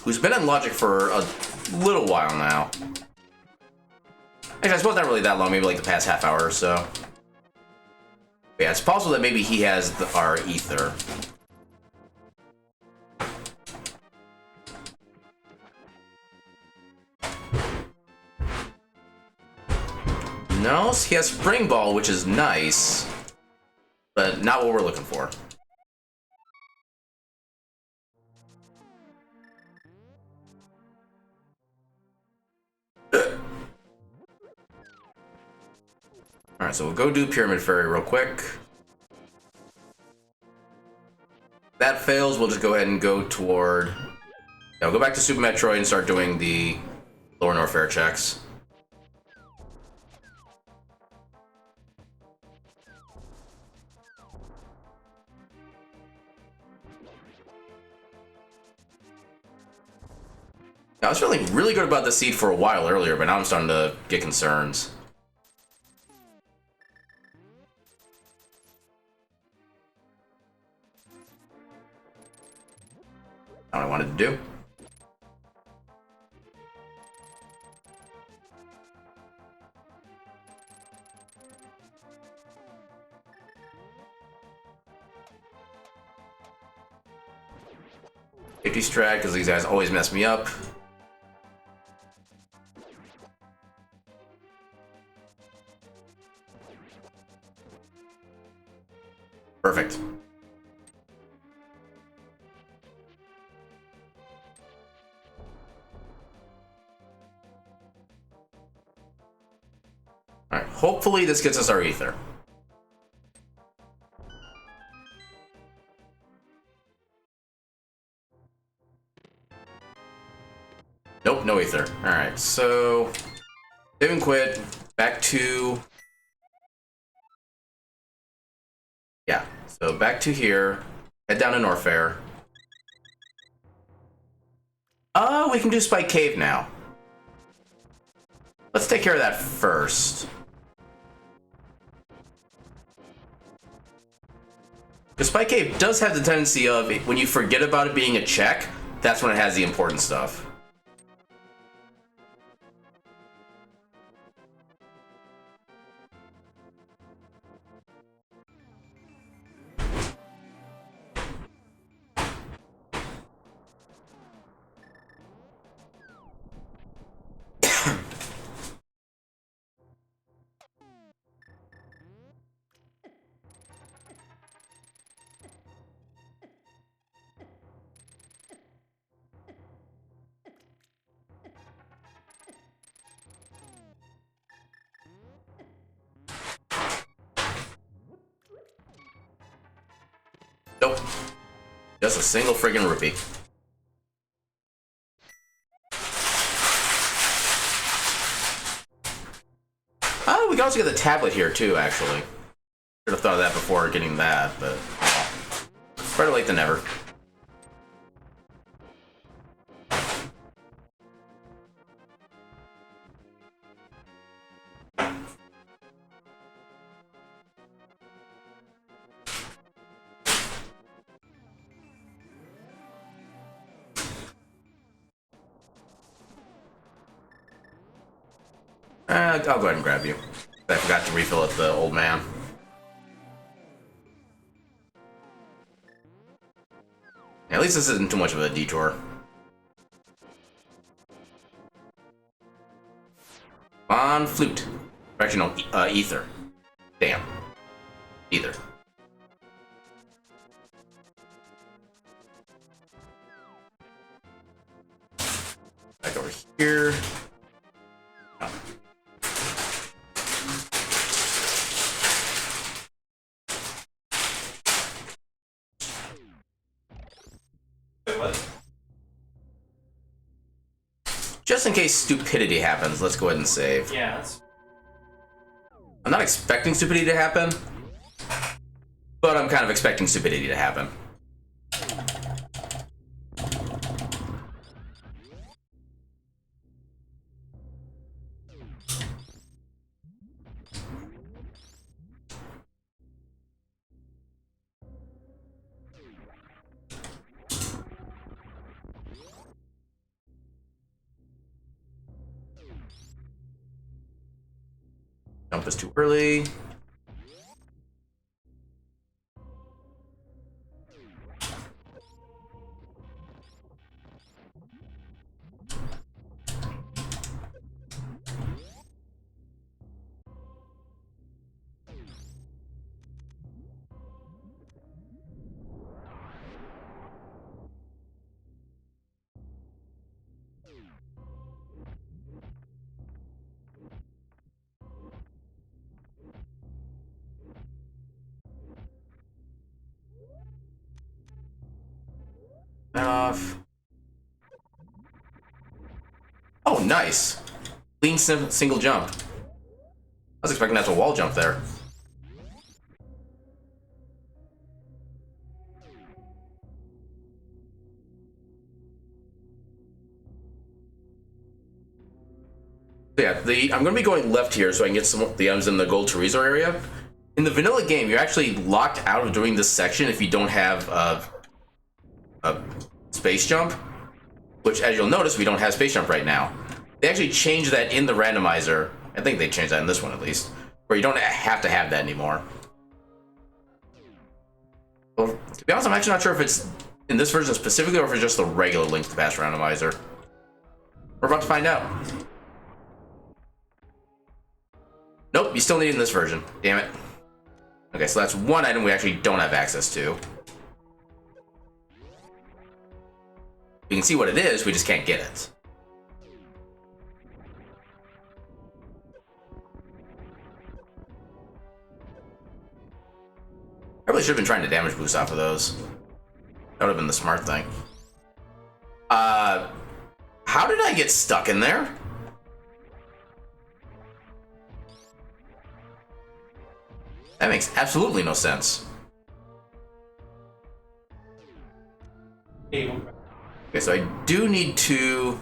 who's been in Logic for a little while now. Actually, I suppose not really that long, maybe like the past half hour or so. But yeah, it's possible that maybe he has our ether. No, he has Spring Ball, which is nice, but not what we're looking for. Alright, so we'll go do Pyramid Fairy real quick. If that fails, we'll just go ahead and go toward... Yeah, we'll go back to Super Metroid and start doing the Lower North Fair checks. I was feeling really good about the seed for a while earlier, but now I'm starting to get concerns. Not what I wanted to do. Safety strat, because these guys always mess me up. Perfect. Alright, hopefully this gets us our ether. Nope, no ether. Alright, so... save and quit. Back to... yeah, so back to here. Head down to Norfair. Oh, we can do Spike Cave now. Let's take care of that first. Because Spike Cave does have the tendency of, when you forget about it being a check, that's when it has the important stuff. Nope. Just a single friggin' rupee. Oh, we can also get the tablet here too, actually. Should have thought of that before getting that, but better late than never. I'll go ahead and grab you. I forgot to refill at the old man. Yeah, at least this isn't too much of a detour. On flute. Actually, no, ether. Damn. Ether. Back over here. Oh. Just in case stupidity happens, let's go ahead and save.
Yeah, that's...
I'm not expecting stupidity to happen, but I'm kind of expecting stupidity to happen. Jump is too early. Off. Oh, nice. Clean single jump. I was expecting that to wall jump there. So yeah, I'm going to be going left here so I can get some of the items in the gold chorizo area. In the vanilla game, you're actually locked out of doing this section if you don't have a space jump, which, as you'll notice, we don't have space jump right now. They actually changed that in the randomizer. I think they changed that in this one at least, where you don't have to have that anymore. Well, to be honest, I'm actually not sure if it's in this version specifically or if it's just the regular Link to the Past randomizer. We're about to find out. Nope, you still need it in this version. Damn it. Okay, so that's one item we actually don't have access to. We can see what it is, we just can't get it. I really should have been trying to damage boost off of those. That would have been the smart thing. How did I get stuck in there? That makes absolutely no sense. Okay, so I do need to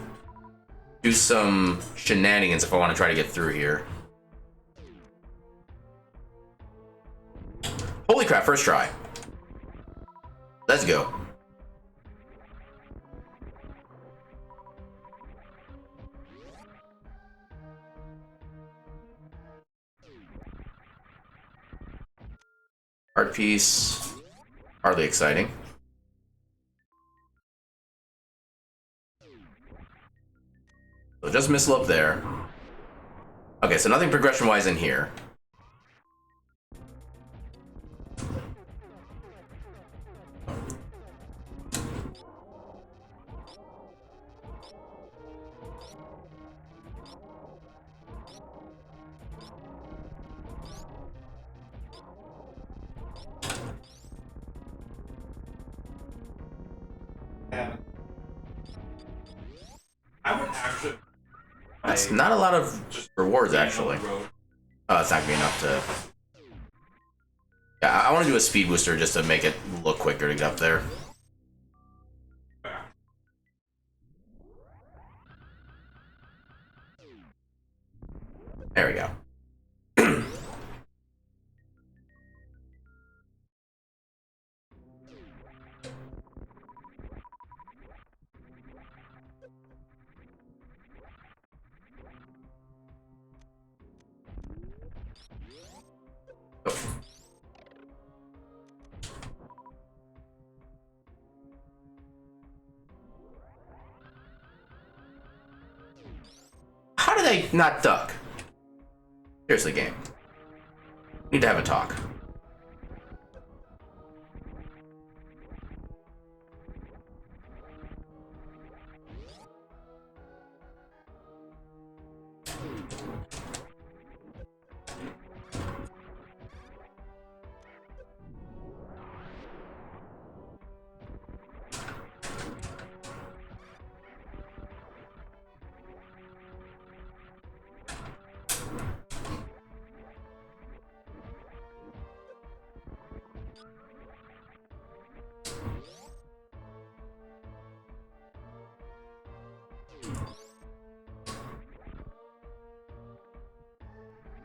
do some shenanigans if I want to try to get through here. Holy crap, first try. Let's go. Art piece. Hardly exciting. So just missile up there. Okay, so nothing progression-wise in here.
I would actually...
That's not a lot of rewards, actually. Oh, it's not gonna be enough to... Yeah, I want to do a speed booster just to make it look quicker to get up there. There we go. How did I not duck? Seriously, game. Need to have a talk.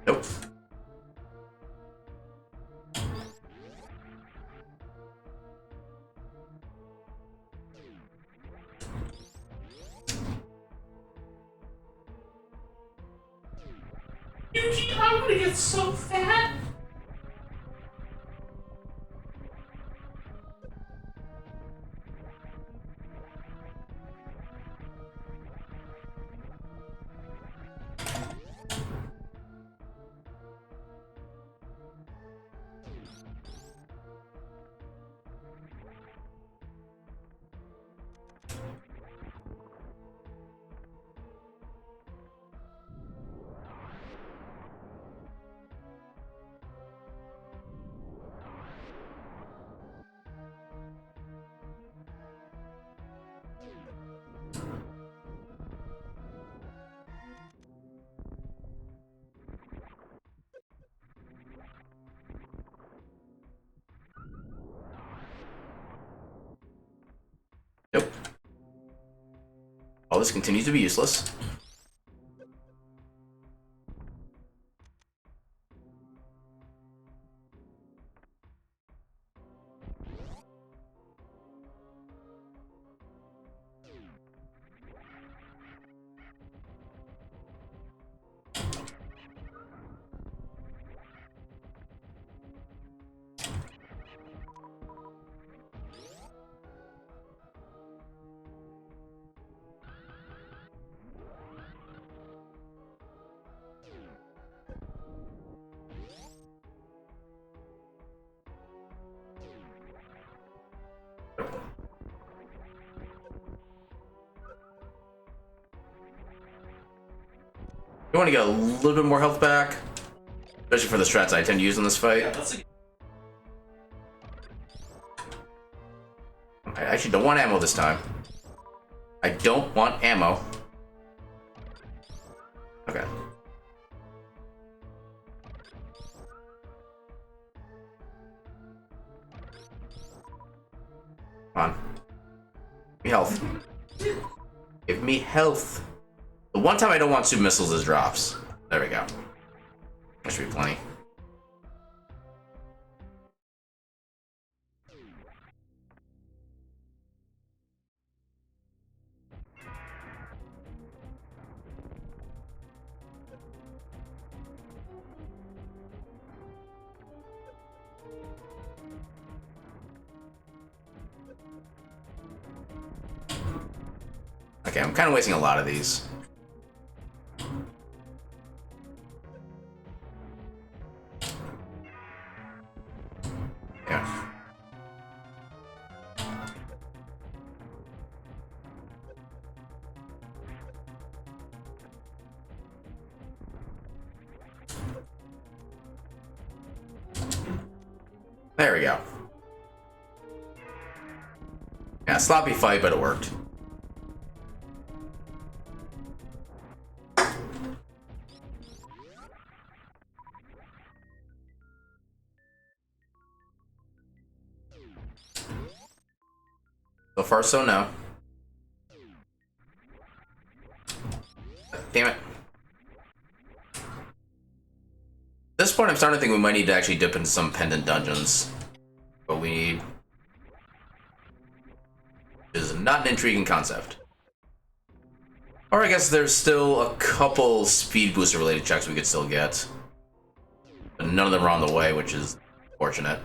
Nope.
Yuji, I'm gonna get so fat.
Nope. All this continues to be useless. You want to get a little bit more health back, especially for the strats I tend to use in this fight.
Yeah, that's a...
I actually don't want ammo this time. I don't want ammo. Okay. Come on. Give me health. Give me health. The one time I don't want two missiles is drops. There we go. That should be plenty. Okay, I'm kind of wasting a lot of these. Yeah. There we go. Yeah, sloppy fight, but it worked. So far, so no. Damn it. At this point, I'm starting to think we might need to actually dip into some pendant dungeons. But we need... is not an intriguing concept. Or I guess there's still a couple speed booster related checks we could still get. But none of them are on the way, which is fortunate.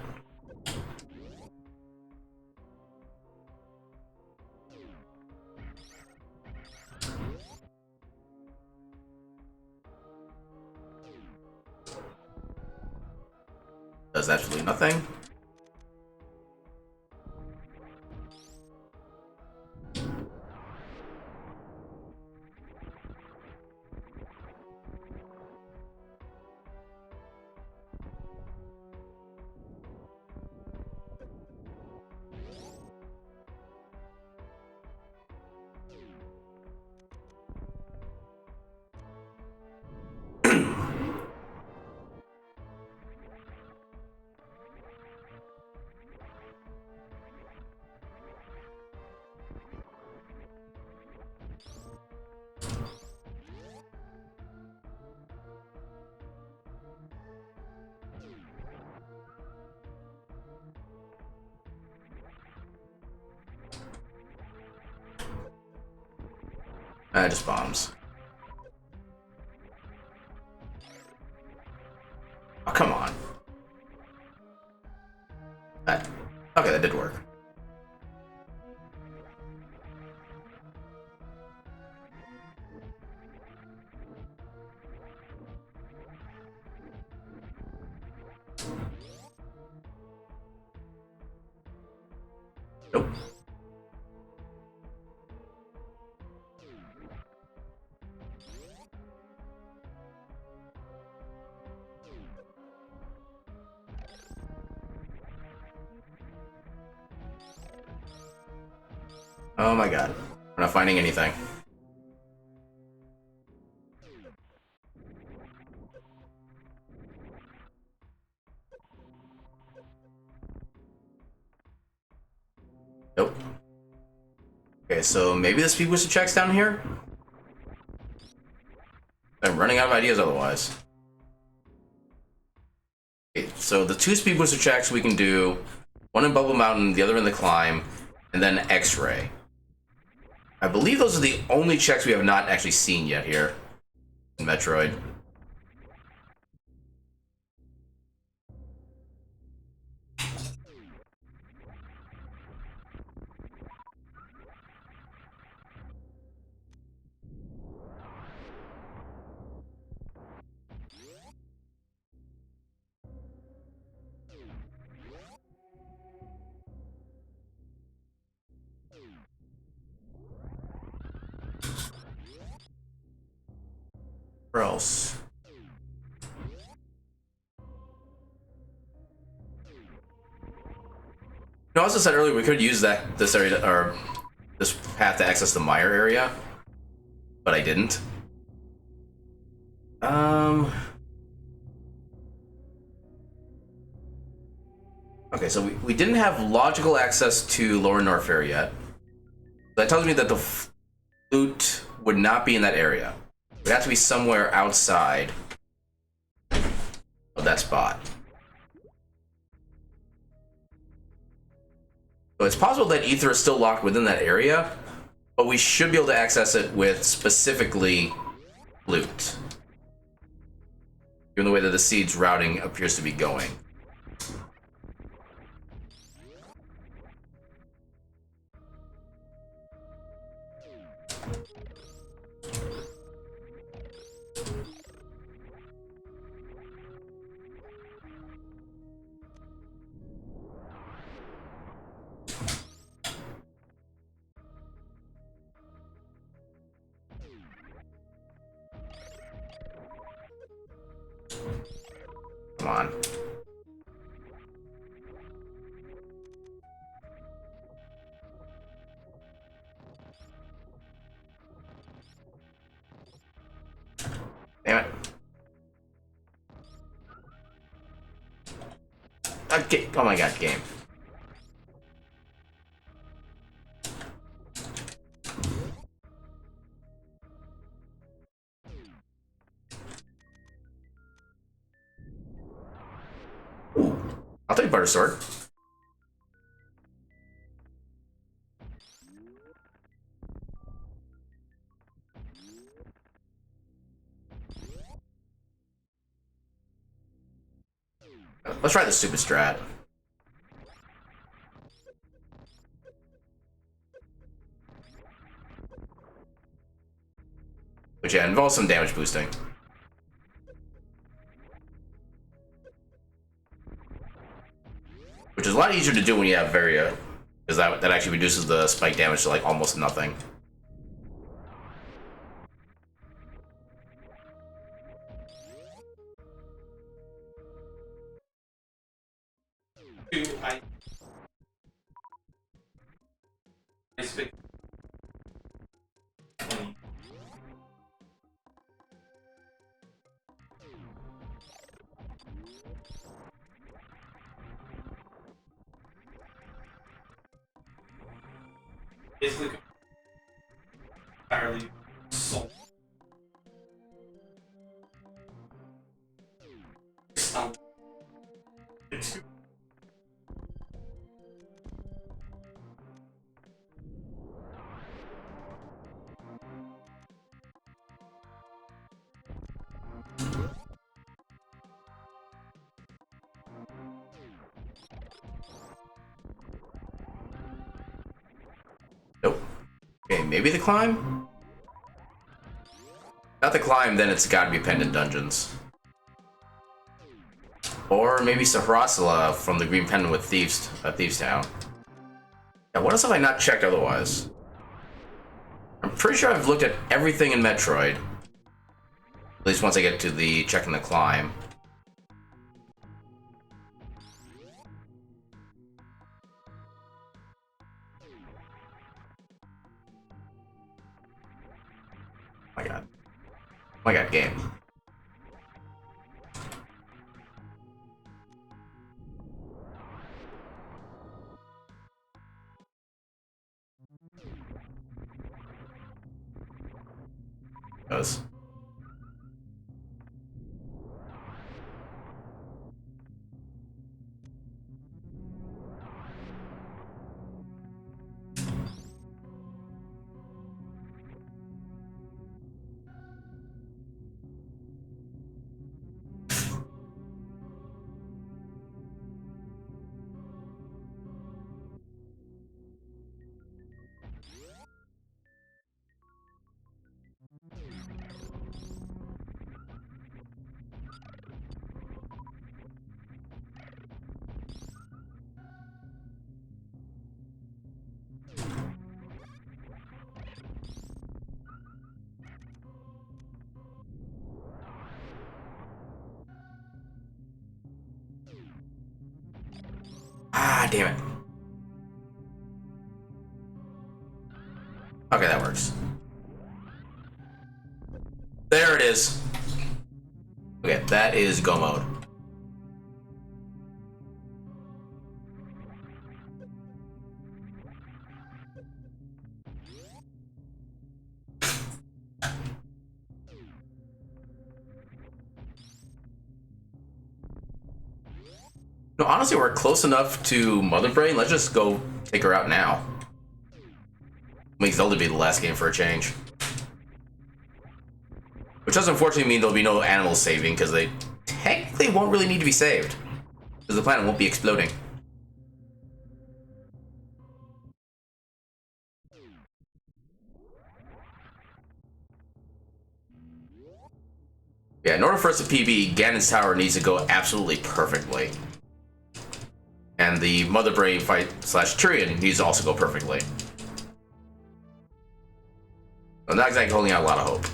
Does absolutely nothing. Just bombs. Oh, come on. Okay, that did work. Nope. Oh my god. We're not finding anything. Nope. Okay, so maybe the speed booster check's down here? I'm running out of ideas otherwise. Okay, so the two speed booster checks we can do, one in Bubble Mountain, the other in the climb, and then X-ray. I believe those are the only checks we have not actually seen yet here in Metroid. Where else? I also said earlier we could use this area or this path to access the Mire area, but I didn't. Okay, so we didn't have logical access to Lower Norfair yet. That tells me that the flute would not be in that area. It would have to be somewhere outside of that spot. So it's possible that Ether is still locked within that area, but we should be able to access it with specifically flute. Given the way that the seed's routing appears to be going. Come on. Damn it. Okay. Oh my god, game. I'll take Butter Sword. Let's try the stupid strat. Which, yeah, involves some damage boosting. Which is a lot easier to do when you have Varia, because that actually reduces the spike damage to like almost nothing.
I speak. Basically, entirely soul.
Nope. Okay, maybe the climb? Not the climb, then it's gotta be Pendant Dungeons. Or maybe Sahrasala from the Green Pendant with Thieves Town. Yeah, what else have I not checked otherwise? I'm pretty sure I've looked at everything in Metroid. At least once I get to the checking the climb. Oh my god. Oh my god, game. Does. Ah, damn it. Okay, that works. There it is. Okay, that is go mode. No, honestly, we're close enough to Mother Brain. Let's just go take her out now. Make Zelda be the last game for a change. Which does unfortunately mean there'll be no animals saving, because they technically won't really need to be saved. Because the planet won't be exploding. Yeah, in order for us to PB, Ganon's Tower needs to go absolutely perfectly. And the Mother Brain fight / Tyrion needs to also go perfectly. I'm not exactly holding out a lot of hope.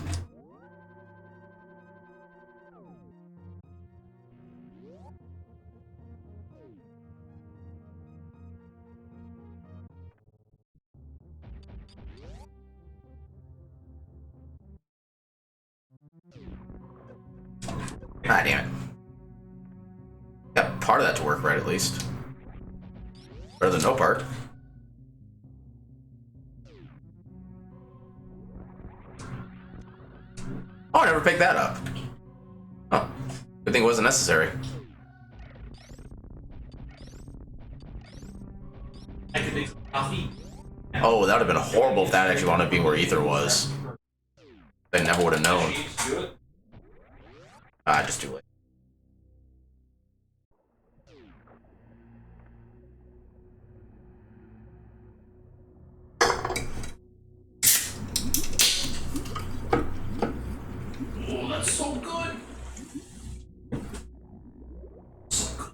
Ah, damn it. Got part of that to work right, at least. Better than no part. Oh, I never picked that up. Oh, good thing it wasn't necessary.
I could make some coffee.
Oh, that would have been horrible if that actually wound up being where Ether was. I never would have known.
Did you just do it?
Ah, just too late.
Oh, that's so good. So good.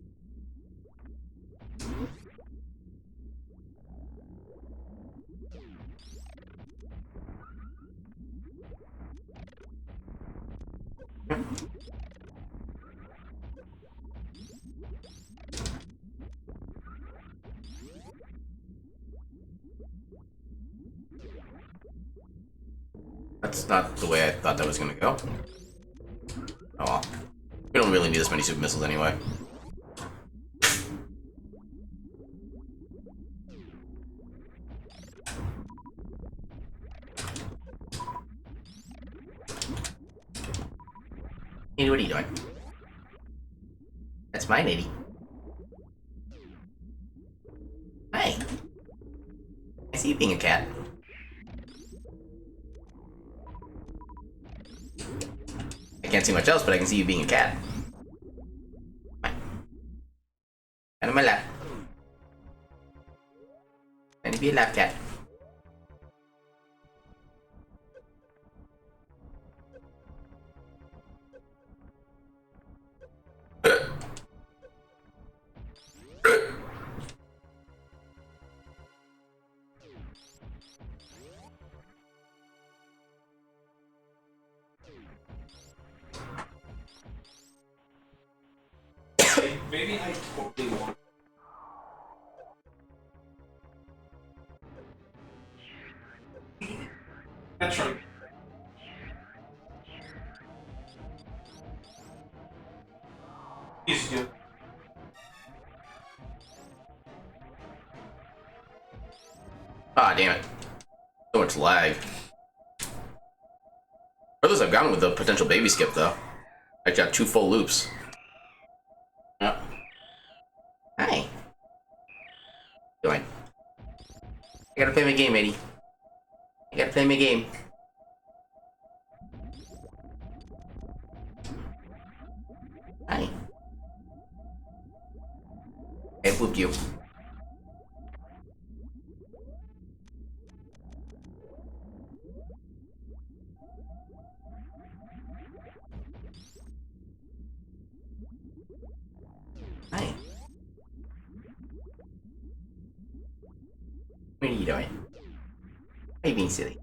That's not the way I thought that was gonna go. Oh well. We don't really need this many super missiles anyway. Hey, what are you doing? That's my lady. Hi. I see you being a cat. I can't see much else, but I can see you being a cat. Hi. Out of my lap. Trying to be a lap cat.
Maybe I totally want. Metroid. He's good.
Ah, damn it. So much lag. Furthest I've gotten with the potential baby skip, though. I got 2 full loops. Hi. Doing? I gotta play my game, Eddie. I gotta play my game. Hi. I whooped you. Hi. What are you doing? Why are you being silly?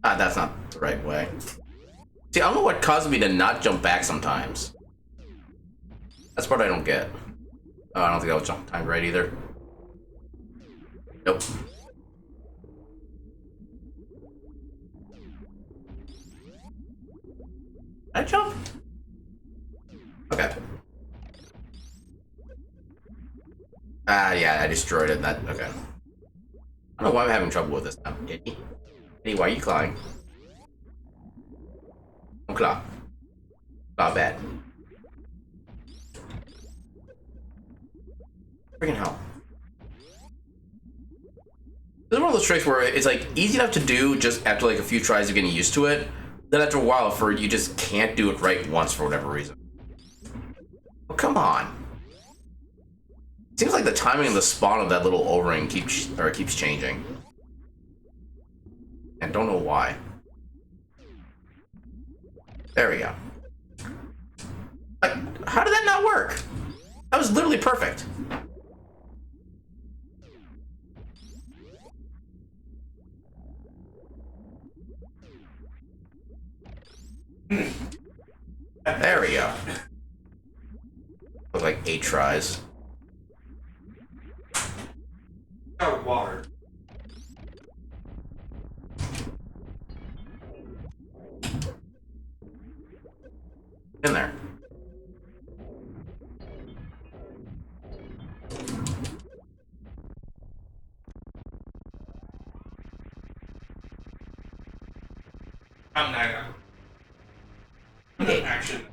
Ah, that's not the right way. See, I don't know what causes me to not jump back sometimes. That's part I don't get. Oh, I don't think that was jump timed right either. Nope. Did I jump? Okay. Ah, yeah, I destroyed it. That okay. I don't know why I'm having trouble with this now. Eddie, Eddie, why are you clawing? Don't claw. Claw bad. Freaking hell. This is one of those tricks where it's like easy enough to do just after like a few tries of getting used to it. Then after a while, you just can't do it right once for whatever reason. Oh, come on. Seems like the timing of the spawn of that little O-ring keeps changing. And don't know why. There we go. Like, how did that not work? That was literally perfect. There we go. Look like 8 tries.
Oh, water.
In there.
I'm not.
Okay.
Action.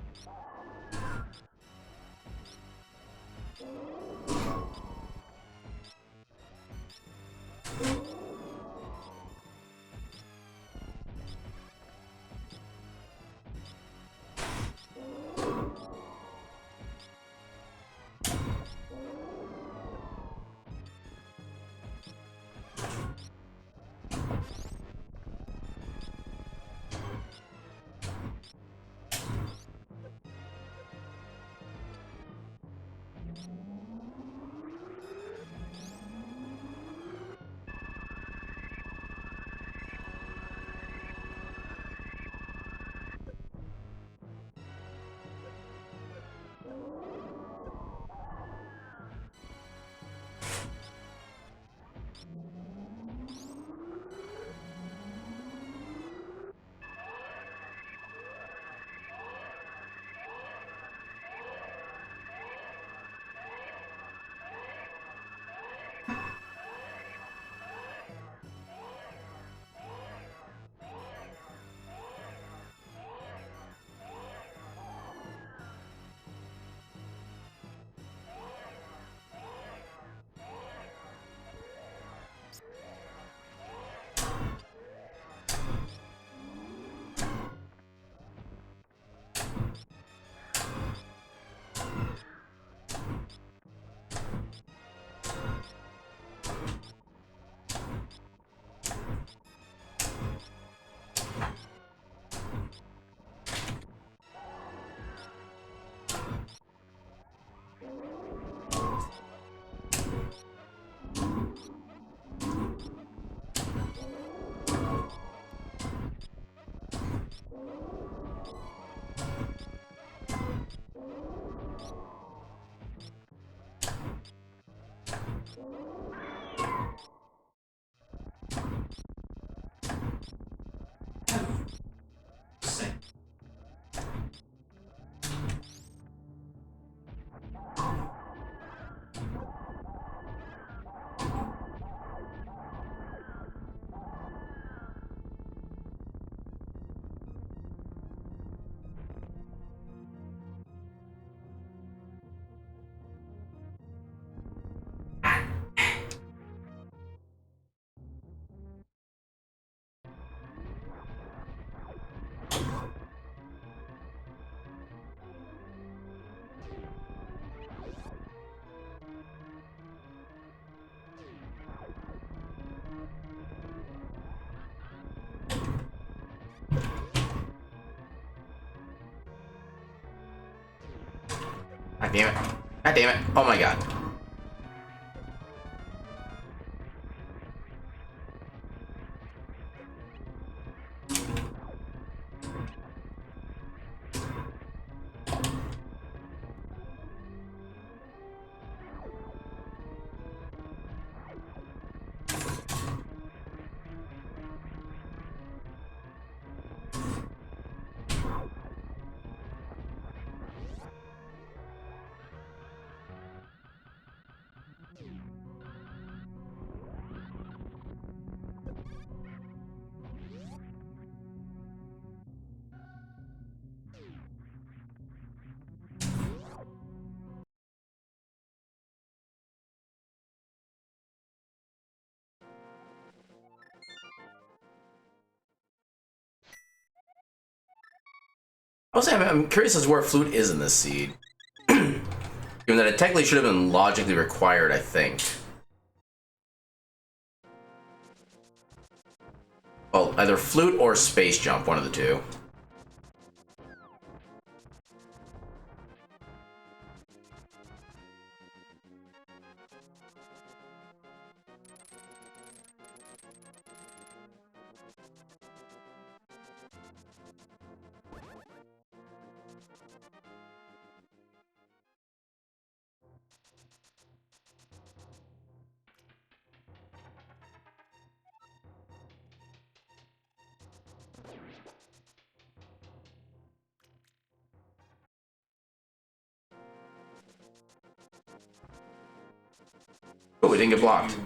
God damn it. God damn it. Oh my god. I'm curious as to where flute is in this seed. Given that it technically should have been logically required, I think. Well, either flute or space jump, one of the two. Oh, we didn't get blocked.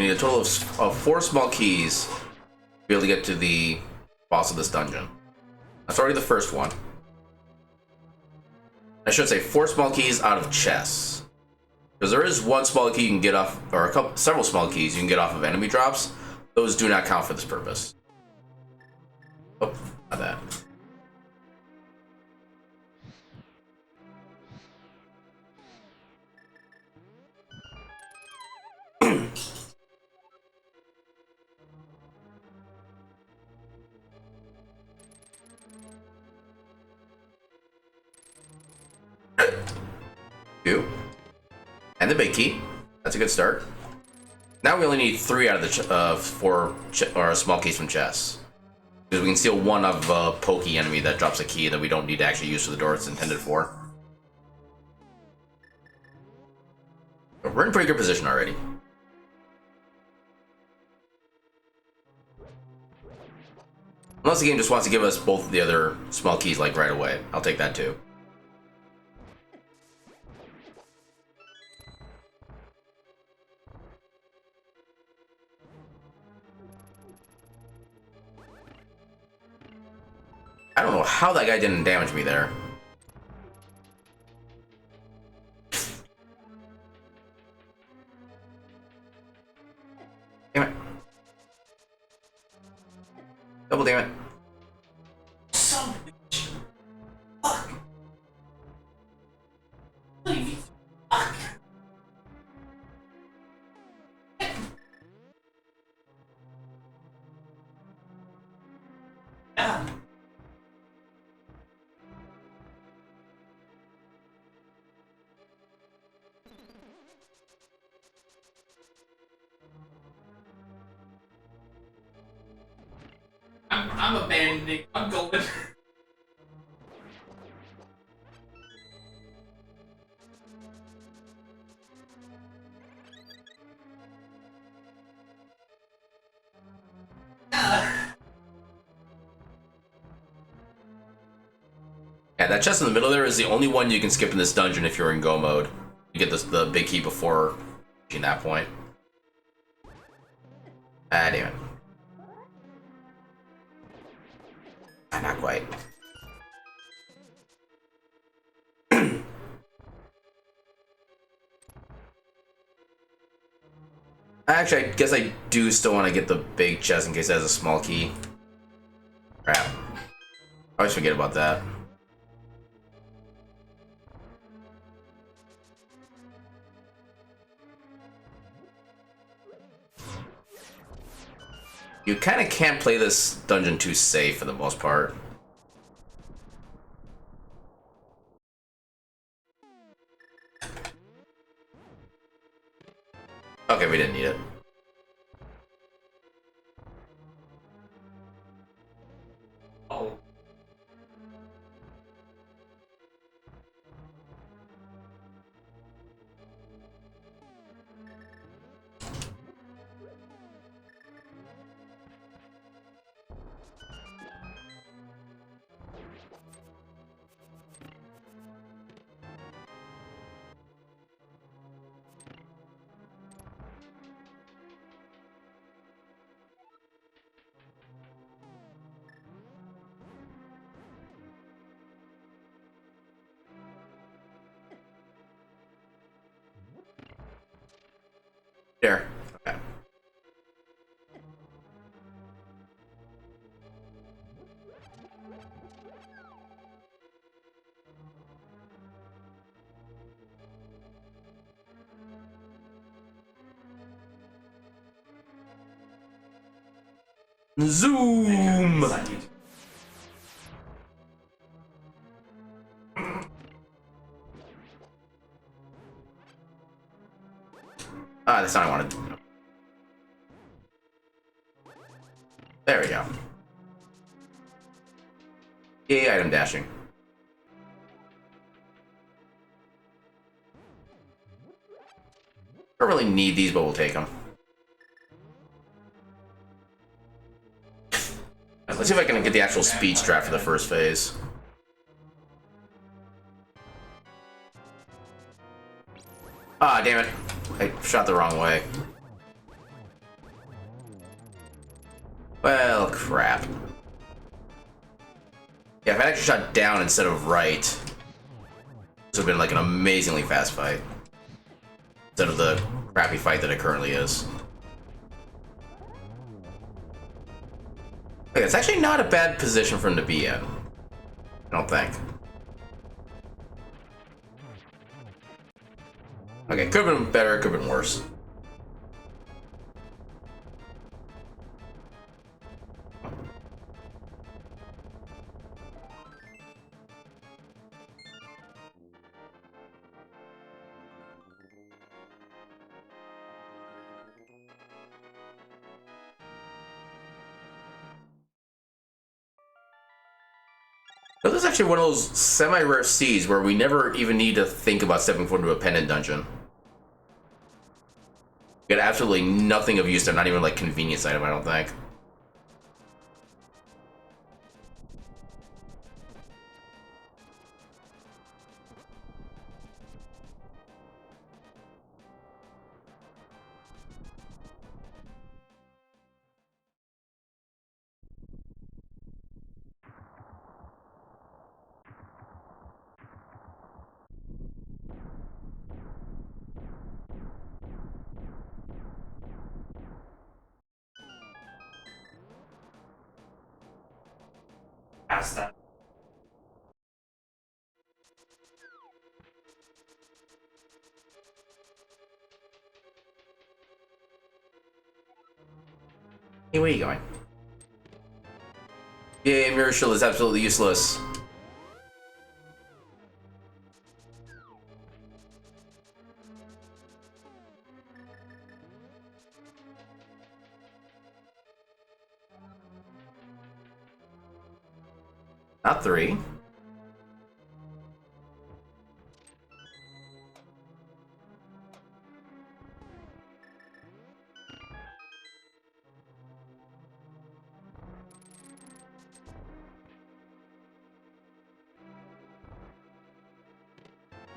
We need a total of 4 small keys to be able to get to the boss of this dungeon. That's already the first one. I should say 4 small keys out of chests. Because there is one small key you can get off, or several small keys you can get off of enemy drops. Those do not count for this purpose. Oh, not that. Two. And the big key. That's a good start. Now we only need 3 out of the 4 small keys from chests. Because we can steal one of a pokey enemy that drops a key that we don't need to actually use for the door it's intended for. But we're in pretty good position already. Unless the game just wants to give us both the other small keys like right away. I'll take that too. I don't know how that guy didn't damage me there. Damn it. Double damn it.
Son of a bitch. Fuck. Leave. Fuck. Yeah. I'm abandoning. I'm going.
Yeah, that chest in the middle there is the only one you can skip in this dungeon if you're in go mode. You get the big key before reaching that point. Ah, damn it. Ah, not quite. Actually, I guess I do still want to get the big chest in case it has a small key. Crap. I always forget about that. You kind of can't play this dungeon too safe for the most part. Okay, we didn't need it.
Oh.
There. Okay. Zoom! Ah, that's not what I wanted. There we go. Yay, item dashing. Don't really need these, but we'll take them. Let's see if I can get the actual speed strat for the first phase. Ah, damn it. I shot the wrong way. Well, crap. Yeah, if I actually shot down instead of right, this would have been like an amazingly fast fight. Instead of the crappy fight that it currently is. Okay, it's actually not a bad position for him to be in. I don't think. Okay, could have been better, could have been worse. This is actually one of those semi-rare seas where we never even need to think about stepping foot into a pendant dungeon. We got absolutely nothing of use there, not even like convenience item, I don't think.
Past that.
Hey, where are you going? Yeah, Mirror Shield is absolutely useless. Not 3.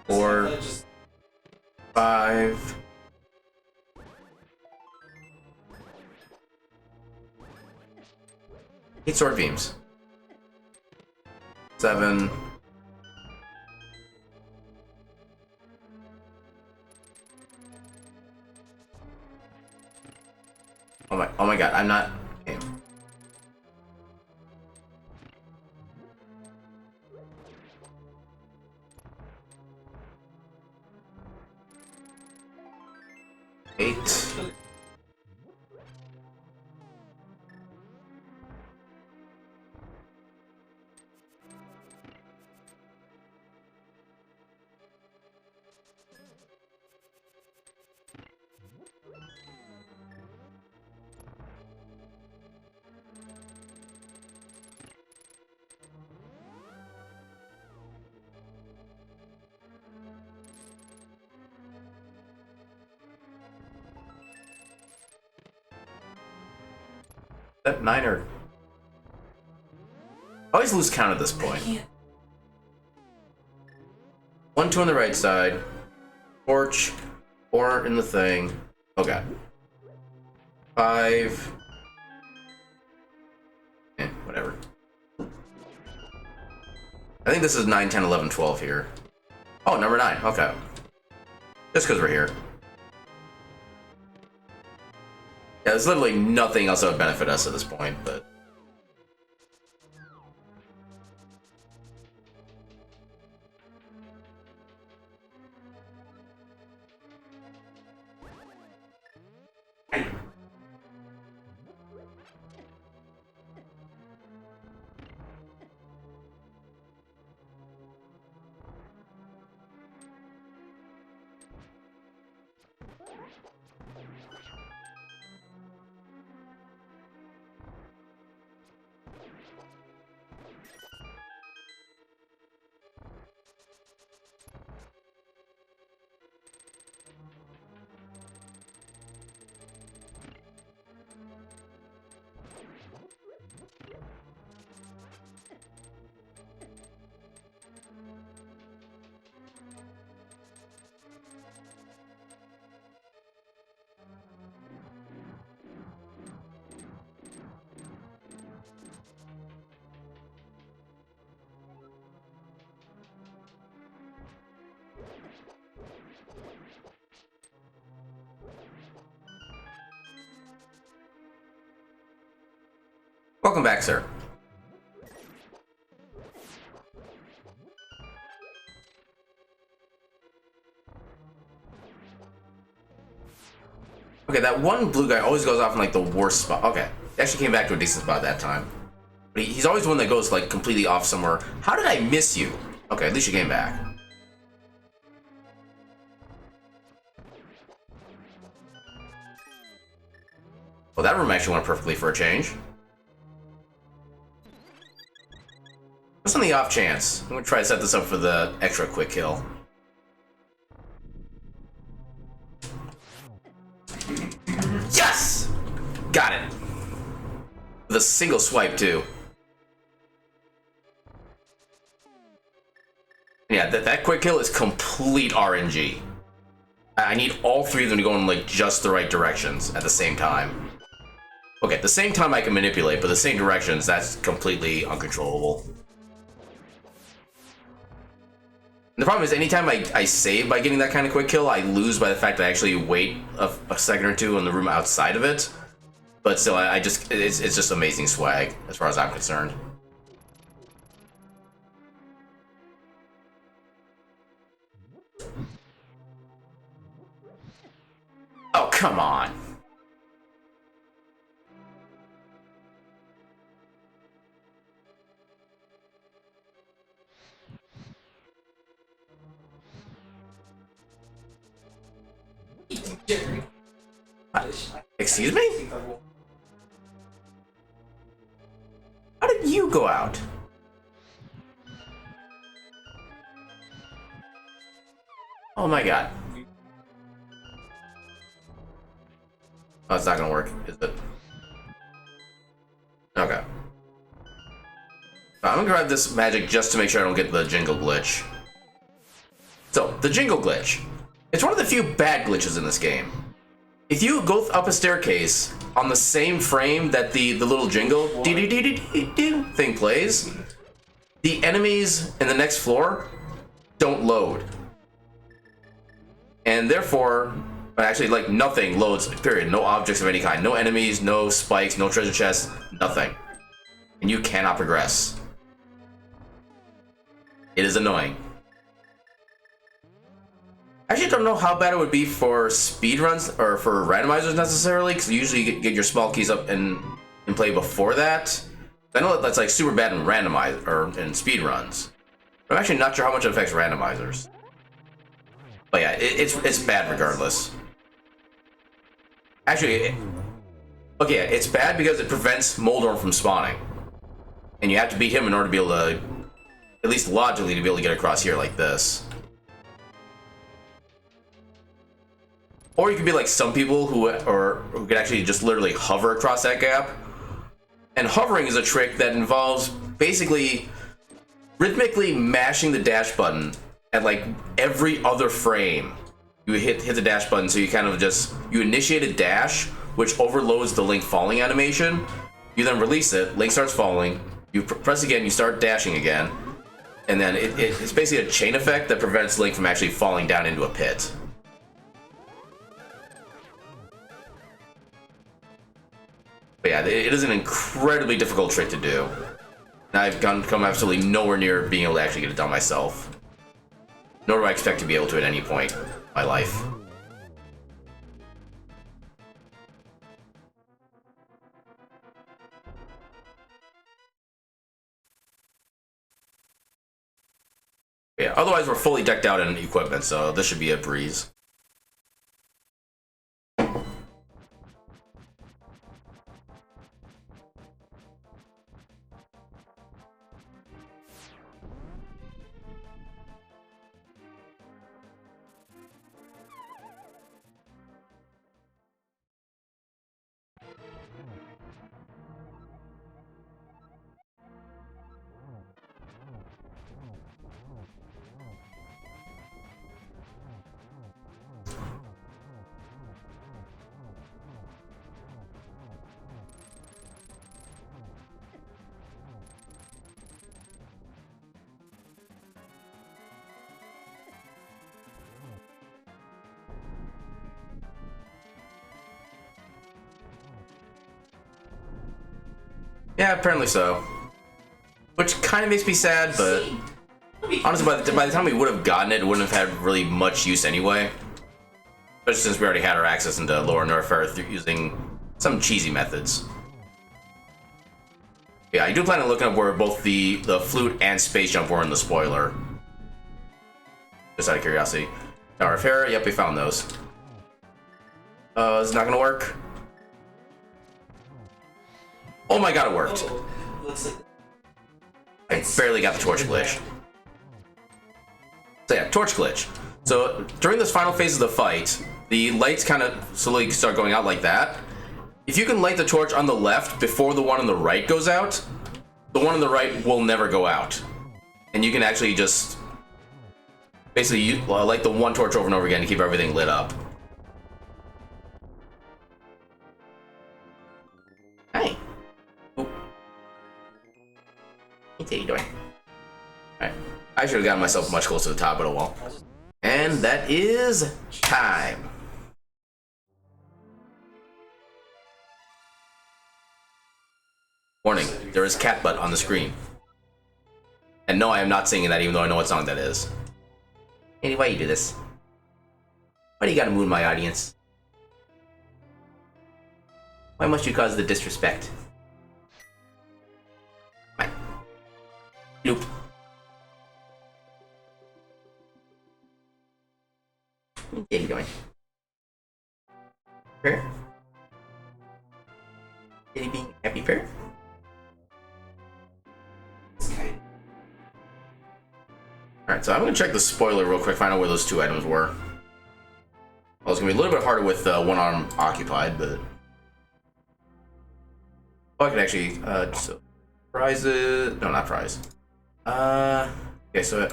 Four,
Just
5. Eight sword beams. 7. Oh my god, I'm not. Okay. 8. That 9 or. I always lose count at this point. 1, 2 on the right side. Torch. 4 in the thing. Oh god. 5. Whatever. I think this is 9, 10, 11, 12 here. Oh, number 9. Okay. Just because we're here. Yeah, there's literally nothing else that would benefit us at this point, but... Welcome back, sir. Okay, that one blue guy always goes off in like the worst spot. Okay, he actually came back to a decent spot that time. But he's always the one that goes like completely off somewhere. How did I miss you? Okay, at least you came back. Well, that room actually went perfectly for a change. Just on the off chance, I'm gonna try to set this up for the extra quick kill. Yes! Got it. With a single swipe, too. Yeah, that quick kill is complete RNG. I need all three of them to go in like just the right directions at the same time. Okay, at the same time I can manipulate, but the same directions, that's completely uncontrollable. And the problem is, anytime I save by getting that kind of quick kill, I lose by the fact that I actually wait a second or two in the room outside of it. But still, it's just amazing swag, as far as I'm concerned. Oh, come on. Excuse me? How did you go out? Oh my god. Oh, it's not gonna work, is it? Okay. I'm gonna grab this magic just to make sure I don't get the jingle glitch. So, the jingle glitch. It's one of the few bad glitches in this game. If you go up a staircase on the same frame that the little jingle thing plays, the enemies in the next floor don't load. And therefore, actually, like, nothing loads, period. No objects of any kind. No enemies, no spikes, no treasure chests, nothing. And you cannot progress. It is annoying. I actually don't know how bad it would be for speedruns or for randomizers necessarily, because usually you get your small keys up and play before that. I know that's like super bad in randomizer or in speedruns. I'm actually not sure how much it affects randomizers. But yeah, it's bad regardless. Actually, okay, it's bad because it prevents Moldorm from spawning. And you have to beat him in order to be able to, at least logically, to be able to get across here like this. Or you could be like some people who could actually just literally hover across that gap. And hovering is a trick that involves basically rhythmically mashing the dash button at like every other frame. You hit the dash button, so you kind of just, you initiate a dash, which overloads the Link falling animation. You then release it, Link starts falling, you press again, you start dashing again, and then it's basically a chain effect that prevents Link from actually falling down into a pit. But yeah, it is an incredibly difficult trick to do. And I've come absolutely nowhere near being able to actually get it done myself. Nor do I expect to be able to at any point in my life. Yeah, otherwise we're fully decked out in equipment, so this should be a breeze. Yeah, apparently so. Which kind of makes me sad, but honestly, by the time we would have gotten it, it wouldn't have had really much use anyway. Especially since we already had our access into Lower North Earth using some cheesy methods. Yeah, I do plan on looking up where both the flute and space jump were in the spoiler. Just out of curiosity. Tower of Hera, yep, we found those. Is it not gonna work? Oh my god, it worked.
Looks like
I barely got the torch glitch. So yeah, torch glitch. So during this final phase of the fight, the lights kind of slowly start going out like that. If you can light the torch on the left before the one on the right goes out, the one on the right will never go out. And you can actually just basically light the one torch over and over again to keep everything lit up. Hey. Oh. What are you doing? Alright. I should have gotten myself much closer to the top of the wall. And that is time. Warning, there is cat butt on the screen. And no, I am not singing that even though I know what song that is. Andy, why you do this? Why do you gotta moon my audience? Why must you cause the disrespect? Fine. Nope. What are you doing? Prayer? Is he being happy prayer? Alright, so I'm gonna check the spoiler real quick, find out where those two items were. Well, it's gonna be a little bit harder with one arm occupied, but... Oh, I can actually, so... Prizes... No, not prize. Okay, so...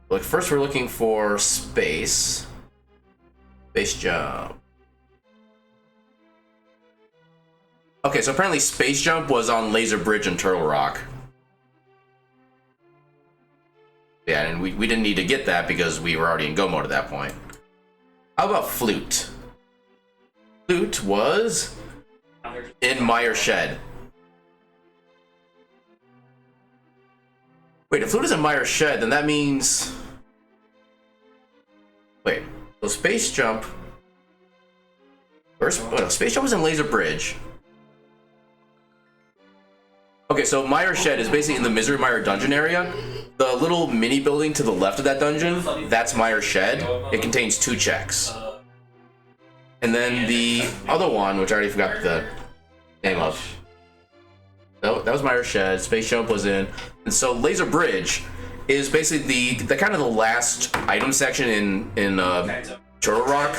Look, first we're looking for space. Space jump. Okay, so apparently space jump was on Laser Bridge and Turtle Rock. Yeah, and we didn't need to get that because we were already in go mode at that point. How about flute? Flute was in Meyer Shed. Wait, if flute is in Meyer Shed, then that means... Wait, so space jump... First, no, space jump was in Laser Bridge. Okay, so Meyer Shed is basically in the Misery Mire dungeon area. The little mini building to the left of that dungeon, that's Meyer Shed. It contains 2 checks. And then the other one, which I already forgot the name of. That was Meyer Shed. Space Jump was in. And so Laser Bridge is basically the kind of the last item section in Turtle Rock,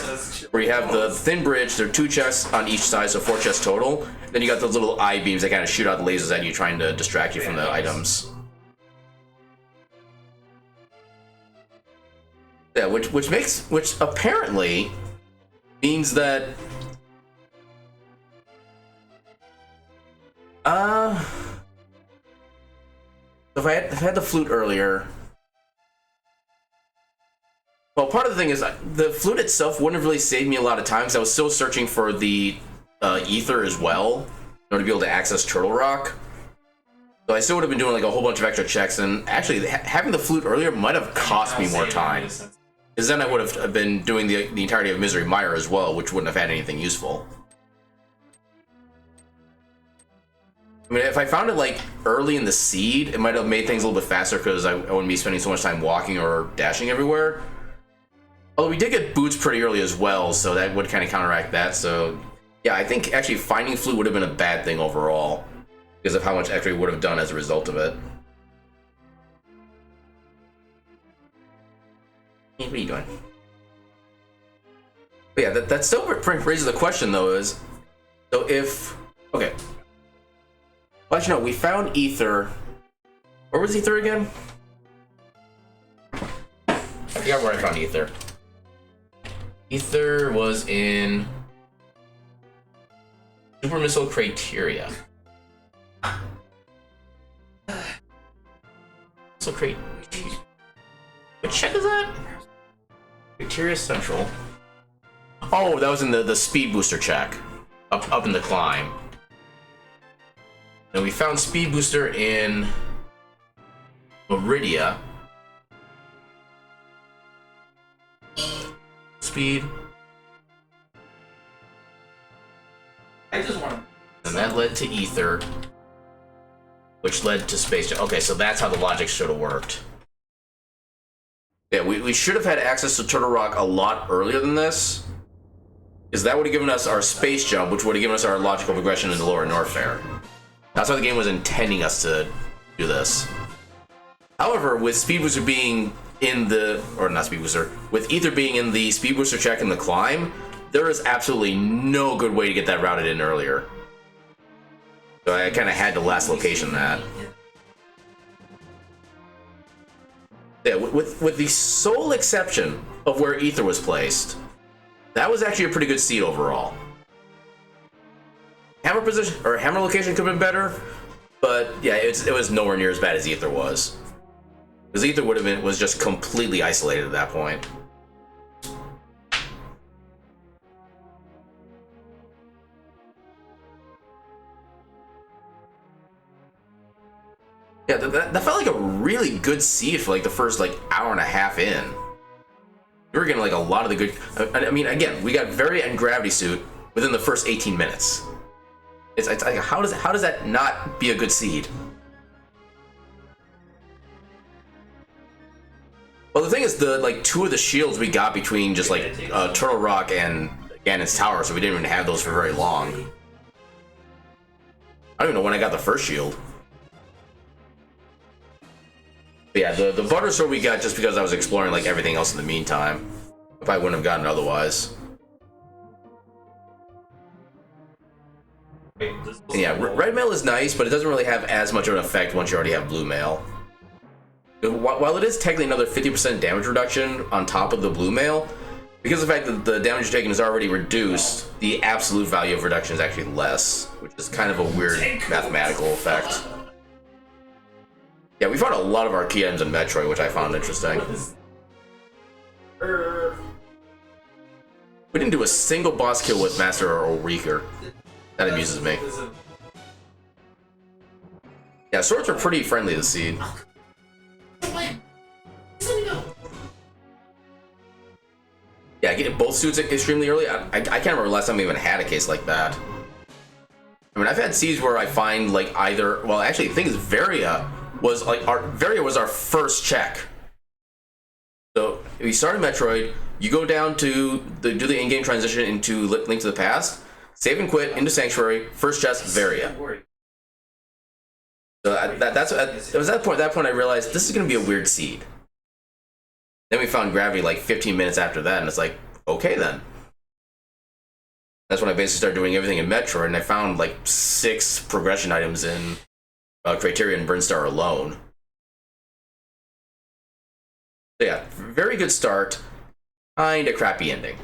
where you have the thin bridge. There are 2 chests on each side, so 4 chests total. Then you got those little eye beams that kind of shoot out lasers at you, trying to distract you from the items. Yeah, which apparently means that if I had the flute earlier. Well, part of the thing is the flute itself wouldn't have really saved me a lot of time because I was still searching for the ether as well in order to be able to access Turtle Rock. So I still would have been doing like a whole bunch of extra checks, and actually having the flute earlier might have cost me more time. Because then I would have been doing the entirety of Misery Mire as well, which wouldn't have had anything useful. I mean, if I found it like early in the seed, it might have made things a little bit faster because I wouldn't be spending so much time walking or dashing everywhere. Although we did get boots pretty early as well, so that would kind of counteract that. So yeah, I think actually finding flute would have been a bad thing overall because of how much extra we would have done as a result of it. What are you doing? But yeah, that still raises the question though, is so if okay. Well, actually no, we found ether. Where was ether again? I forgot where I found ether. Ether was in Super Missile Criteria. Missile Crate. Which check is that? Criteria Central. Oh, that was in the speed booster check. Up in the climb. And we found Speed Booster in Meridia. Speed.
I just want to.
And that led to Ether, which led to Space Jam. Okay, so that's how the logic should have worked. Yeah, we should have had access to Turtle Rock a lot earlier than this, because that would have given us our Space Jump, which would have given us our logical progression into Lower Norfair. That's how the game was intending us to do this. However, with Speed Booster being in the, or not Speed Booster, with Ether being in the Speed Booster check and the climb, there is absolutely no good way to get that routed in earlier. So I kind of had to last location that. Yeah, with the sole exception of where Ether was placed, that was actually a pretty good seed overall. Hammer position or hammer location could have been better, but yeah, it was nowhere near as bad as Ether was. Because Ether was just completely isolated at that point. Yeah, that felt like a really good seed for like the first like hour and a half in. We were getting like a lot of the good. I mean, again, we got Varia and Gravity Suit within the first 18 minutes. It's like how does that not be a good seed? Well, the thing is, the like two of the shields we got between just like Turtle Rock and Ganon's Tower, so we didn't even have those for very long. I don't even know when I got the first shield. But yeah, the Butter Sword we got just because I was exploring like everything else in the meantime. I probably wouldn't have gotten it otherwise. And yeah, Red Mail is nice, but it doesn't really have as much of an effect once you already have Blue Mail. While it is technically another 50% damage reduction on top of the Blue Mail, because of the fact that the damage you're taking is already reduced, the absolute value of reduction is actually less, which is kind of a weird mathematical effect. Yeah, we found a lot of our key items in Metroid, which I found interesting. We didn't do a single boss kill with Master or Reeker. That amuses me. Yeah, swords are pretty friendly to Seed. Yeah, getting both suits extremely early. I can't remember the last time we even had a case like that. I mean, I've had seeds where I find like either. Well, actually, the thing is, Varia was our first check. So if you start in Metroid, you go down to do the in-game transition into Link to the Past, save and quit into Sanctuary, first chest, Varia. So it was at that point I realized this is going to be a weird seed. Then we found Gravity like 15 minutes after that, and it's like, okay then. That's when I basically started doing everything in Metroid, and I found like 6 progression items in Criterion and Burnstar alone. So yeah, very good start, kinda crappy ending.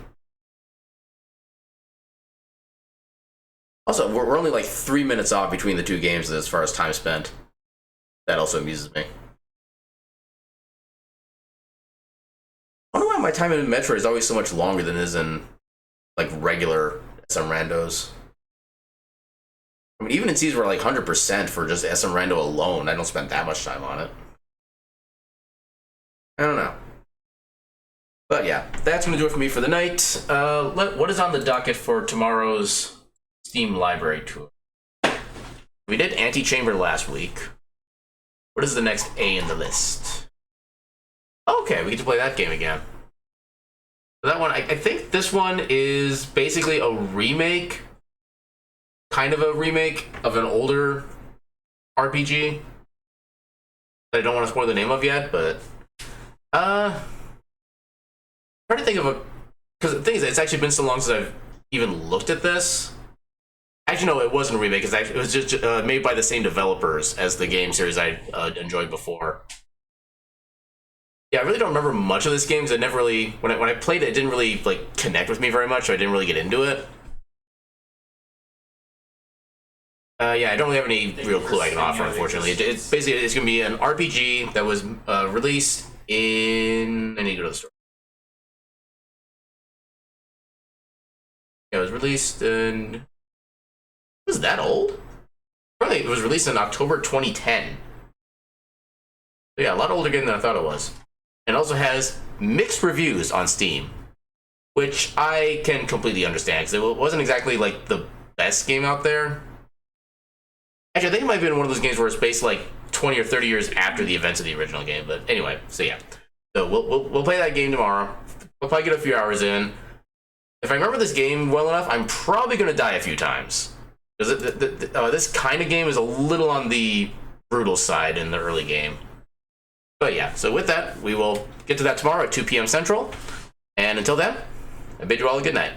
Also, we're only like 3 minutes off between the two games as far as time spent. That also amuses me. I wonder why my time in Metroid is always so much longer than it is in like regular SM randos. I mean, even in seeds where like 100% for just SM rando alone, I don't spend that much time on it. I don't know. But yeah, that's gonna do it for me for the night. What is on the docket for tomorrow's Steam library tour? We did Antichamber last week. What is the next A in the list? Okay, we get to play that game again. That one, I think this one is basically a remake, kind of a remake of an older RPG that I don't want to spoil the name of yet, but trying to think of a, because the thing is, it's actually been so long since I've even looked at this. Actually, no, it wasn't a remake. It was just made by the same developers as the game series I enjoyed before. Yeah, I really don't remember much of this game because I never really, when I played it, it didn't really like connect with me very much, so I didn't really get into it. Yeah, I don't really have any real clue I can offer, unfortunately. It's basically, it's going to be an RPG that was released in, I need to go to the store. Yeah, it was released in, was that old? Apparently, it was released in October 2010. So yeah, a lot older game than I thought it was. And also has mixed reviews on Steam, which I can completely understand, because it wasn't exactly, like, the best game out there. Actually, I think it might have been one of those games where it's based, like, 20 or 30 years after the events of the original game. But anyway, so yeah. So we'll play that game tomorrow. We'll probably get a few hours in. If I remember this game well enough, I'm probably going to die a few times. Because this kind of game is a little on the brutal side in the early game. But yeah, so with that, we will get to that tomorrow at 2 p.m. Central. And until then, I bid you all a good night.